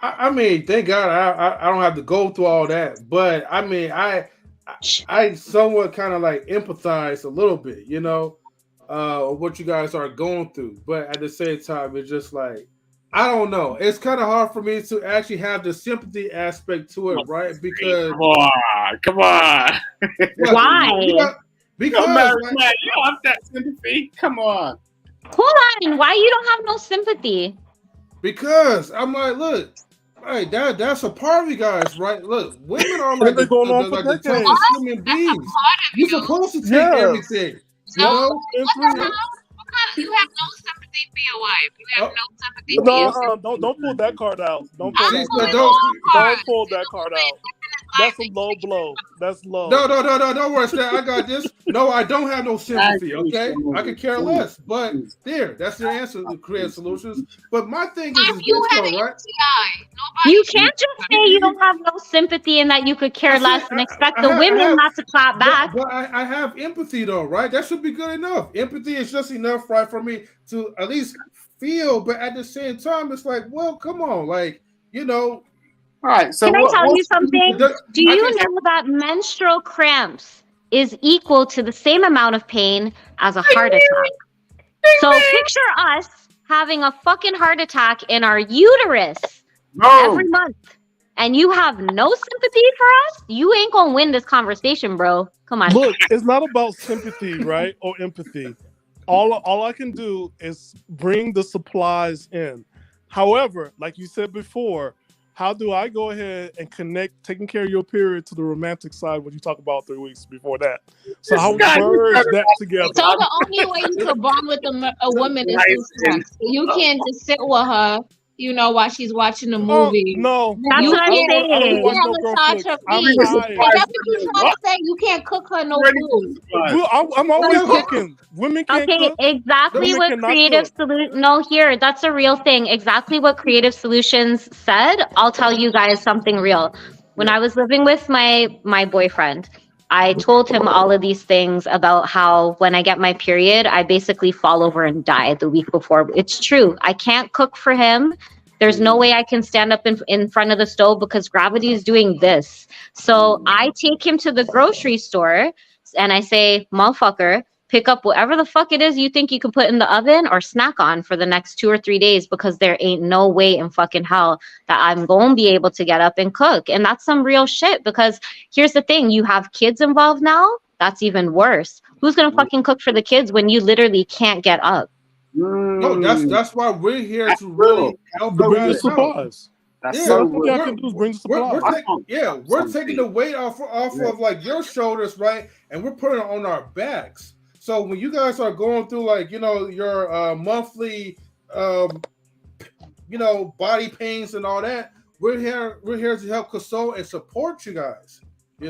I mean, thank God I don't have to go through all that. But I mean, I somewhat kind of like empathize a little bit, you know, what you guys are going through. But at the same time, it's just like, I don't know. It's kind of hard for me to actually have the sympathy aspect to it, right? Because come on. Why? Because you have that sympathy. Come on. Hold on. Why you don't have no sympathy? Because I'm like, look, hey, that's a part of you guys, right? Look, women are like the toughest human beings. You're supposed to take everything. You know? You have no sympathy for your wife. You have no sympathy for yourself. Don't pull that card out. Don't pull that card out. That's a low blow. That's low. No, don't worry, Stan. I got this. No, I don't have no sympathy, okay? I could care less. But that's the answer to create solutions. But my thing is this, though, right? You can't just say you don't have no sympathy and that you could care less and expect the women not to clap back. But I have empathy, though, right? That should be good enough. Empathy is just enough, right, for me to at least feel. But at the same time, it's like, well, come on. Like, you know. All right. So can I tell you something? Do you know that menstrual cramps is equal to the same amount of pain as a heart attack? So picture us having a fucking heart attack in our uterus every month, and you have no sympathy for us? You ain't gonna win this conversation, bro. Come on. Look, it's not about sympathy, right, or empathy. All I can do is bring the supplies in. However, like you said before, how do I go ahead and connect taking care of your period to the romantic side when you talk about 3 weeks before that? So how we merge that together? So the only way you can bond with a woman is through sex. You can't just sit with her while she's watching the movie. No, That's what I'm I don't saying. watch no girl flicks. I'm tired. That's what you're trying to say. You can't cook her no food. I'm always cooking. Women can't cook. Exactly Women what cannot Creative Solutions. No, here, that's a real thing. Exactly what Creative Solutions said. I'll tell you guys something real. When I was living with my boyfriend, I told him all of these things about how when I get my period, I basically fall over and die the week before. It's true. I can't cook for him. There's no way I can stand up in front of the stove because gravity is doing this. So I take him to the grocery store and I say, motherfucker, pick up whatever the fuck it is you think you can put in the oven or snack on for the next 2 or 3 days, because there ain't no way in fucking hell that I'm going to be able to get up and cook. And that's some real shit, because here's the thing. You have kids involved now. That's even worse. Who's going to fucking cook for the kids when you literally can't get up? No, that's why we're here to really help bring the out. supplies. That's so what I can do is bring the supplies. We're taking the weight off of like your shoulders, right? And we're putting it on our backs. So when you guys are going through like, your monthly body pains and all that, we're here to help console and support you guys. I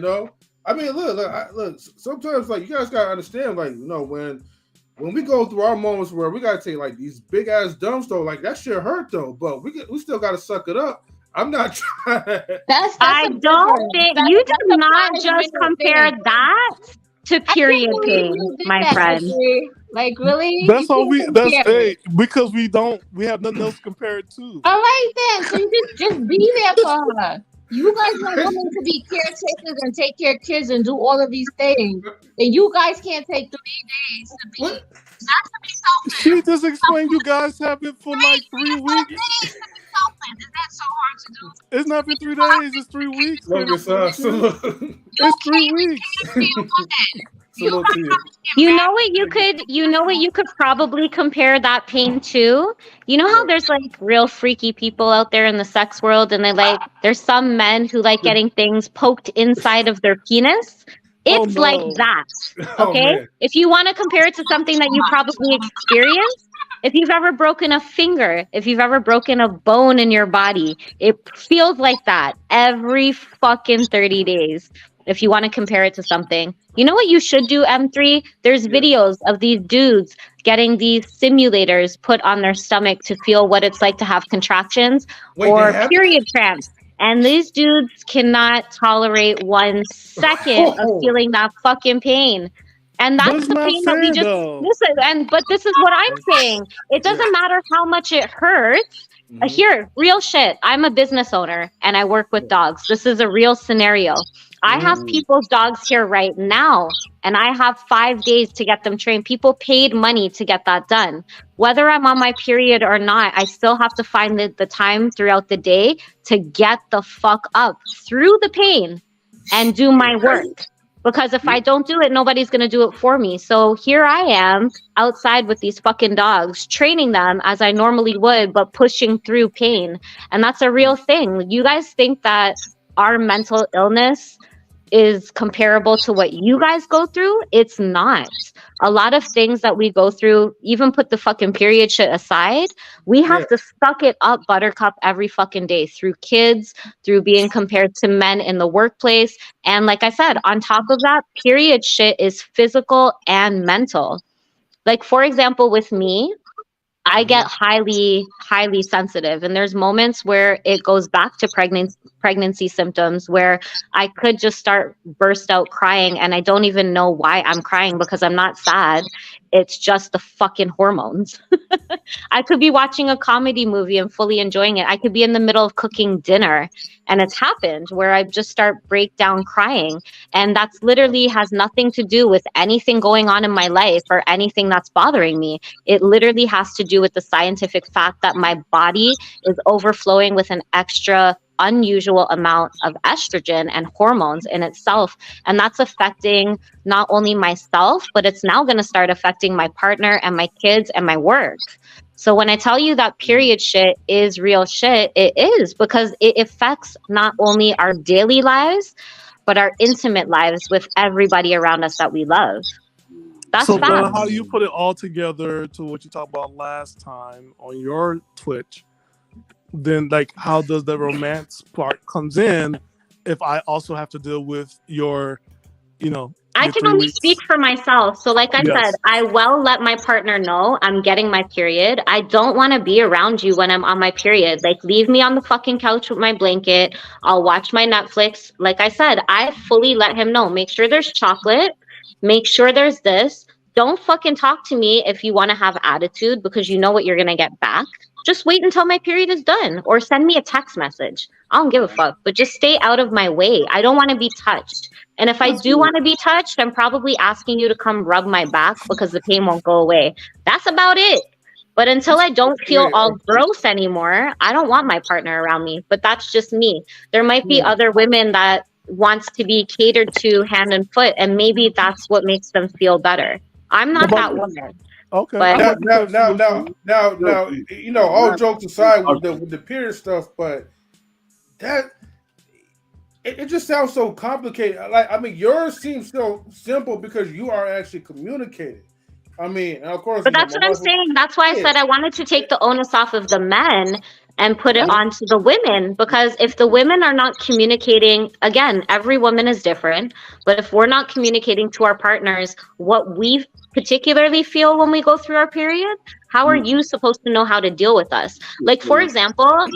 mean, look, sometimes like you guys gotta understand, like, when we go through our moments where we gotta take like these big ass dumps though, like that shit hurt though, but we still gotta suck it up. I'm not trying. I don't think you do not just compare that to period pain, my friend. Like, really? That's all because we have nothing else to compare it to. All right then, so you just be there for her. You guys want women to be caretakers and take care of kids and do all of these things, and you guys can't take 3 days to be not to be selfish. She just explained you guys have it for like 3 weeks. Is that so hard to do? It's not been 3 days. It's 3 weeks. It's 3 weeks. You know what you could probably compare that pain to? You know how there's like real freaky people out there in the sex world, and there's some men who like getting things poked inside of their penis? It's like that. Okay? If you want to compare it to something that you probably experienced, if you've ever broken a finger, if you've ever broken a bone in your body, it feels like that every fucking 30 days. If you want to compare it to something, you know what you should do, M3? There's videos of these dudes getting these simulators put on their stomach to feel what it's like to have contractions or period cramps. And these dudes cannot tolerate 1 second of feeling that fucking pain. And that's the pain that we just listen. But this is what I'm saying. It doesn't matter how much it hurts. Here, real shit. I'm a business owner and I work with dogs. This is a real scenario. I have people's dogs here right now, and I have 5 days to get them trained. People paid money to get that done. Whether I'm on my period or not, I still have to find the time throughout the day to get the fuck up through the pain and do my work. Because if I don't do it, nobody's going to do it for me. So here I am outside with these fucking dogs, training them as I normally would, but pushing through pain. And that's a real thing. You guys think that our mental illness is comparable to what you guys go through? It's not. A lot of things that we go through, even put the fucking period shit aside, we have to suck it up, buttercup, every fucking day through kids, through being compared to men in the workplace. And like I said, on top of that, period shit is physical and mental. Like, for example, with me, I get highly, highly sensitive. And there's moments where it goes back to pregnancy symptoms where I could just burst out crying. And I don't even know why I'm crying, because I'm not sad. It's just the fucking hormones. I could be watching a comedy movie and fully enjoying it. I could be in the middle of cooking dinner, and it's happened where I just start breakdown crying. And that's literally has nothing to do with anything going on in my life or anything that's bothering me. It literally has to do with the scientific fact that my body is overflowing with an extra unusual amount of estrogen and hormones in itself. And that's affecting not only myself, but it's now going to start affecting my partner and my kids and my work. So when I tell you that period shit is real shit, it is, because it affects not only our daily lives, but our intimate lives with everybody around us that we love. That's so fact. How you put it all together to what you talked about last time on your Twitch, then like how does the romance part comes in if I also have to deal with your, I your can 3 only weeks? speak for myself. So like I Yes. said, I will let my partner know I'm getting my period. I don't want to be around you when I'm on my period. Like, leave me on the fucking couch with my blanket. I'll watch my Netflix. Like I said, I fully let him know. Make sure there's chocolate. Make sure there's this. Don't fucking talk to me if you want to have attitude, because you know what you're going to get back. Just wait until my period is done, or send me a text message. I don't give a fuck, but just stay out of my way. I don't want to be touched. And if I do want to be touched, I'm probably asking you to come rub my back because the pain won't go away. That's about it. But until I don't feel all gross anymore, I don't want my partner around me. But that's just me. There might be other women that wants to be catered to hand and foot, and maybe that's what makes them feel better. I'm not that woman. Okay. But Now, all jokes aside with the period stuff, but that it just sounds so complicated. Like, I mean, yours seems so simple because you are actually communicating. I mean, and of course, but that's what I'm saying. That's why I said I wanted to take the onus off of the men and put it onto the women, because if the women are not communicating, again, every woman is different, but if we're not communicating to our partners what we particularly feel when we go through our period, how are you supposed to know how to deal with us? Like, for example,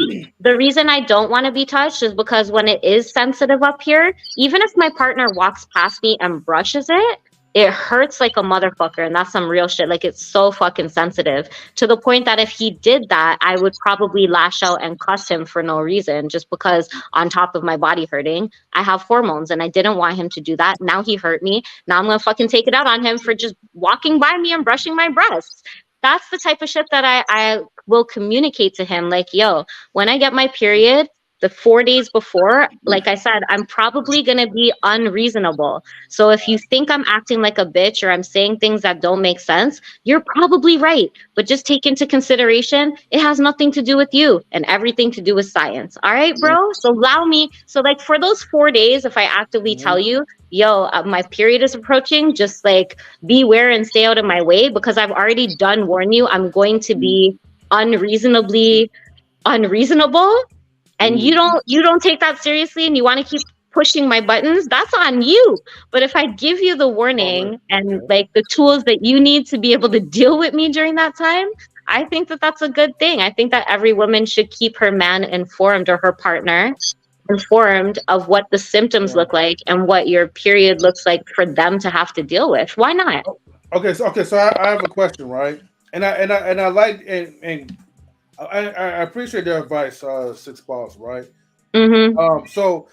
the reason I don't want to be touched is because when it is sensitive up here, even if my partner walks past me and brushes it, it hurts like a motherfucker, and that's some real shit. Like, it's so fucking sensitive, to the point that if he did that, I would probably lash out and cuss him for no reason, just because on top of my body hurting, I have hormones, and I didn't want him to do that. Now he hurt me. Now I'm gonna fucking take it out on him for just walking by me and brushing my breasts. That's the type of shit that I will communicate to him. Like, yo, when I get my period, the 4 days before, like I said, I'm probably going to be unreasonable. So if you think I'm acting like a bitch or I'm saying things that don't make sense, you're probably right. But just take into consideration, it has nothing to do with you and everything to do with science. All right, bro? So allow me. So like for those 4 days, if I actively tell you, yo, my period is approaching, just like beware and stay out of my way, because I've already done warn you, I'm going to be unreasonably unreasonable. And you don't take that seriously, and you want to keep pushing my buttons, that's on you. But if I give you the warning and like the tools that you need to be able to deal with me during that time, I think that that's a good thing. I think that every woman should keep her man informed, or her partner informed, of what the symptoms look like and what your period looks like for them to have to deal with. Why not? Okay, so I have a question, right? And I like and I appreciate the advice, Six Balls, right? Mm-hmm. So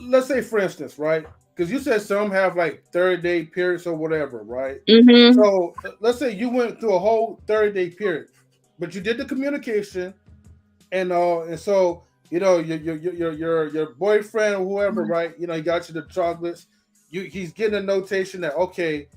let's say, for instance, right? Because you said some have like 30-day periods or whatever, right? Mm-hmm. So let's say you went through a whole 30-day period, but you did the communication, and so your boyfriend or whoever, right? He got you the chocolates. He's getting a notation that, okay,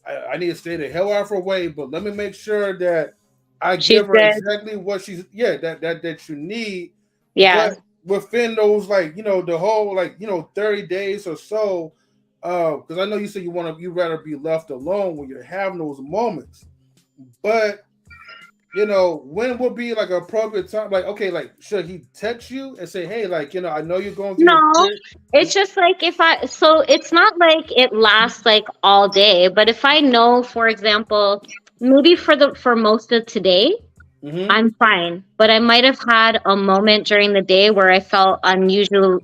I need to stay the hell out of her way, but let me make sure that I give her exactly what that you need. Yeah. But within those, like, the whole, like, 30 days or so, because I know you said you rather be left alone when you're having those moments. But when would be like an appropriate time? Like, okay, like, should he text you and say, hey, like, I know you're going through No, it's just like so it's not like it lasts like all day, but if I know, for example, maybe for most of today, I'm fine. But I might have had a moment during the day where I felt unusually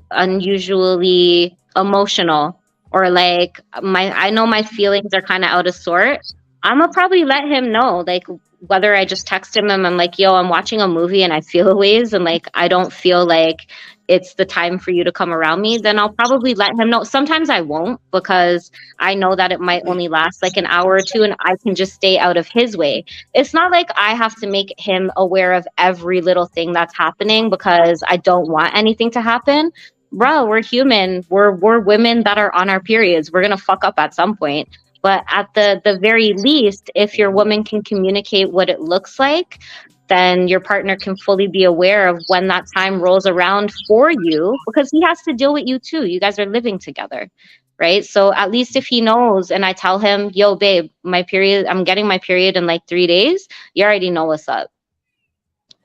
emotional, or like I know my feelings are kind of out of sort. I'm gonna probably let him know, like, whether I just text him and I'm like, yo, I'm watching a movie and I feel a ways, and like I don't feel like it's the time for you to come around me, then I'll probably let him know. Sometimes I won't, because I know that it might only last like an hour or two, and I can just stay out of his way. It's not like I have to make him aware of every little thing that's happening because I don't want anything to happen. Bro, we're human. We're women that are on our periods. We're gonna fuck up at some point. But at the very least, if your woman can communicate what it looks like, then your partner can fully be aware of when that time rolls around for you, because he has to deal with you too. You guys are living together, right? So at least if he knows, and I tell him, yo, babe, I'm getting my period in like 3 days, you already know what's up.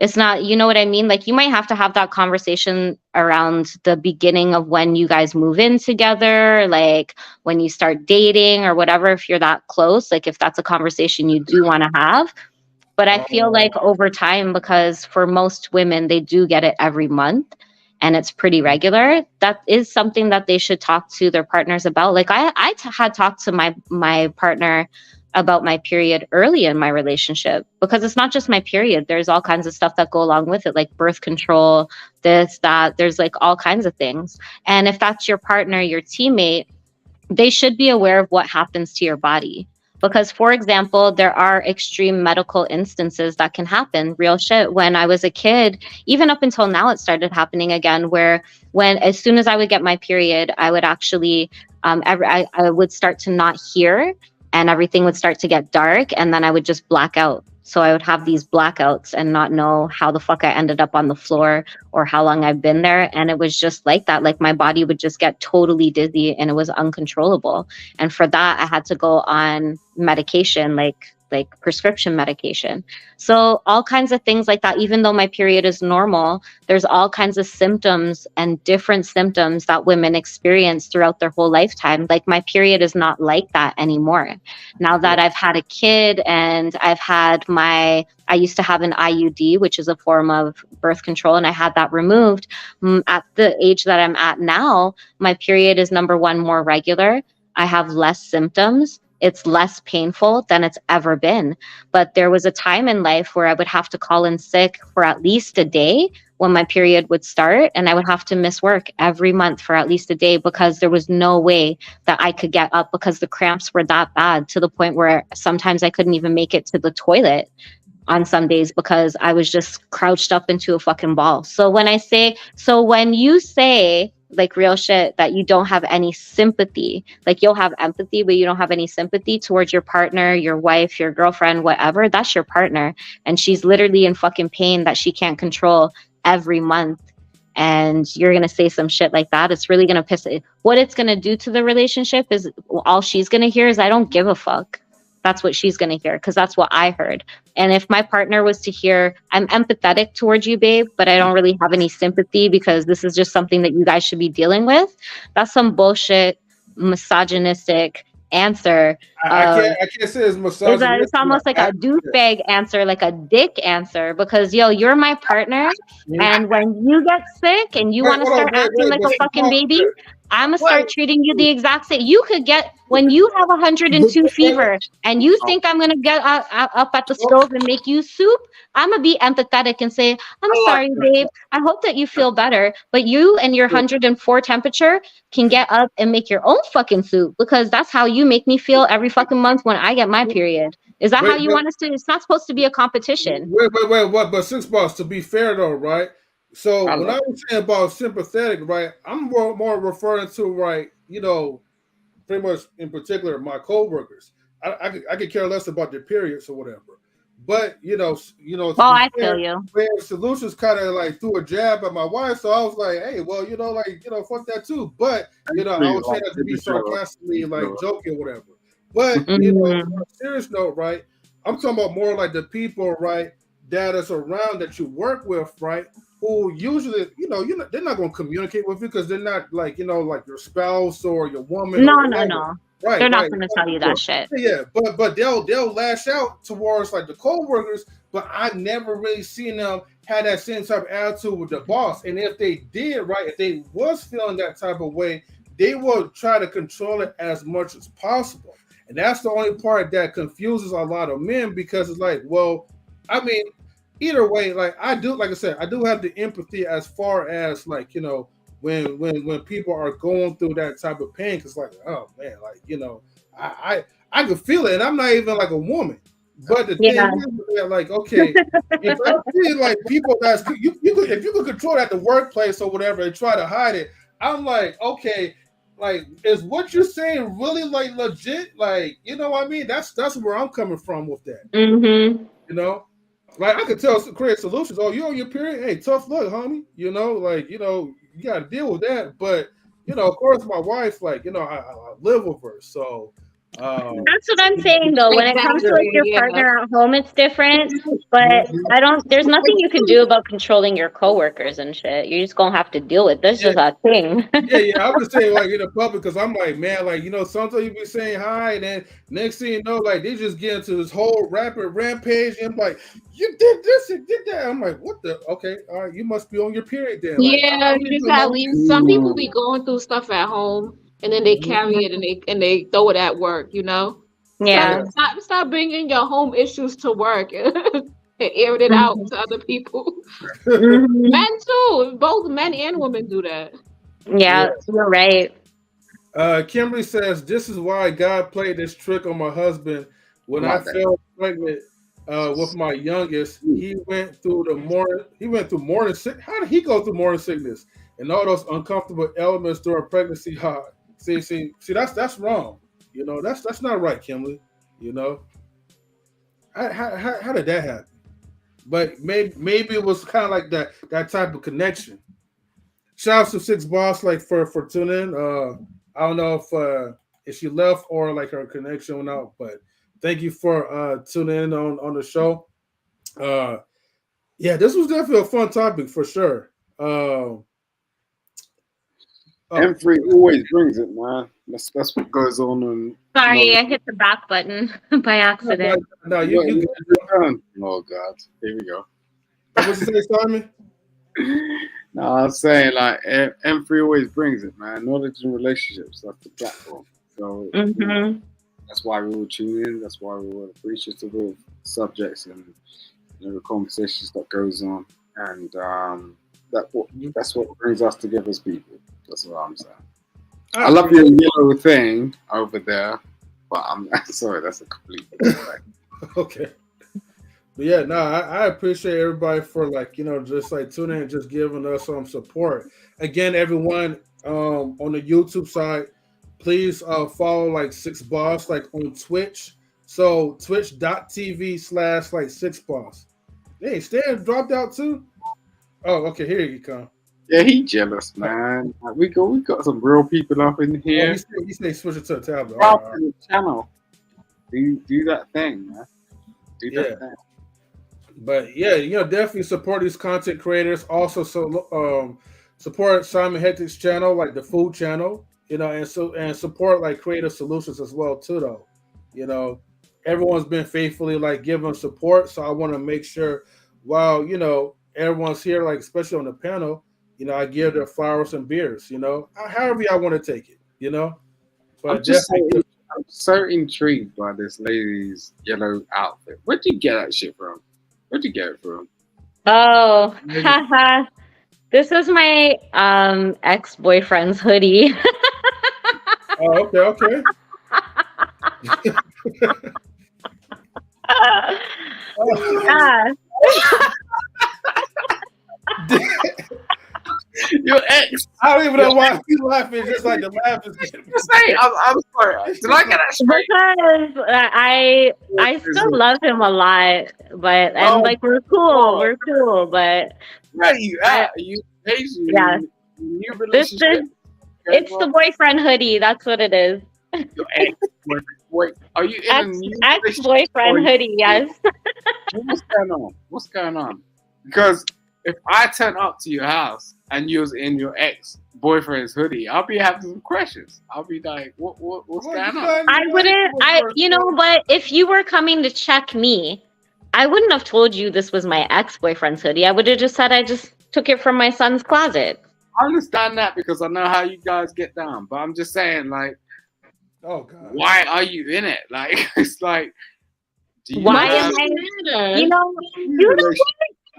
It's not, you know what I mean? Like you might have to have that conversation around the beginning of when you guys move in together, like when you start dating or whatever, if you're that close, like if that's a conversation you do want to have. But I feel like over time, because for most women, they do get it every month and it's pretty regular, that is something that they should talk to their partners about. Like I had talked to my partner about my period early in my relationship, because it's not just my period. There's all kinds of stuff that go along with it, like birth control, this, that, there's like all kinds of things. And if that's your partner, your teammate, they should be aware of what happens to your body. Because, for example, there are extreme medical instances that can happen. Real shit. When I was a kid, even up until now, it started happening again, where as soon as I would get my period, I would actually, I would start to not hear, and everything would start to get dark, and then I would just black out. So I would have these blackouts and not know how the fuck I ended up on the floor or how long I've been there. And it was just like that. Like my body would just get totally dizzy and it was uncontrollable. And for that, I had to go on medication, like prescription medication. So all kinds of things like that. Even though my period is normal, there's all kinds of symptoms and different symptoms that women experience throughout their whole lifetime. Like my period is not like that anymore. Now that I've had a kid and I used to have an IUD, which is a form of birth control, and I had that removed. At the age that I'm at now, my period is, number one, more regular. I have less symptoms. It's less painful than it's ever been. But there was a time in life where I would have to call in sick for at least a day when my period would start, and I would have to miss work every month for at least a day because there was no way that I could get up, because the cramps were that bad, to the point where sometimes I couldn't even make it to the toilet on some days because I was just crouched up into a fucking ball. So when you say like real shit that you don't have any sympathy, like you'll have empathy, but you don't have any sympathy towards your partner, your wife, your girlfriend, whatever, that's your partner. And she's literally in fucking pain that she can't control every month. And you're going to say some shit like that. It's really going to piss it. What it's going to do to the relationship is all she's going to hear is, I don't give a fuck. That's what she's going to hear, because that's what I heard. And if my partner was to hear, I'm empathetic towards you, babe, but I don't really have any sympathy because this is just something that you guys should be dealing with, that's some bullshit, misogynistic answer. I can't say it's misogynistic. It's almost like a douchebag answer, like a dick answer, because you're my partner, and when you get sick and you want to start acting like a fucking baby, I'm gonna start treating you the exact same. You could get, when you have 102 fever and you think I'm gonna get up at the stove and make you soup, I'm gonna be empathetic and say, I'm sorry, babe. I hope that you feel better, but you and your 104 temperature can get up and make your own fucking soup, because that's how you make me feel every fucking month when I get my period. Is that how you want us to? It's not supposed to be a competition. Wait. But Six Boss, to be fair though, right? So when I was saying about sympathetic, right, I'm more referring to, right, pretty much in particular my coworkers. I could care less about their periods or whatever. But I feel you. Solutions kind of like threw a jab at my wife, so I was like, hey, well, fuck that too. But I would say that to be sarcastically, like joking or whatever. But on a serious note, right, I'm talking about more like the people, right, that is around that you work with, right, who usually, they're not going to communicate with you because they're not like, like your spouse or your woman. No. Right, they're not going to tell you that shit. Yeah, but they'll lash out towards like the co-workers, but I never really seen them have that same type of attitude with the boss. And if they did, right, if they was feeling that type of way, they will try to control it as much as possible. And that's the only part that confuses a lot of men, because it's like, well, I mean, either way, like I do have the empathy as far as like, when people are going through that type of pain, because like, oh man, like, I can feel it, and I'm not even like a woman. But the thing is, like, okay, if I see like people that's if you could control it at the workplace or whatever and try to hide it, I'm like, okay, like, is what you're saying really like legit? Like, you know what I mean? That's where I'm coming from with that. Mm-hmm. Like I could tell create solutions. Oh, you on your period? Hey, tough luck, homie. You got to deal with that. But of course, my wife, like, I live with her, so That's what I'm saying though. When it comes to like your partner at home, it's different. But there's nothing you can do about controlling your coworkers and shit. You're just gonna have to deal with this. Is a thing. Yeah. I would say like in the public because I'm like, man, like sometimes you be saying hi, and then next thing you know, like they just get into this whole rapid rampage, and I'm like, you did this and did that. I'm like, what the? Okay, all right, you must be on your period then. Like, Yeah, exactly. Some people be going through stuff at home, and then they carry it and they throw it at work. Yeah. Stop bringing your home issues to work and airing it out to other people. Men too. Both men and women do that. Yeah, you're right. Kimberly says, this is why God played this trick on my husband. When I fell pregnant with my youngest, he went through morning sickness. How did he go through morning sickness and all those uncomfortable elements during pregnancy? See, that's wrong. That's not right, Kimberly. How did that happen? But maybe it was kind of like that type of connection. Shout out to Six Boss for tuning in. I don't know if she left or like her connection went out, but thank you for tuning in on the show. Yeah, this was definitely a fun topic for sure. M3 always brings it, man. That's what goes on. And sorry, I hit the back button by accident. No, you oh God, here we go. What you say, Simon? No, I was saying like M3 always brings it, man. Knowledge and relationships. That's the platform. So that's why we will tune in. That's why we will appreciative of subjects and the conversations that goes on, and that's what brings us together as people. That's what I'm saying. I love your yellow thing over there, but I'm sorry, that's a complete mistake. Okay. But yeah, no, I appreciate everybody for just tuning in and just giving us some support. Again, everyone on the YouTube side, please follow Six Boss on Twitch. So twitch.tv/Six Boss. Hey, Stan dropped out too? Oh, okay, here you come. Yeah, he jealous, man. We got some real people up in here. Oh, he say switch it to the tablet. All right. The channel. Do that thing, man. Do that thing. But yeah, definitely support these content creators. Also, support Simon Hectic's channel, the food channel, and support Creative Solutions as well too. Though, everyone's been faithfully giving support, so I want to make sure while everyone's here, especially on the panel, I give their flowers and beers. However I want to take it. But I'm so intrigued by this lady's yellow outfit. Where'd you get that shit from? Where'd you get it from? Oh, haha. This is my ex-boyfriend's hoodie. Oh, okay. Yeah. Your ex. I don't even know why he's laughing. Just the laugh is getting me. I'm sorry. Did I get that straight? Because I still love him a lot, but we're cool. We're cool, but where are you at? Are you Asian? Yeah. New relationship? It's the boyfriend hoodie. That's what it is. Your ex-boyfriend. Wait, are you in a new ex-boyfriend hoodie? Yes. What's going on? Because if I turn up to your house and you was in your ex-boyfriend's hoodie, I'll be having some questions. I'll be like, what's going on? I wouldn't, but if you were coming to check me, I wouldn't have told you this was my ex-boyfriend's hoodie. I would have just said I just took it from my son's closet. I understand that because I know how you guys get down, but I'm just saying, oh God, why are you in it? It's why am I?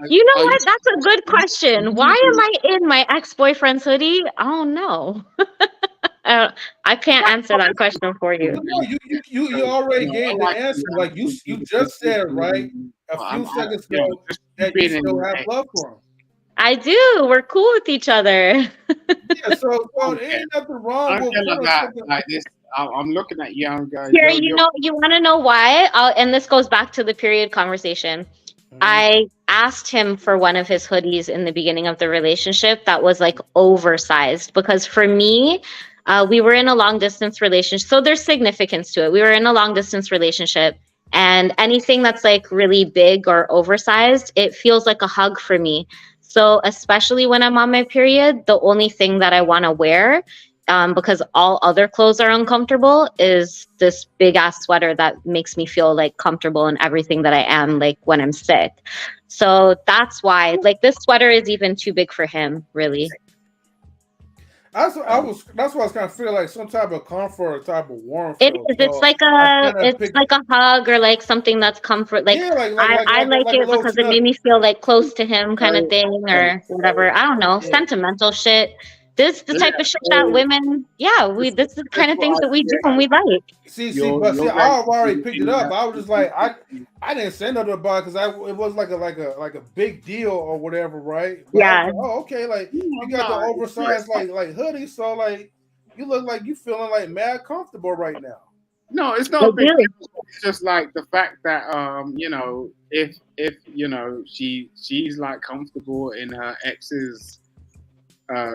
You know what? That's a good question. Why am I in my ex-boyfriend's hoodie? I don't know. I can't answer that question for you. No, you already gave the answer. You just said right a few seconds ago that you still have love for him. I do. We're cool with each other. Yeah, so ain't nothing wrong with this. I'm looking at you, guys. Here, you want to know why? And this goes back to the period conversation. I asked him for one of his hoodies in the beginning of the relationship that was oversized because for me, We were in a long distance relationship. So there's significance to it. We were in a long distance relationship, and anything that's like really big or oversized, it feels like a hug for me. So especially when I'm on my period, the only thing that I want to wear, because all other clothes are uncomfortable, is this big ass sweater that makes me feel like comfortable in everything that I am, like when I'm sick. So that's why, like, this sweater is even too big for him, really. That's what I was kind of feeling like some type of comfort or type of warmth. It is. It's like a hug or like something that's comfort. Like, Yeah, I like like a it little because it snuggle. made me feel like close to him, kind of thing, or whatever. I don't know, sentimental shit. This is the type of shit that women, this is the kind of things that we do and we like. See, I've already picked it up. I was just like, I didn't say nothing about it because it was like a big deal or whatever, right? But Yeah. like, oh, okay. Like you got the oversized like hoodie, so like you look like you feeling like mad comfortable right now. No, it's not a big deal. It's just like the fact that you know, if you know she's like comfortable in her ex's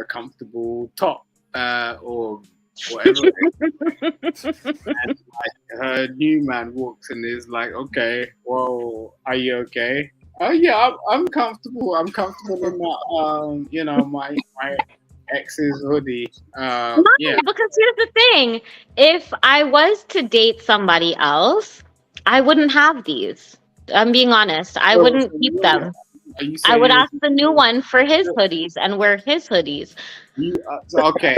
comfortable top or whatever and like her new man walks and is like, okay, well, are you okay? Oh yeah, I'm comfortable. I'm comfortable in that you know, my ex's hoodie. Because here's the thing, if I was to date somebody else, I wouldn't have these. I'm being honest. I wouldn't keep them. I would ask the new one for his hoodies and wear his hoodies. Okay.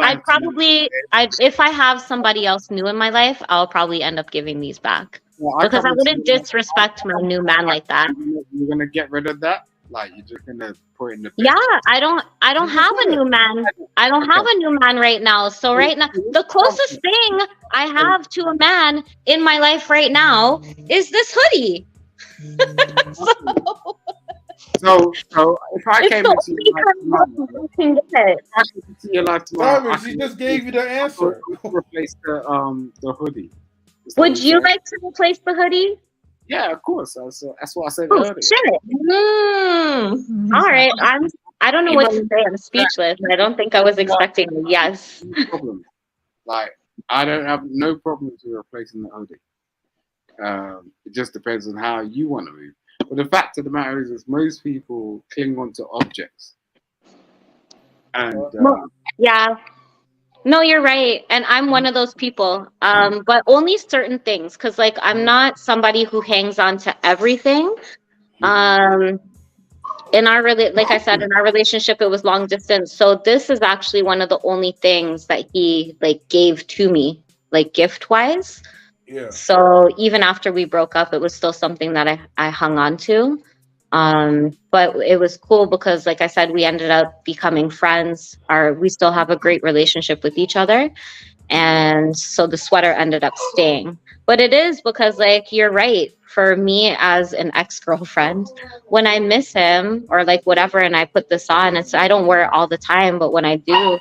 I'd probably, if I have somebody else new in my life, I'll probably end up giving these back. Because I wouldn't disrespect my new man like that. You're gonna get rid of that? Like you're just gonna put in the Yeah, I don't have a new man. I don't have a new man right now. So right now, the closest thing I have to a man in my life right now is this hoodie. So if I came into your life tomorrow, she just gave you the answer. Replace the hoodie. Would you like to replace the hoodie? Yeah, of course. That's what I said Oh, earlier. Shit. All right. I don't know what to say. I'm speechless. I don't think I was expecting a yes. No problem. Like, I don't have no problems with replacing the hoodie. It just depends on how you want to move. But the fact of the matter is most people cling on to objects. And yeah. No, you're right. And I'm one of those people. But only certain things. Because like I'm not somebody who hangs on to everything. In our like I said, in our relationship it was long distance. So this is actually one of the only things that he like gave to me, like gift wise. Yeah. So even after we broke up, it was still something that I hung on to. But it was cool because, like I said, we ended up becoming friends. We still have a great relationship with each other. And so the sweater ended up staying. But it is because, like, you're right. For me as an ex-girlfriend, when I miss him or like whatever, and I put this on, I don't wear it all the time. But when I do,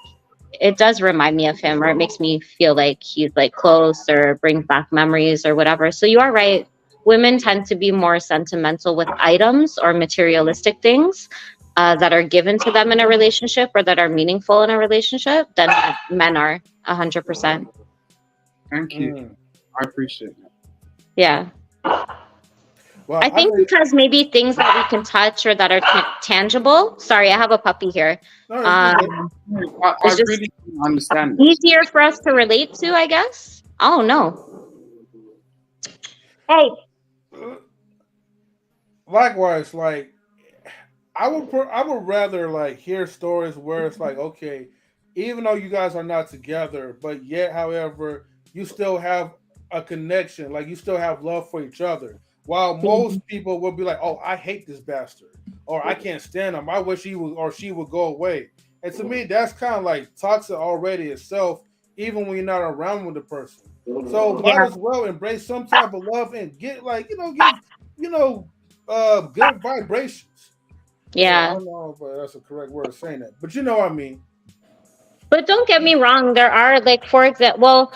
it does remind me of him, or it makes me feel like he's like close or brings back memories or whatever. So you are right. Women tend to be more sentimental with items or materialistic things that are given to them in a relationship or that are meaningful in a relationship than men are 100%. Thank you. I appreciate that. Yeah. Well, I think because maybe things that we can touch or that are tangible. Sorry, I have a puppy here. I it's just really don't understand. Easier for us to relate to, I guess. Oh no. Hey. Likewise, like I would rather like hear stories where it's like, okay, even though you guys are not together, but yet, however, you still have a connection, like you still have love for each other. While most people will be like, oh, I hate this bastard, or I can't stand him. I wish he would or she would go away. And to me, that's kind of like toxic already itself, even when you're not around with the person. So might as well embrace some type of love and get like, good vibrations. Yeah. I don't know if that's a correct word of saying that, but you know what I mean. But don't get me wrong, there are like, for example, well,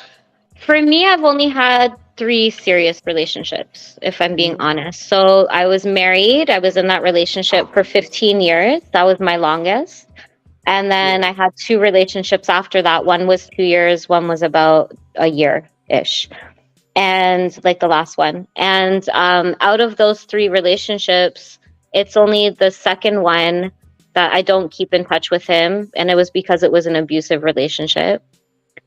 for me, I've only had 3 serious relationships, if I'm being honest. So I was married. I was in that relationship for 15 years. That was my longest. And then I had 2 relationships after that. One was 2 years, one was about a year-ish. And like the last one. And out of those 3 relationships, it's only the second one that I don't keep in touch with him. And it was because it was an abusive relationship.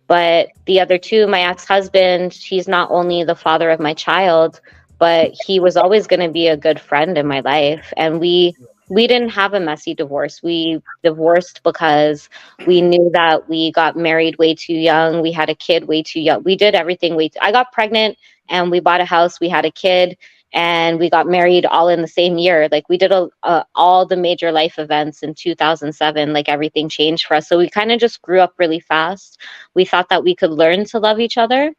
But the other 2, my ex-husband, he's not only the father of my child, but he was always going to be a good friend in my life. And we didn't have a messy divorce. We divorced because we knew that we got married way too young. We had a kid way too young. We did everything I got pregnant and we bought a house. We had a kid and we got married all in the same year. Like we did all the major life events in 2007. Like everything changed for us. So we kind of just grew up really fast. We thought that we could learn to love each other.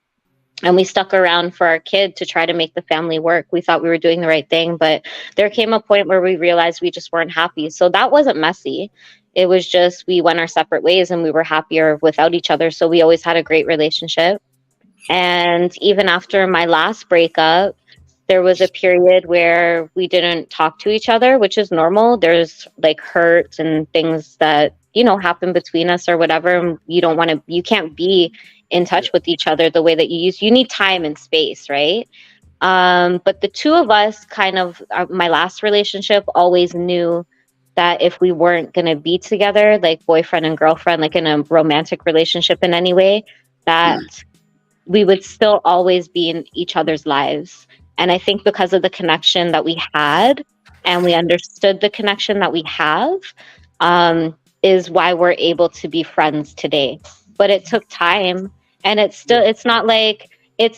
And we stuck around for our kid to try to make the family work. We thought we were doing the right thing, but there came a point where we realized we just weren't happy. So that wasn't messy. It was just we went our separate ways and we were happier without each other. So we always had a great relationship. And even after my last breakup, there was a period where we didn't talk to each other, which is normal. There's like hurt and things that, happen between us or whatever. And you can't be in touch with each other the way that you need time and space, right? But the 2 of us my last relationship always knew that if we weren't going to be together, like boyfriend and girlfriend, like in a romantic relationship in any way, that we would still always be in each other's lives. And I think because of the connection that we had and we understood the connection that we have, is why we're able to be friends today. But it took time. And it's not like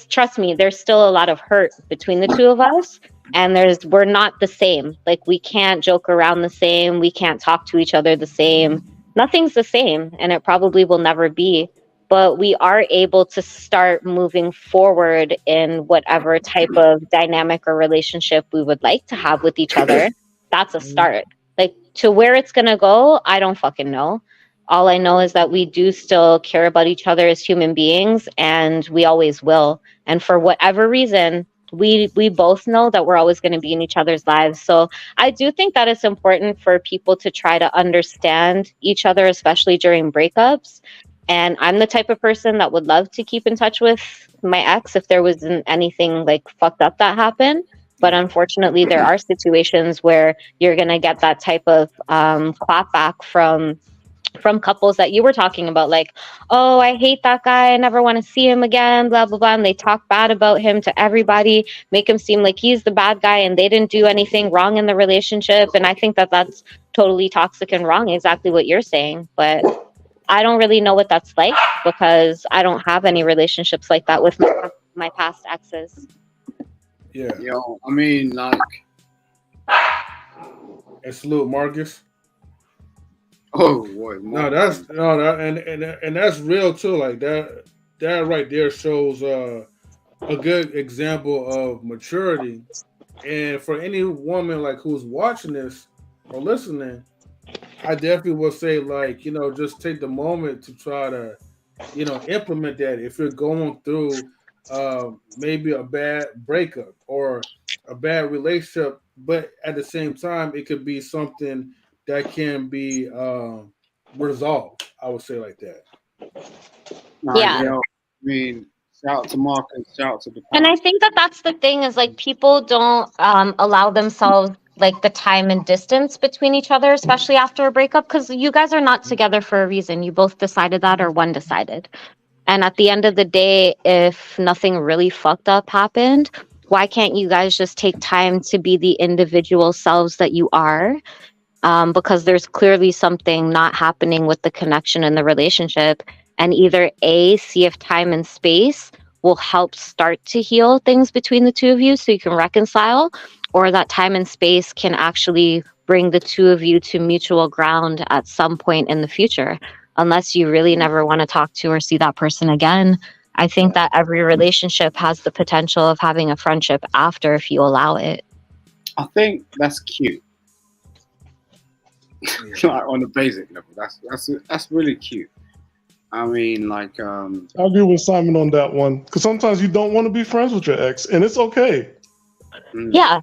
trust me, there's still a lot of hurt between the 2 of us. And we're not the same. Like we can't joke around the same. We can't talk to each other the same. Nothing's the same. And it probably will never be. But we are able to start moving forward in whatever type of dynamic or relationship we would like to have with each other. That's a start. Like to where it's going to go, I don't fucking know. All I know is that we do still care about each other as human beings, and we always will. And for whatever reason, we both know that we're always going to be in each other's lives. So I do think that it's important for people to try to understand each other, especially during breakups. And I'm the type of person that would love to keep in touch with my ex if there wasn't anything like fucked up that happened. But unfortunately, there are situations where you're going to get that type of clapback from couples that you were talking about, like, oh, I hate that guy, I never want to see him again, blah, blah, blah. And they talk bad about him to everybody, make him seem like he's the bad guy and they didn't do anything wrong in the relationship. And I think that that's totally toxic and wrong, exactly what you're saying. But I don't really know what that's like because I don't have any relationships like that with my past exes. Yeah. I mean, like, and salute Marcus. Oh boy, no, and that's real too. Like that right there shows a good example of maturity. And for any woman like who's watching this or listening, I definitely will say, like, just take the moment to try to, implement that if you're going through maybe a bad breakup or a bad relationship, but at the same time, it could be something that can be resolved. I would say like that. Yeah. I mean, shout out to Marcus, shout out to the. And I think that that's the thing is like people don't allow themselves like the time and distance between each other, especially after a breakup, because you guys are not together for a reason. You both decided that or one decided. And at the end of the day, if nothing really fucked up happened, why can't you guys just take time to be the individual selves that you are? Because there's clearly something not happening with the connection in the relationship. And either A, see if time and space will help start to heal things between the 2 of you so you can reconcile, or that time and space can actually bring the 2 of you to mutual ground at some point in the future. Unless you really never want to talk to or see that person again, I think that every relationship has the potential of having a friendship after if you allow it. I think that's cute. Like on the basic level, that's really cute. I mean, like, I agree with Simon on that one because sometimes you don't want to be friends with your ex, and it's okay. Yeah,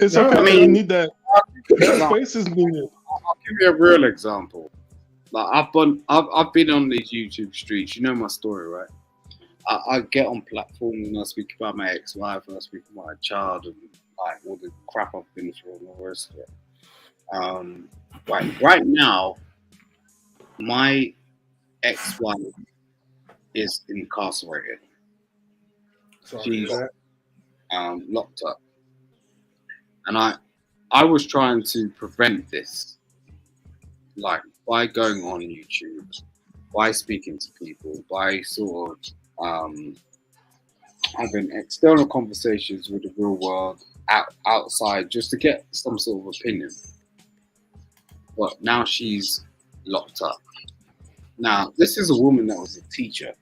it's okay. I mean, you need that space is needed. I'll give you a real example. Like I've been on these YouTube streets. You know my story, right? I get on platforms and I speak about my ex-wife and I speak about my child and like all the crap I've been through and all the rest of it. Right now, my ex-wife is incarcerated. She's locked up, and I was trying to prevent this, like by going on YouTube, by speaking to people, by sort of having external conversations with the real world outside, just to get some sort of opinion. But now she's locked up. Now this is a woman that was a teacher,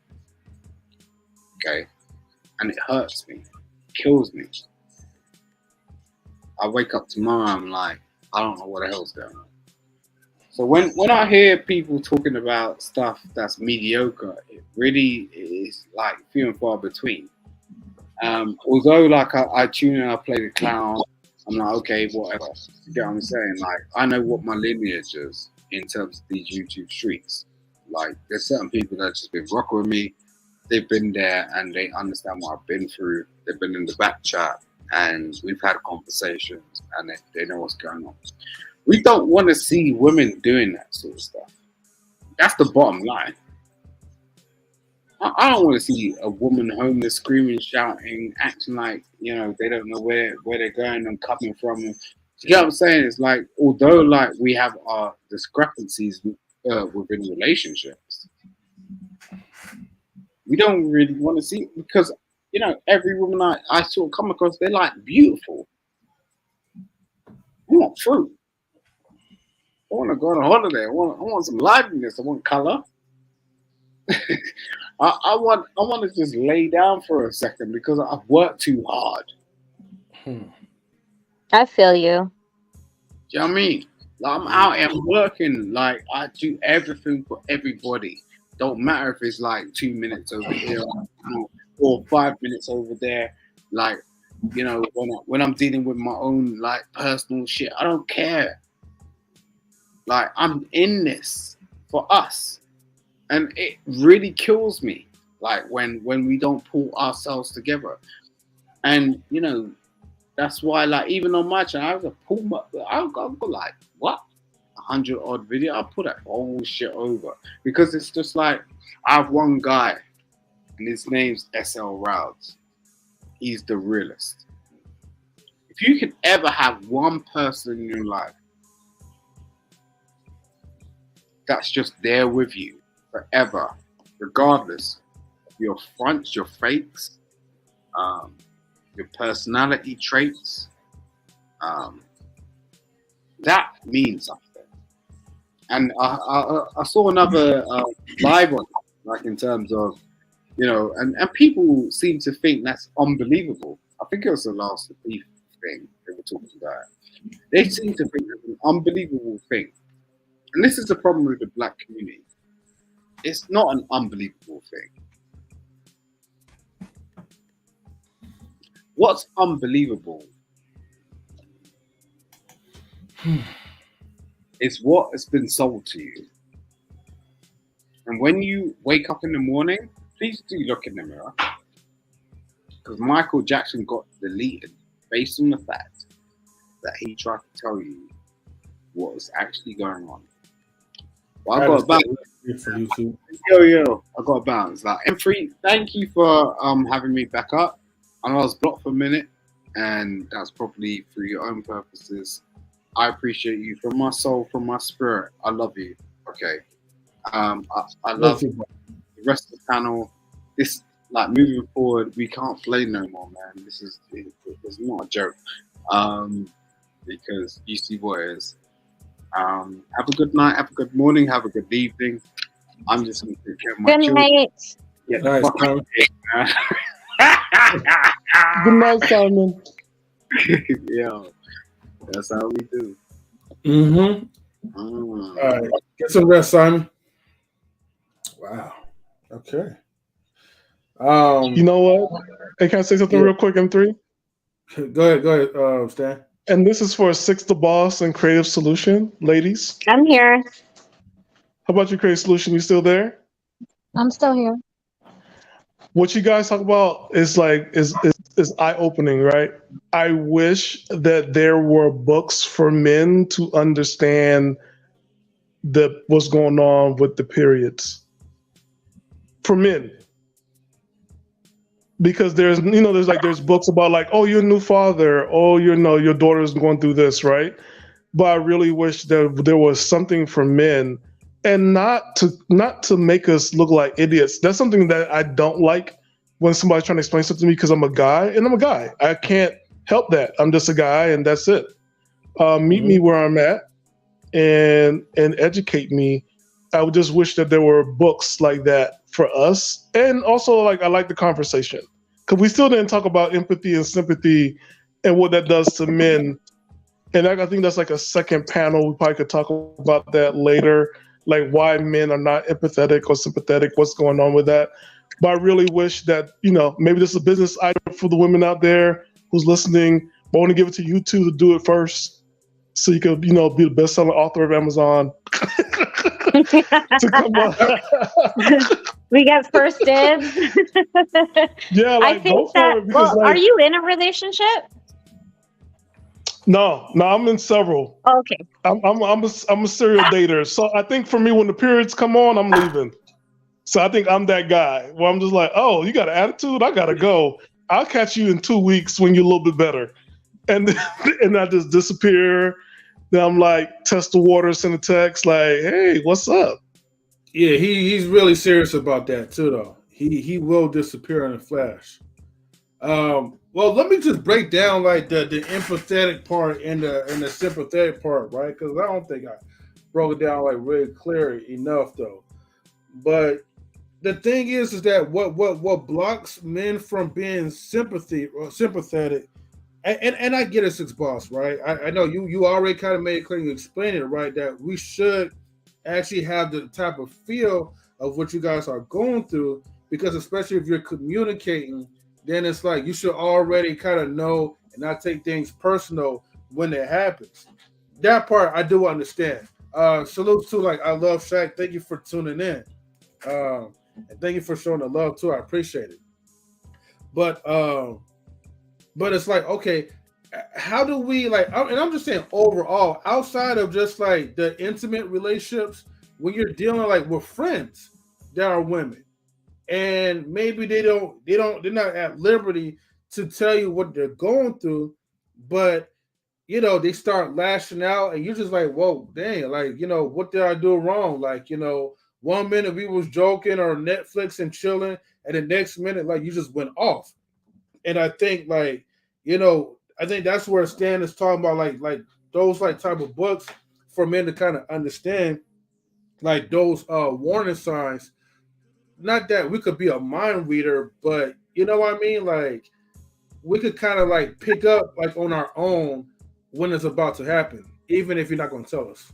okay, and it hurts me, kills me. I wake up tomorrow, I'm like, I don't know what the hell's going on. So when I hear people talking about stuff that's mediocre, it really is like few and far between. Although like I tune in, I play the clown, I'm like, okay, whatever. You get what I'm saying? Like I know what my lineage is in terms of these YouTube streets. Like there's certain people that just been rocking with me. They've been there and they understand what I've been through. They've been in the back chat and we've had conversations and they know what's going on. We don't want to see women doing that sort of stuff. That's the bottom line. I don't want to see a woman homeless screaming, shouting, acting like, you know, they don't know where they're going and coming from. You get what I'm saying? It's like, although like we have our discrepancies within relationships, we don't really want to see, because, you know, every woman I sort of come across, they're like beautiful. I want fruit. I want to go on a holiday. I want some liveliness. I want color. I want to just lay down for a second because I've worked too hard. I feel you. Do you know what I mean? Like, I'm out here working. Like I do everything for everybody. Don't matter if it's like 2 minutes over here or 5 minutes over there. Like, you know, when I'm dealing with my own like personal shit, I don't care. Like I'm in this for us, and it really kills me. Like when we don't pull ourselves together, and you know, that's why like even on my channel, I've got like what 100 odd video. I'll put that whole shit over because it's just like I have one guy, and his name's SL Rouds. He's the realest. If you could ever have one person in your life that's just there with you forever, regardless of your fronts, your fakes, your personality traits, that means something. And I saw another live one, like in terms of, you know, and people seem to think that's unbelievable. I think it was the last beef thing they were talking about. They seem to think it's an unbelievable thing. And this is the problem with the black community. It's not an unbelievable thing. What's unbelievable is what has been sold to you. And when you wake up in the morning, please do look in the mirror. Because Michael Jackson got deleted based on the fact that he tried to tell you what was actually going on. Well, I got a bounce. Yo, I got a bounce. Like M3, thank you for having me back up. I know I was blocked for a minute, and that's probably for your own purposes. I appreciate you from my soul, from my spirit. I love you. Okay. I love the rest of the panel. This, like, moving forward, we can't play no more, man. It's not a joke. Because you see what it is. Have a good night, have a good morning, have a good evening. I'm just going to take care of my children. Good night. Yeah, nice, Good night, Simon. Yeah, that's how we do. All right, get some rest, Simon. Wow. Okay. You know what? Hey, can I say something real quick, M3? Go ahead, Stan. And this is for Six the Boss and Creative Solution, ladies. I'm here. How about your Creative Solution? You still there? I'm still here. What you guys talk about is eye-opening, right? I wish that there were books for men to understand what's going on with the periods. For men. Because there's books about like, oh, you're a new father, oh, your daughter's going through this, right? But I really wish that there was something for men, and not to make us look like idiots. That's something that I don't like when somebody's trying to explain something to me, because I'm a guy, and I'm a guy. I can't help that. I'm just a guy, and that's it. Meet me where I'm at, and educate me. I would just wish that there were books like that for us. And also, like, I like the conversation, because we still didn't talk about empathy and sympathy and what that does to men. And I think that's like a second panel. We probably could talk about that later, like why men are not empathetic or sympathetic, what's going on with that. But I really wish that, maybe this is a business item for the women out there who's listening. But I want to give it to you two to do it first, so you could, be the best-selling author of Amazon. To come on. We get first dibs. Yeah, I think that. Well, are you in a relationship? No, I'm in several. Okay. I'm a serial dater. So I think for me, when the periods come on, I'm leaving. So I think I'm that guy where I'm just like, oh, you got an attitude? I gotta go. I'll catch you in 2 weeks when you're a little bit better. And I just disappear. Then I'm like, test the water, send a text like, hey, what's up? Yeah, he's really serious about that too, though. He will disappear in a flash. Well, let me just break down like the empathetic part and the sympathetic part, right? Because I don't think I broke it down like really clear enough, though. But the thing is that what blocks men from being sympathetic, and I get it, Six Boss, right? I know you already kind of made it clear, you explained it, right? That we should actually have the type of feel of what you guys are going through, because especially if you're communicating, then it's like you should already kind of know and not take things personal when it happens. That part I do understand. Salute to I love Shaq. Thank you for tuning in. And thank you for showing the love too. I appreciate it. But it's like, okay, how do we and I'm just saying overall, outside of just like the intimate relationships, when you're dealing with friends that are women, and maybe they're not at liberty to tell you what they're going through, but they start lashing out, and you're just like, whoa, dang, what did I do wrong? 1 minute we was joking or Netflix and chilling, and the next minute you just went off. And I think I think that's where Stan is talking about like those type of books for men to kind of understand those warning signs. Not that we could be a mind reader, but you know what I mean? We could kind of pick up on our own when it's about to happen, even if you're not going to tell us.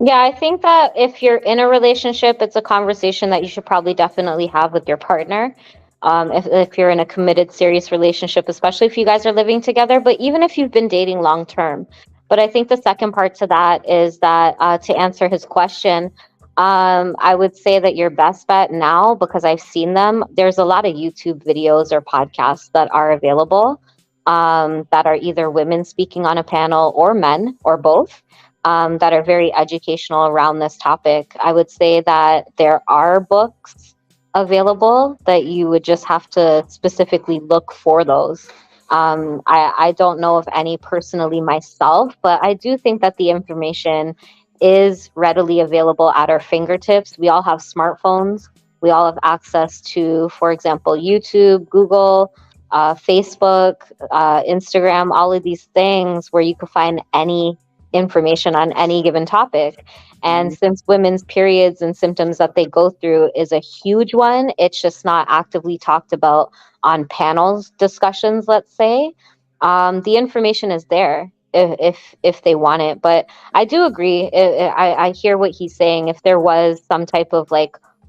Yeah, I think that if you're in a relationship, it's a conversation that you should probably definitely have with your partner. If you're in a committed, serious relationship, especially if you guys are living together, but even if you've been dating long term. But I think the second part to that is that to answer his question, I would say that your best bet now, because I've seen them, there's a lot of YouTube videos or podcasts that are available that are either women speaking on a panel or men or both. That are very educational around this topic. I would say that there are books available that you would just have to specifically look for those. I don't know of any personally myself, but I do think that the information is readily available at our fingertips. We all have smartphones. We all have access to, for example, YouTube, Google, Facebook, Instagram, all of these things where you can find any information on any given topic. And since women's periods and symptoms that they go through is a huge one, it's just not actively talked about on panels discussions, let's say. The information is there if they want it. But I do agree. I hear what he's saying. If there was some type of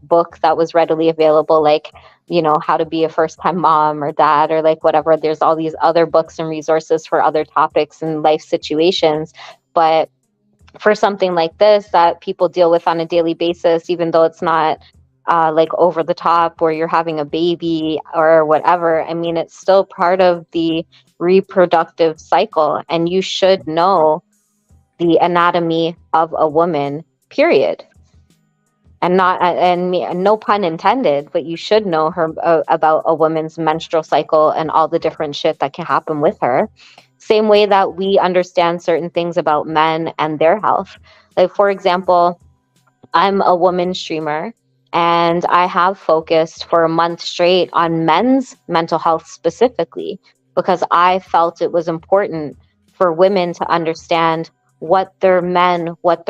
book that was readily available, how to be a first-time mom or dad or like whatever. There's all these other books and resources for other topics and life situations. But for something like this that people deal with on a daily basis, even though it's not like over the top or you're having a baby or whatever, I mean, it's still part of the reproductive cycle, and you should know the anatomy of a woman, period. And no pun intended, but you should know her about a woman's menstrual cycle and all the different shit that can happen with her. Same way that we understand certain things about men and their health. Like, for example, I'm a woman streamer, and I have focused for a month straight on men's mental health specifically, because I felt it was important for women to understand what their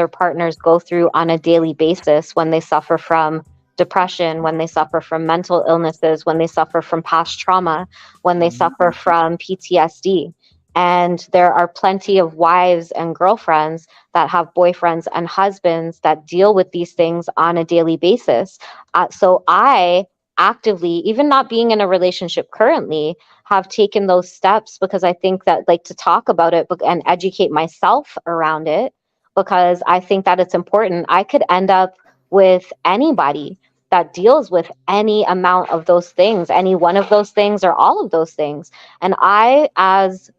partners go through on a daily basis when they suffer from depression, when they suffer from mental illnesses, when they suffer from past trauma, when they suffer from PTSD. And there are plenty of wives and girlfriends that have boyfriends and husbands that deal with these things on a daily basis. So I actively, even not being in a relationship currently, have taken those steps because I think that, like, to talk about it and educate myself around it, because I think that it's important. I could end up with anybody that deals with any amount of those things, any one of those things or all of those things. And I, as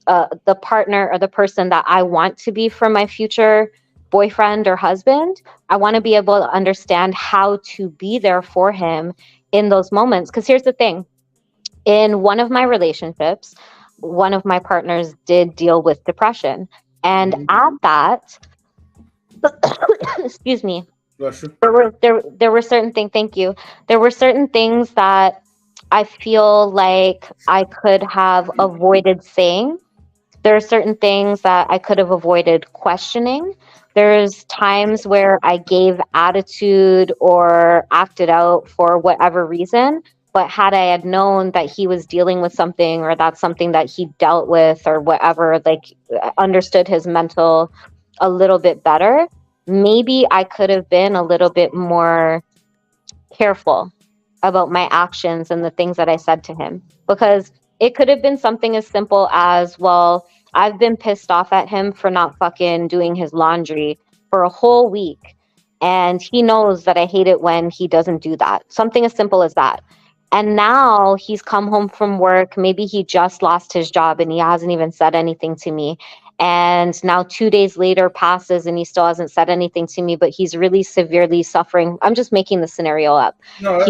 the partner or the person that I want to be for my future boyfriend or husband, I want to be able to understand how to be there for him in those moments. Because here's the thing. In one of my relationships, one of my partners did deal with depression. And at that, excuse me, there were certain things, thank you. There were certain things that I feel like I could have avoided saying. There are certain things that I could have avoided questioning. There's times where I gave attitude or acted out for whatever reason. But had I had known that he was dealing with something, or that's something that he dealt with or whatever, like understood his mental a little bit better, maybe I could have been a little bit more careful about my actions and the things that I said to him. Because it could have been something as simple as, well, I've been pissed off at him for not fucking doing his laundry for a whole week. And he knows that I hate it when he doesn't do that. Something as simple as that. And now he's come home from work. Maybe he just lost his job and he hasn't even said anything to me. And now 2 days later passes and he still hasn't said anything to me, but he's really severely suffering. I'm just making the scenario up. No,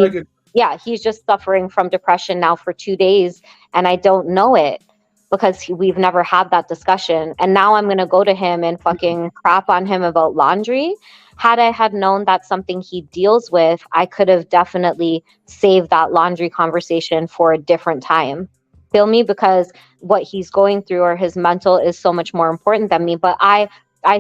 he's just suffering from depression now for 2 days, and I don't know it because we've never had that discussion. And now I'm going to go to him and fucking crap on him about laundry. Had I had known that's something he deals with, I could have definitely saved that laundry conversation for a different time. Feel me? Because what he's going through or his mental is so much more important than me. But I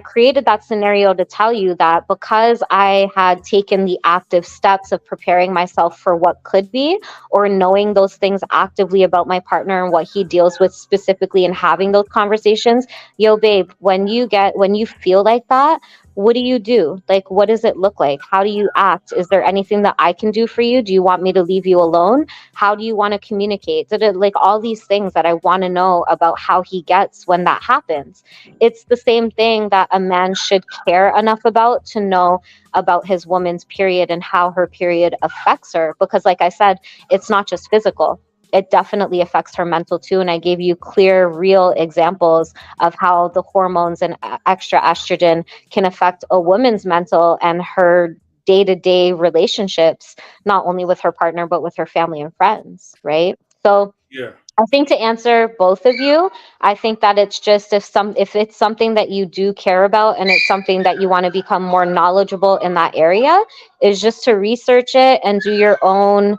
created that scenario to tell you that because I had taken the active steps of preparing myself for what could be, or knowing those things actively about my partner and what he deals with specifically, and having those conversations. Yo, babe, when you feel like that, what do you do? Like, what does it look like? How do you act? Is there anything that I can do for you? Do you want me to leave you alone? How do you want to communicate? Like all these things that I want to know about how he gets when that happens. It's the same thing that a man should care enough about to know about his woman's period and how her period affects her. Because like I said, it's not just physical. It definitely affects her mental too. And I gave you clear, real examples of how the hormones and extra estrogen can affect a woman's mental and her day-to-day relationships, not only with her partner, but with her family and friends, right? So yeah. I think to answer both of you, I think that it's just if it's something that you do care about and it's something that you want to become more knowledgeable in that area, is just to research it and do your own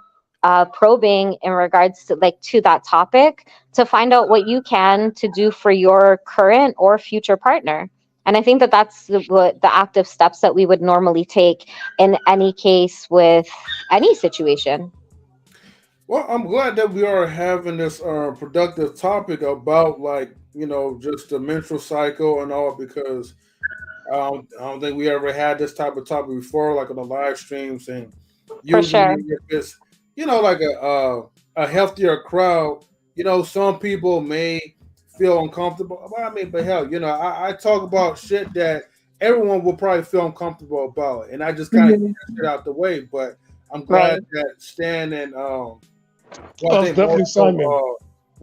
probing in regards to that topic to find out what you can to do for your current or future partner. And I think that that's the active steps that we would normally take in any case with any situation. Well, I'm glad that we are having this productive topic about, just the menstrual cycle and all, because I don't think we ever had this type of topic before, like on the live streams. And usually, sure. like a healthier crowd. Some people may feel uncomfortable. But I mean, but hell, I talk about shit that everyone will probably feel uncomfortable about, and I just kind of get it out the way. But I'm glad that Stan and definitely Simon.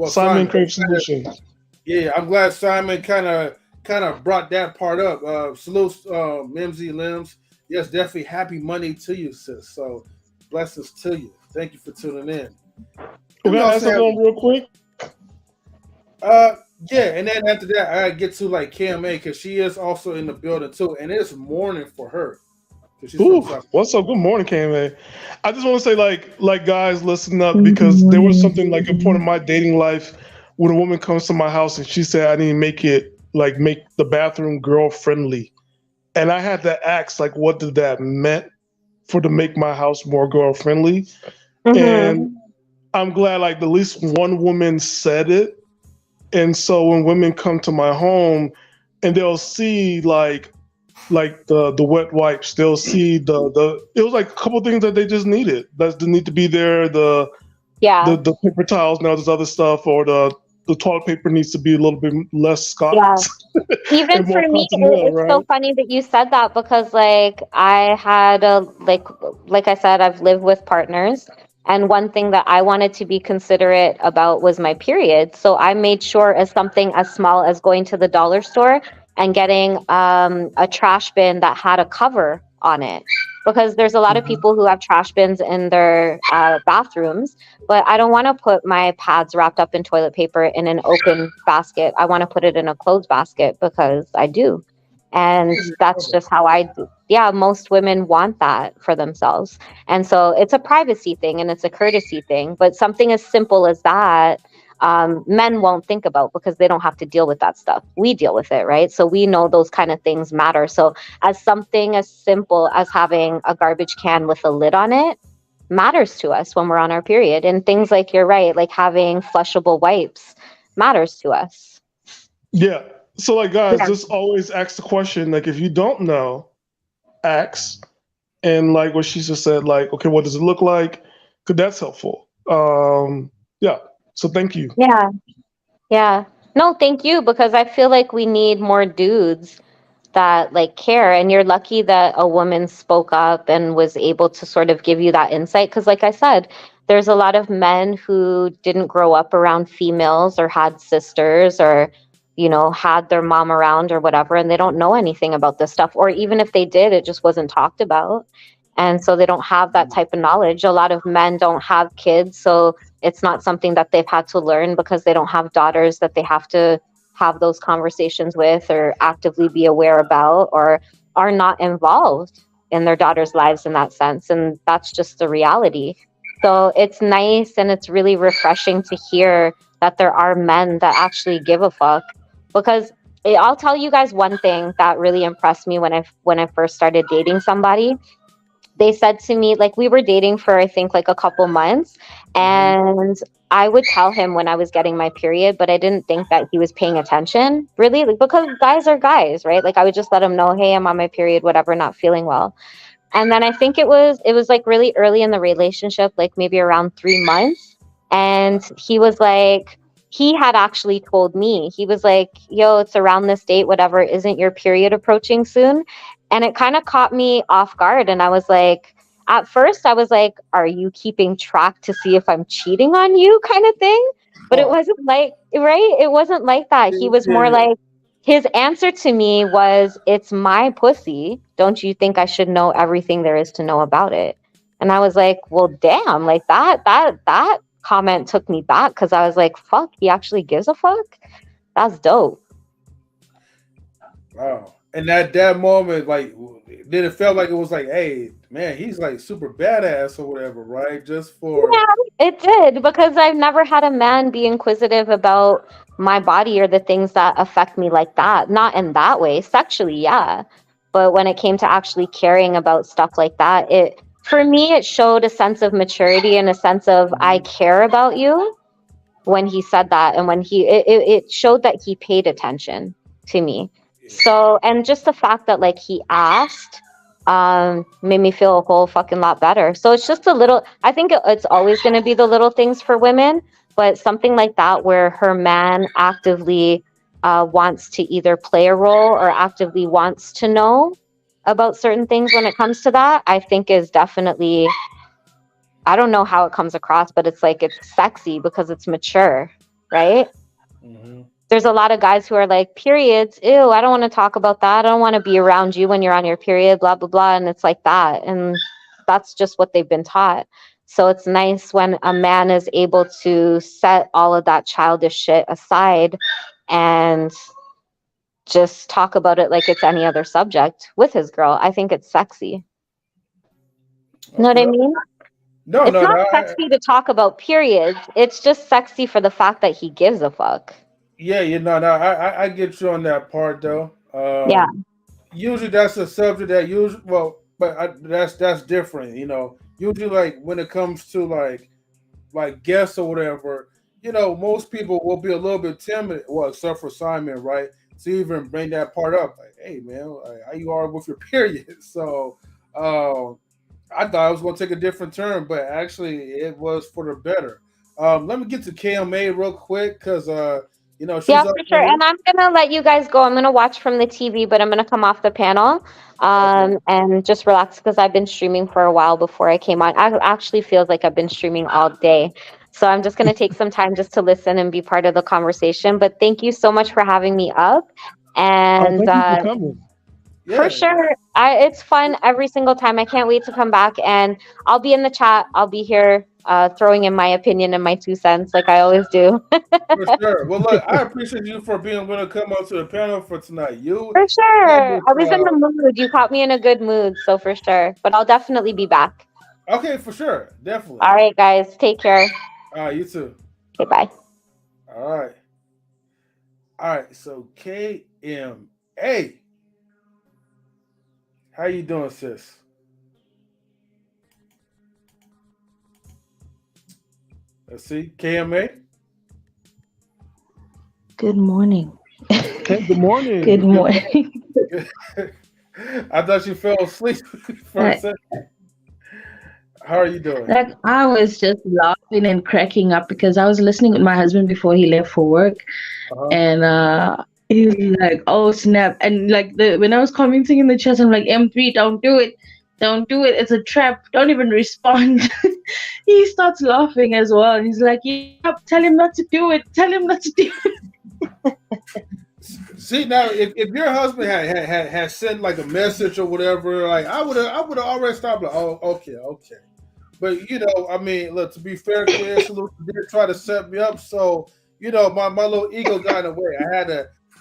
Simon Crave Solutions. Yeah, I'm glad Simon kind of brought that part up. Salute, Mimsy Limbs. Yes, definitely happy Monday to you, sis. So blessings to you. Thank you for tuning in. Can I ask something real quick? Yeah, and then after that, I get to like KMA because she is also in the building too, and it's morning for her. Ooh, what's up? Good morning, KMA. I just want to say, like guys, listen up, because there was something like important in my dating life when a woman comes to my house and she said I need to make the bathroom girl friendly, and I had to ask like, what did that meant for to make my house more girl friendly? And I'm glad like at least one woman said it. And so when women come to my home and they'll see like the wet wipes, they'll see the it was like a couple things that they just needed that need to be there. The paper towels and all this other stuff, or the toilet paper needs to be a little bit less Scotch. Even for me, it's so funny that you said that, because like I had like I said, I've lived with partners. And one thing that I wanted to be considerate about was my period. So I made sure as something as small as going to the dollar store and getting a trash bin that had a cover on it. Because there's a lot of people who have trash bins in their bathrooms, but I don't want to put my pads wrapped up in toilet paper in an open basket. I want to put it in a closed basket because I do. And that's just how I do. Yeah, most women want that for themselves. And so it's a privacy thing and it's a courtesy thing. But something as simple as that, men won't think about because they don't have to deal with that stuff. We deal with it, right? So we know those kind of things matter. So as something as simple as having a garbage can with a lid on it matters to us when we're on our period. And things like, you're right, like having flushable wipes matters to us. Yeah. So like guys, just always ask the question, like if you don't know, ask. And like what she just said, like, okay, what does it look like? Because that's helpful. Yeah. So thank you. Yeah. No, thank you, because I feel like we need more dudes that like care, and you're lucky that a woman spoke up and was able to sort of give you that insight. Because like I said, there's a lot of men who didn't grow up around females or had sisters or had their mom around or whatever, and they don't know anything about this stuff. Or even if they did, it just wasn't talked about. And so they don't have that type of knowledge. A lot of men don't have kids, so it's not something that they've had to learn because they don't have daughters that they have to have those conversations with or actively be aware about, or are not involved in their daughters' lives in that sense. And that's just the reality. So it's nice and it's really refreshing to hear that there are men that actually give a fuck. Because I'll tell you guys one thing that really impressed me when I first started dating somebody. They said to me, like, we were dating for I think like a couple months, and I would tell him when I was getting my period, but I didn't think that he was paying attention, really, like, because guys are guys, right? Like I would just let him know, hey, I'm on my period, whatever, not feeling well. And then I think it was like really early in the relationship, like maybe around 3 months, and he was like, he had actually told me, he was like, yo, it's around this date, whatever, isn't your period approaching soon? And it kind of caught me off guard. And I was like, at first I was like, are you keeping track to see if I'm cheating on you kind of thing? But it wasn't like, right? It wasn't like that. He was more like, his answer to me was, it's my pussy. Don't you think I should know everything there is to know about it? And I was like, well, damn, like that comment took me back, because I was like, fuck, he actually gives a fuck? That's dope. Wow. And that moment, like, did it feel like it was like, hey, man, he's like super badass or whatever, right? Just for... Yeah, it did, because I've never had a man be inquisitive about my body or the things that affect me like that. Not in that way. Sexually, yeah. But when it came to actually caring about stuff like that, for me, it showed a sense of maturity and a sense of I care about you when he said that. And when it showed that he paid attention to me. So, and just the fact that like he asked, made me feel a whole fucking lot better. So it's just a little, I think it's always going to be the little things for women, but something like that where her man actively wants to either play a role or actively wants to know about certain things when it comes to that, I think is definitely, I don't know how it comes across, but it's like, it's sexy because it's mature, right? Mm-hmm. There's a lot of guys who are like, periods, ew, I don't want to talk about that. I don't want to be around you when you're on your period, blah, blah, blah. And it's like that. And that's just what they've been taught. So it's nice when a man is able to set all of that childish shit aside and just talk about it like it's any other subject with his girl. I think it's sexy. You know what I mean? No, it's no, not no. sexy to talk about periods. It's just sexy for the fact that he gives a fuck. Yeah, I get you on that part though. Yeah. Usually that's a subject that usually, that's different. You know, usually like when it comes to like guests or whatever, you know, most people will be a little bit timid. Well, except for Simon, right? To even bring that part up, like, hey man, like, how you are with your period? So, I thought I was going to take a different turn, but actually it was for the better. Let me get to KMA real quick because you know, she's yeah, up for sure. there. And I'm gonna let you guys go. I'm gonna watch from the TV, but I'm gonna come off the panel and just relax because I've been streaming for a while before I came on. I actually feels like I've been streaming all day. So I'm just gonna take some time just to listen and be part of the conversation. But thank you so much for having me up. And thank you for coming. for sure. It's fun every single time. I can't wait to come back, and I'll be in the chat. I'll be here throwing in my opinion and my 2 cents like I always do. For sure. Well, look, I appreciate you for being willing to come up to the panel for tonight. For sure. I was in the mood. You caught me in a good mood, so for sure. But I'll definitely be back. Okay, for sure. Definitely. All right, guys. Take care. All right, you too. Okay, bye. All right. All right, so KMA. How you doing, sis? Let's see. KMA? Good morning. Good morning. Good morning. I thought you fell asleep for a second. How are you doing? Like, I was just laughing and cracking up because I was listening with my husband before he left for work, and he was like, "Oh snap!" And like when I was commenting in the chat, I'm like, "M3, don't do it, don't do it. It's a trap. Don't even respond." He starts laughing as well, and he's like, "Yeah, tell him not to do it. Tell him not to do it." See, now if your husband had sent like a message or whatever, like I would have already stopped. Like, oh, okay. But you know, I mean, look, to be fair, Queer Solution did try to set me up, so you know, my little ego got in the way.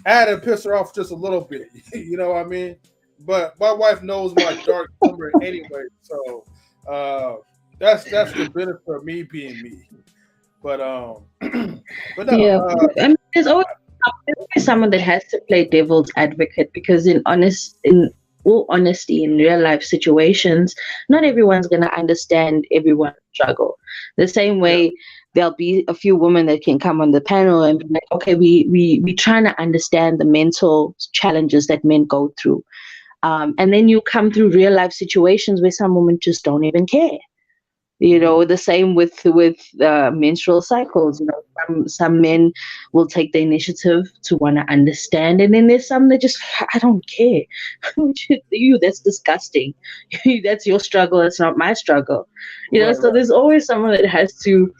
I had to piss her off just a little bit. You know what I mean? But my wife knows my dark humor anyway, so that's the benefit of me being me. But no, yeah, I mean, there's always someone that has to play devil's advocate because in all honesty, in real life situations, not everyone's going to understand everyone's struggle. The same way there'll be a few women that can come on the panel and be like, okay, we trying to understand the mental challenges that men go through. And then you come through real life situations where some women just don't even care. You know, the same with menstrual cycles. You know, some men will take the initiative to want to understand, and then there's some that just, I don't care. You, that's disgusting. That's your struggle. It's not my struggle. You know, so there's always someone that has to,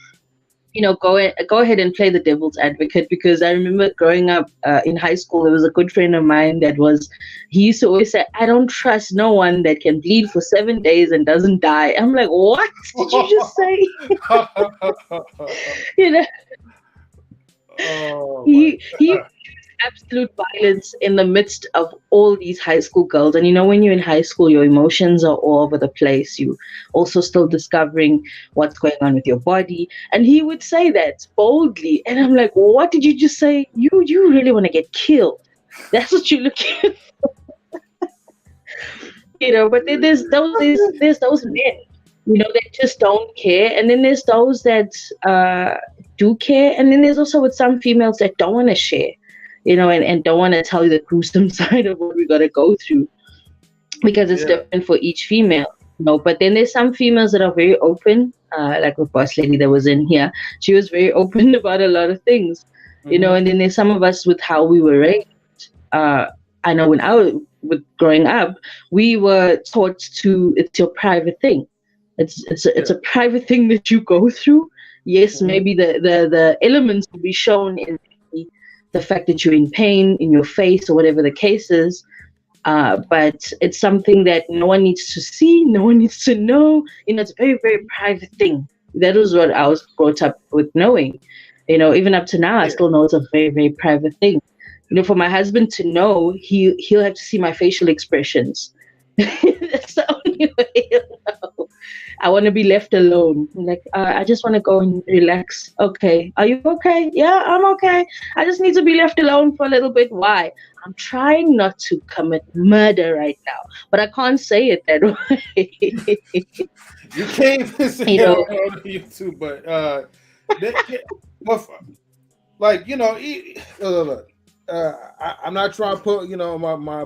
you know, go ahead and play the devil's advocate, because I remember growing up in high school, there was a good friend of mine he used to always say, I don't trust no one that can bleed for 7 days and doesn't die. I'm like, what did you just say? You know, he absolute violence in the midst of all these high school girls. And you know, when you're in high school, your emotions are all over the place. You also still discovering what's going on with your body. And he would say that boldly. And I'm like, what did you just say? You really want to get killed. That's what you're looking for. You know, but there's those men, you know, that just don't care. And then there's those that do care. And then there's also with some females that don't want to share, you know, and don't want to tell you the gruesome side of what we got to go through. because it's different for each female. But then there's some females that are very open, like the boss lady that was in here. She was very open about a lot of things, and then there's some of us with how we were raised. I know when I was growing up, we were taught to, it's your private thing. It's a private thing that you go through. Yes, maybe the elements will be shown in the fact that you're in pain in your face or whatever the case is. But it's something that no one needs to see, no one needs to know. It's a very, very private thing. That was what I was brought up with knowing. Even up to now, I still know it's a very, very private thing. For my husband to know, he'll have to see my facial expressions. That's the only way he'll know. I want to be left alone. Like, I just want to go and relax. Okay. Are you okay? Yeah, I'm okay. I just need to be left alone for a little bit. Why? I'm trying not to commit murder right now, but I can't say it that way. You can't even say it on YouTube, but I'm not trying to put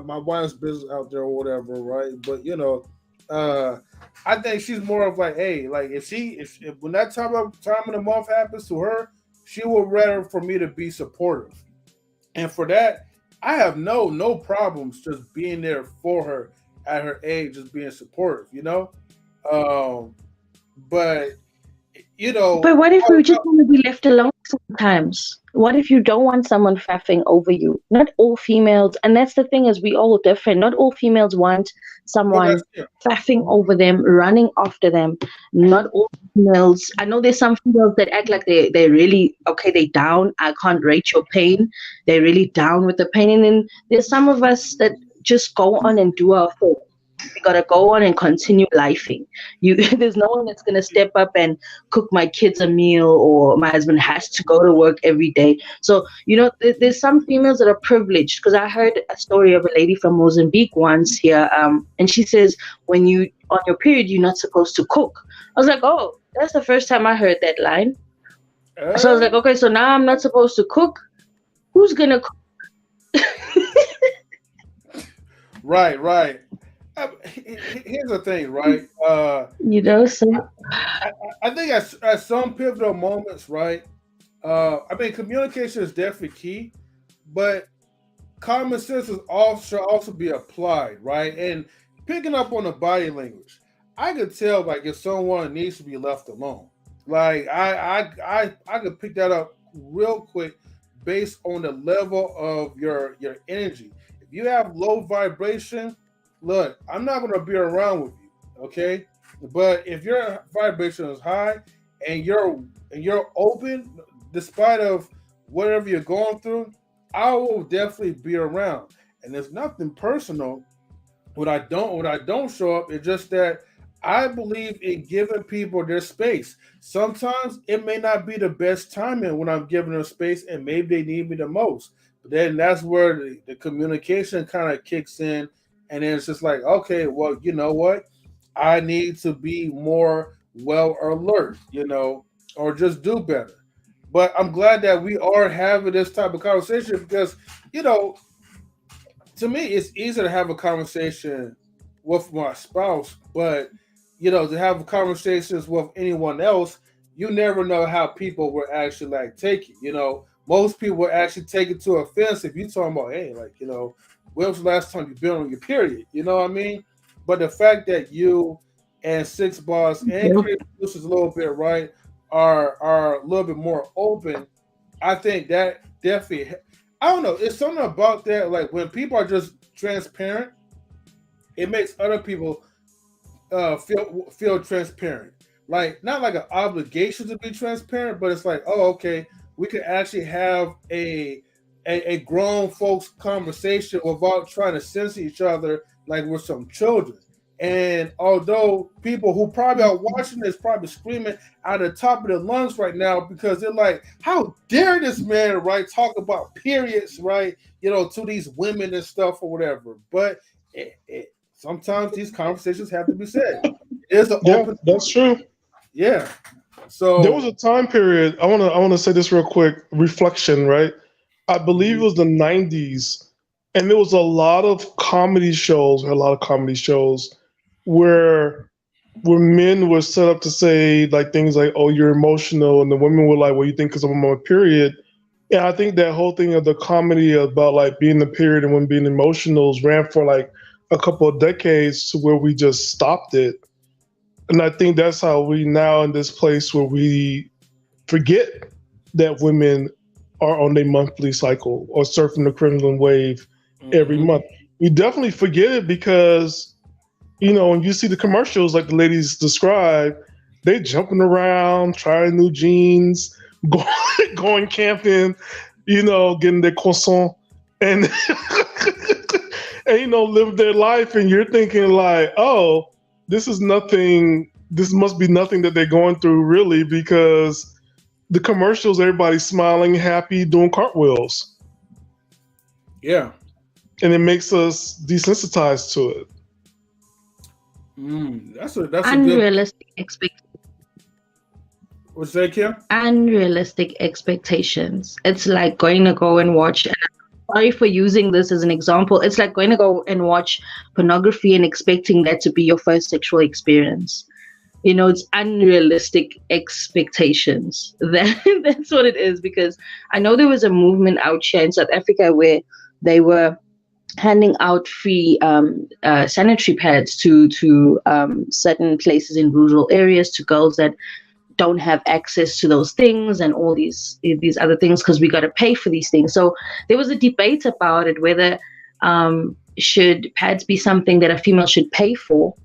my wife's business out there or whatever, right? But I think she's more of like, hey, like if when that time of the month happens to her, she would rather for me to be supportive, and for that, I have no problems just being there for her at her age, just being supportive, But what if you just want to be left alone sometimes? What if you don't want someone faffing over you? Not all females, and that's the thing, is we all different. Not all females want someone faffing over them, running after them. Not all females. I know there's some females that act like they really, okay, they down. I can't rate your pain. They're really down with the pain. And then there's some of us that just go on and do our thing. We gotta go on and continue lifing. There's no one that's gonna step up and cook my kids a meal, or my husband has to go to work every day. So there's some females that are privileged, because I heard a story of a lady from Mozambique once here, and she says when you on your period you're not supposed to cook. I was like, oh, that's the first time I heard that line. So I was like, okay, so now I'm not supposed to cook. Who's gonna cook? Right. Here's the thing, right? So I think at some pivotal moments, right? Communication is definitely key, but common sense should also be applied, right? And picking up on the body language, I could tell like if someone needs to be left alone. Like I could pick that up real quick based on the level of your energy. If you have low vibration, look, I'm not going to be around with you, okay? But if your vibration is high and you're open, despite of whatever you're going through, I will definitely be around. And there's nothing personal. When I don't show up, it's just that I believe in giving people their space. Sometimes it may not be the best timing when I'm giving them space, and maybe they need me the most. But then that's where the communication kind of kicks in. And then it's just like, okay, well, you know what? I need to be more well alert, or just do better. But I'm glad that we are having this type of conversation because, to me, it's easy to have a conversation with my spouse, but, to have conversations with anyone else, you never know how people will actually take it. Most people will actually take it to offense if you talking about, hey, when was the last time you've been on your period? You know what I mean? But the fact that you and Six Boss and Creative Solutions a little bit, right, are a little bit more open, I think that definitely, I don't know, it's something about that, like when people are just transparent, it makes other people feel transparent. Like, not like an obligation to be transparent, but it's like, oh, okay, we could actually have a grown folks conversation without trying to censor each other like we're some children. And although people who probably are watching this probably screaming out of the top of their lungs right now because they're like, how dare this man, right, talk about periods, right, to these women and stuff or whatever. But sometimes these conversations have to be said. That's true. Yeah. So there was a time period. I want to say this real quick. Reflection, right? I believe it was the 90s And there was a lot of comedy shows, where men were set up to say like things like, "Oh, you're emotional," and the women were like, "Well, you think because I'm on my period." And I think that whole thing of the comedy about like being the period and when being emotional ran for like a couple of decades to where we just stopped it. And I think that's how we now in this place where we forget that women are on their monthly cycle or surfing the crimson wave every month. We definitely forget it because, you know, when you see the commercials like the ladies describe, they jumping around, trying new jeans, going camping, you know, getting their croissant and, and, you know, live their life. And you're thinking like, oh, this must be nothing that they're going through really, because the commercials, everybody's smiling, happy, doing cartwheels. Yeah. And it makes us desensitized to it. That's unrealistic expectations. What's that, Kim? Unrealistic expectations. It's like going to go and watch. And I'm sorry for using this as an example. It's like going to go and watch pornography and expecting that to be your first sexual experience. You know, it's unrealistic expectations. That's what it is. Because I know there was a movement out here in South Africa where they were handing out free sanitary pads to certain places in rural areas, to girls that don't have access to those things and all these other things, because we got to pay for these things. So there was a debate about it, whether should pads be something that a female should pay for,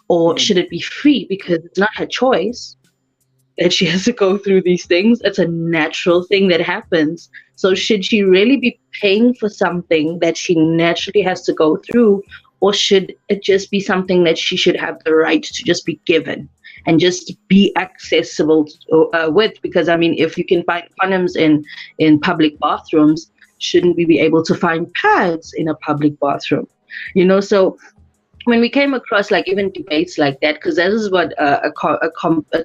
or should it be free, because it's not her choice that she has to go through these things. It's a natural thing that happens. So should she really be paying for something that she naturally has to go through, or should it just be something that she should have the right to just be given and just be accessible with? Because I mean, if you can find condoms in public bathrooms, shouldn't we be able to find pads in a public bathroom? You know, so when we came across like even debates like that, because this is what a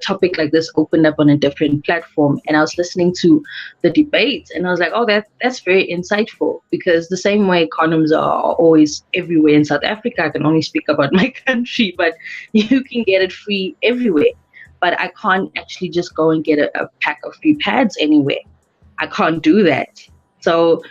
topic like this opened up on a different platform, and I was listening to the debates, and I was like, oh, that's very insightful, because the same way condoms are always everywhere in South Africa, I can only speak about my country, but you can get it free everywhere. But I can't actually just go and get a pack of free pads anywhere. I can't do that. So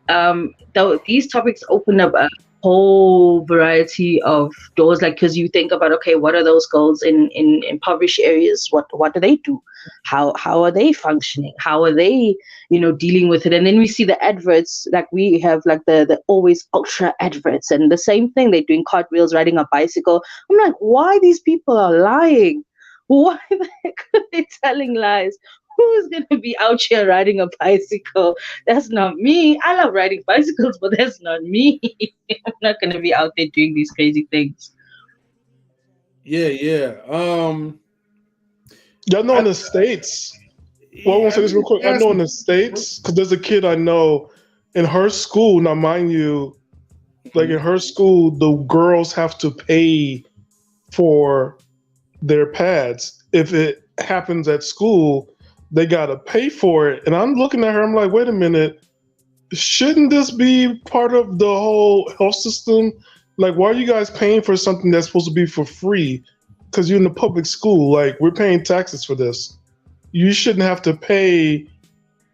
though these topics open up a whole variety of doors, like, because you think about, okay, what are those girls in impoverished areas, what do they do, how are they functioning, how are they, you know, dealing with it? And then we see the adverts, like we have like the always ultra adverts, and the same thing, they're doing cartwheels, riding a bicycle. I'm like, why these people are lying? Why the heck are they telling lies? Who's going to be out here riding a bicycle? That's not me. I love riding bicycles, but that's not me. I'm not going to be out there doing these crazy things. Yeah. Y'all know in the States. Well, I want to say this real quick. I know in the States, because there's a kid I know in her school. Now, mind you, like in her school, the girls have to pay for their pads. If it happens at school, they gotta pay for it. And I'm looking at her, I'm like, wait a minute, shouldn't this be part of the whole health system? Like, why are you guys paying for something that's supposed to be for free? Because you're in the public school, like, we're paying taxes for this. You shouldn't have to pay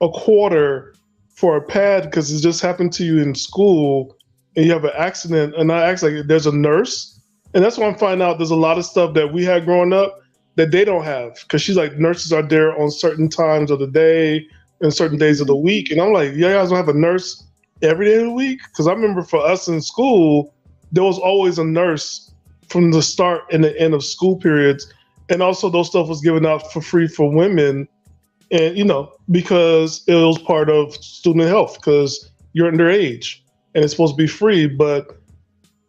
a quarter for a pad because it just happened to you in school and you have an accident. And I asked, like, there's a nurse? And that's why I'm finding out there's a lot of stuff that we had growing up that they don't have, because she's like, nurses are there on certain times of the day and certain days of the week. And I'm like, you guys don't have a nurse every day of the week? Because I remember for us in school, there was always a nurse from the start and the end of school periods. And also those stuff was given out for free for women. And, you know, because it was part of student health, because you're underage and it's supposed to be free. But,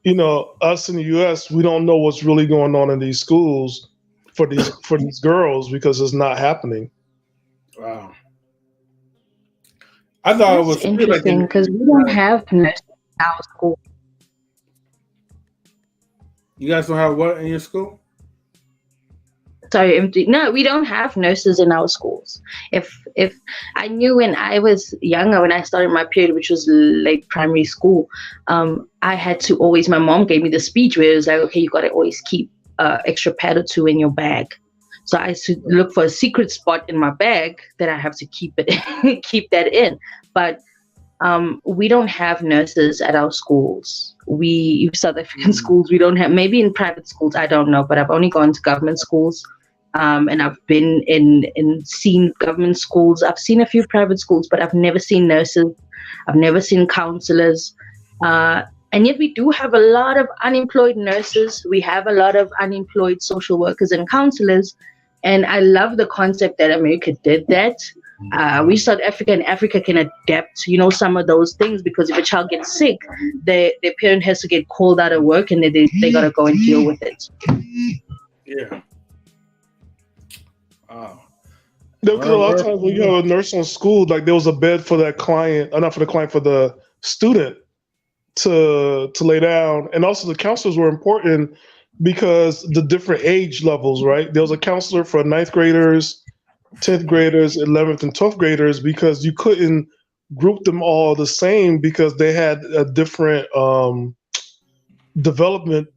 you know, us in the US, we don't know what's really going on in these schools for these girls, because it's not happening. Wow. I thought That's it was interesting, because we don't have nurses in our school. You guys don't have what in your school? Sorry, no, we don't have nurses in our schools. If I knew when I was younger, when I started my period, which was late primary school, I had to always. My mom gave me the speech where it was like, okay, you got to always keep extra pad or two in your bag. So I should look for a secret spot in my bag that I have to keep that in. But we don't have nurses at our schools. We South African schools, we don't have. Maybe in private schools, I don't know. But I've only gone to government schools. And I've been in seen government schools. I've seen a few private schools, but I've never seen nurses. I've never seen counselors. And yet we do have a lot of unemployed nurses. We have a lot of unemployed social workers and counselors. And I love the concept that America did that. We South Africa and Africa can adapt, some of those things, because if a child gets sick, their parent has to get called out of work and they got to go and deal with it. Yeah. Because a lot of times when you have a nurse on school, like there was a bed for that client, not for the client, for the student to lay down. And also the counselors were important because the different age levels, right? There was a counselor for 9th graders, 10th graders, 11th and 12th graders, because you couldn't group them all the same because they had a different development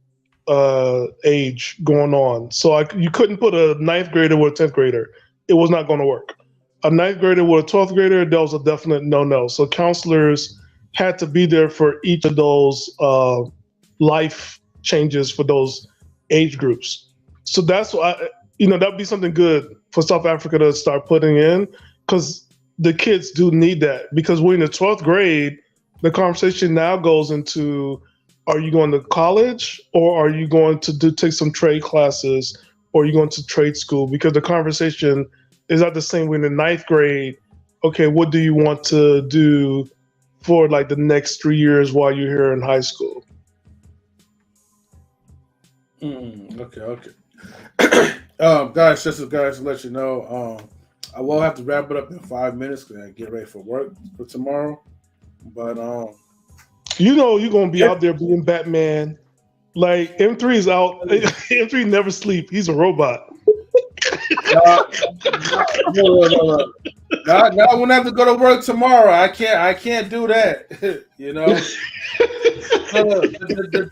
age going on. So you couldn't put a 9th grader with a 10th grader. It was not going to work. A 9th grader with a 12th grader, that was a definite no-no. So counselors had to be there for each of those life changes for those age groups. So that's why, that'd be something good for South Africa to start putting in, because the kids do need that. Because we're in the 12th grade, the conversation now goes into, are you going to college, or are you going to take some trade classes, or are you going to trade school? Because the conversation is not the same way in the 9th grade. Okay, what do you want to do for like the next 3 years while you're here in high school? Okay. Guys, just to let you know, I will have to wrap it up in 5 minutes because I get ready for work for tomorrow. But you're gonna be out there being Batman. Like M3 is out. M3 never sleep. He's a robot. No. Now I'm gonna have to go to work tomorrow. I can't do that. The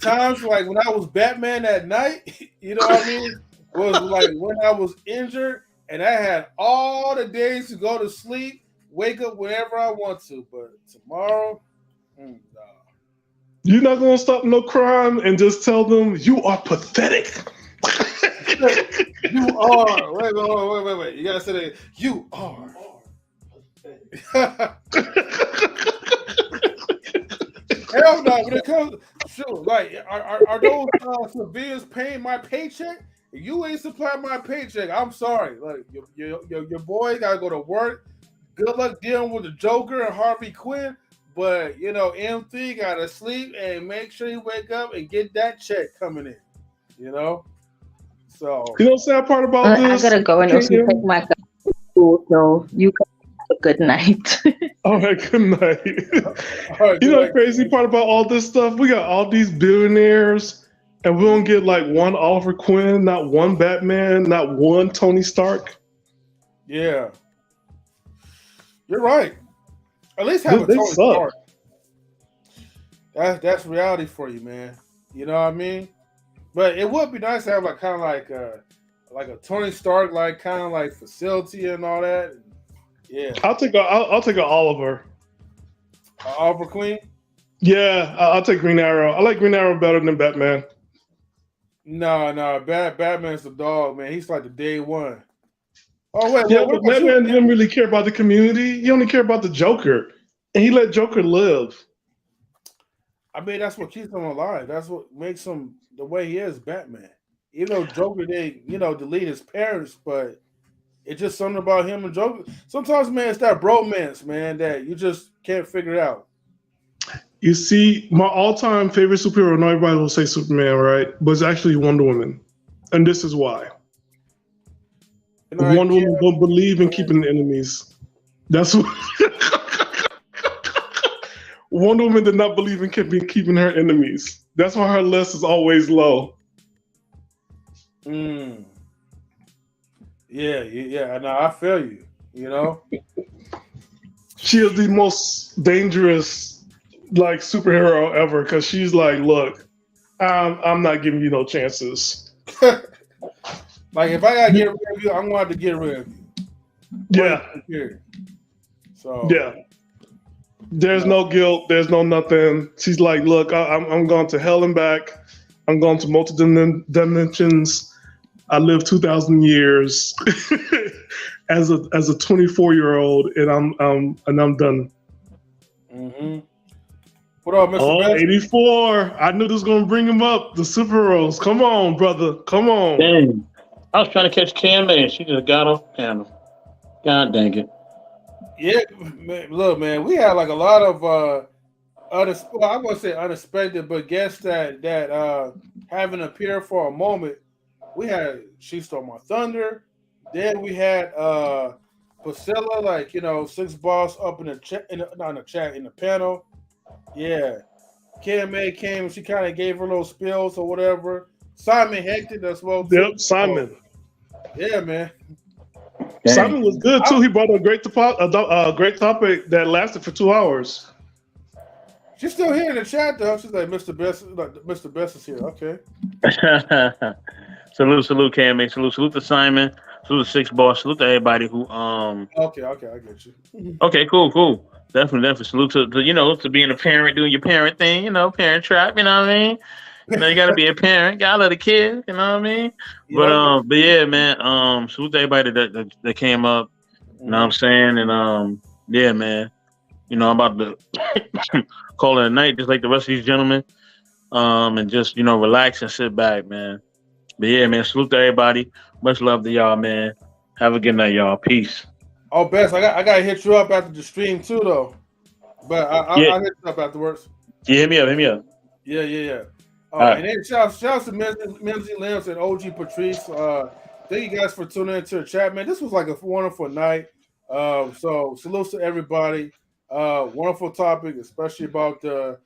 times like when I was Batman at night, what I mean, was like when I was injured and I had all the days to go to sleep, wake up whenever I want to. But tomorrow, no. You're not gonna stop no crime and just tell them you are pathetic. You are. Wait. You gotta say that. You are. Hell no. When it comes, are those civilians paying my paycheck? If you ain't supplying my paycheck, I'm sorry. Like your boy gotta go to work. Good luck dealing with the Joker and Harvey Quinn. But M3 gotta sleep and make sure you wake up and get that check coming in. So the sad part about this, I gotta go and also take my school, so you can have a good night. All right, good night. The crazy part about all this stuff? We got all these billionaires, and we don't get like one Oliver Queen, not one Batman, not one Tony Stark. Yeah, you're right. At least have a Tony Stark. That's reality for you, man. You know what I mean? But it would be nice to have like a Tony Stark kind of facility and all that. Yeah, I'll take a Oliver. Oliver Queen. Yeah, I'll take Green Arrow. I like Green Arrow better than Batman. No, Batman's the dog, man. He's like the day one. Oh wait, but Batman didn't really care about the community. He only cared about the Joker, and he let Joker live. I mean, that's what keeps him alive. That's what makes him the way he is, Batman. Even though Joker didn't, delete his parents, but it's just something about him and Joker. Sometimes, man, it's that bromance, man, that you just can't figure it out. You see, my all-time favorite superhero, not everybody will say Superman, right? But it's actually Wonder Woman. And this is why. Wonder Woman don't believe in keeping enemies. That's what... Wonder Woman did not believe in keeping her enemies. That's why her list is always low. Yeah. No, I feel you. You know, she is the most dangerous like superhero ever because she's like, look, I'm not giving you no chances. Like if I gotta get rid of you, I'm going to have to get rid of you. Yeah. So yeah. There's no guilt. There's no nothing. She's like, look, I'm going to hell and back. I'm going to multiple dimensions. I lived 2,000 years as a 24-year-old, and I'm done. Mm-hmm. What up, Mr. Best? 84. I knew this was gonna bring him up. The superheroes. Come on, brother. Come on. Dang. I was trying to catch KMA and she just got off the panel. God dang it. Yeah, man, look, man, we had like a lot of I wouldn't say unexpected, but guests that haven't appeared for a moment. We had She Stole My Thunder. Then we had Priscilla, like, you know, Six Boss up in the chat, in the panel. Yeah. KMA came and she kind of gave her little spills or whatever. Simon Hector as well too. Yep, Simon. Yeah, man. Dang. Simon was good too. He brought a great topic that lasted for 2 hours. She's still here in the chat though. She's like, Mr. Best is here. Okay. Salute, KMA. Salute to Simon. Salute to Six Boss. Salute to everybody who Okay, I get you. Okay, cool. Definitely. Salute to you know, to being a parent, doing your parent thing, you know, parent trap, you know what I mean? You know, you gotta be a parent, gotta love the kids, you know what I mean? But yeah, man, salute to everybody that came up, you know what I'm saying? And yeah, man. You know, I'm about to call it a night, just like the rest of these gentlemen. And just, you know, relax and sit back, man. But yeah, man, salute to everybody. Much love to y'all, man. Have a good night, y'all. Peace. Oh, Best, I gotta hit you up after the stream too, though. But I'll hit you up afterwards. Yeah, hit me up. Yeah. Right. And then shout out to Mimsy Limbs and OG Patrice. Thank you guys for tuning into the chat, man. This was like a wonderful night. So salutes to everybody. Wonderful topic, especially about the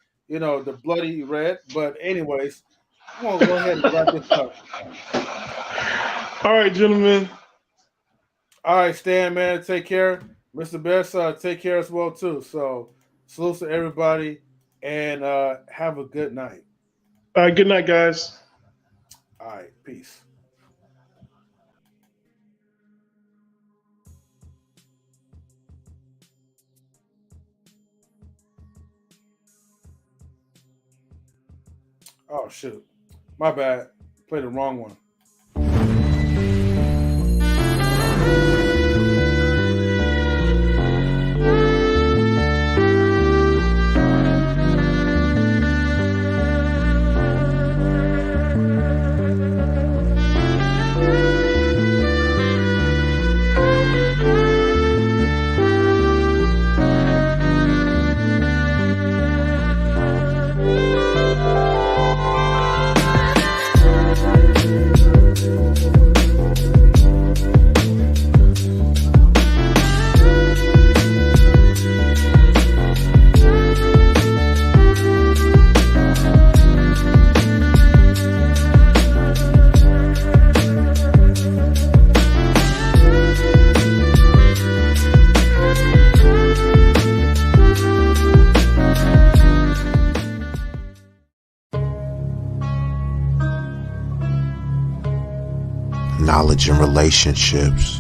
bloody red. But anyways, I'm gonna go ahead and wrap this up. All right, gentlemen. All right, Stan, man, take care. Mr. Best, take care as well too. So salutes to everybody, and have a good night. All right, good night, guys. All right, peace. Oh shoot, my bad. Played the wrong one. Knowledge and relationships.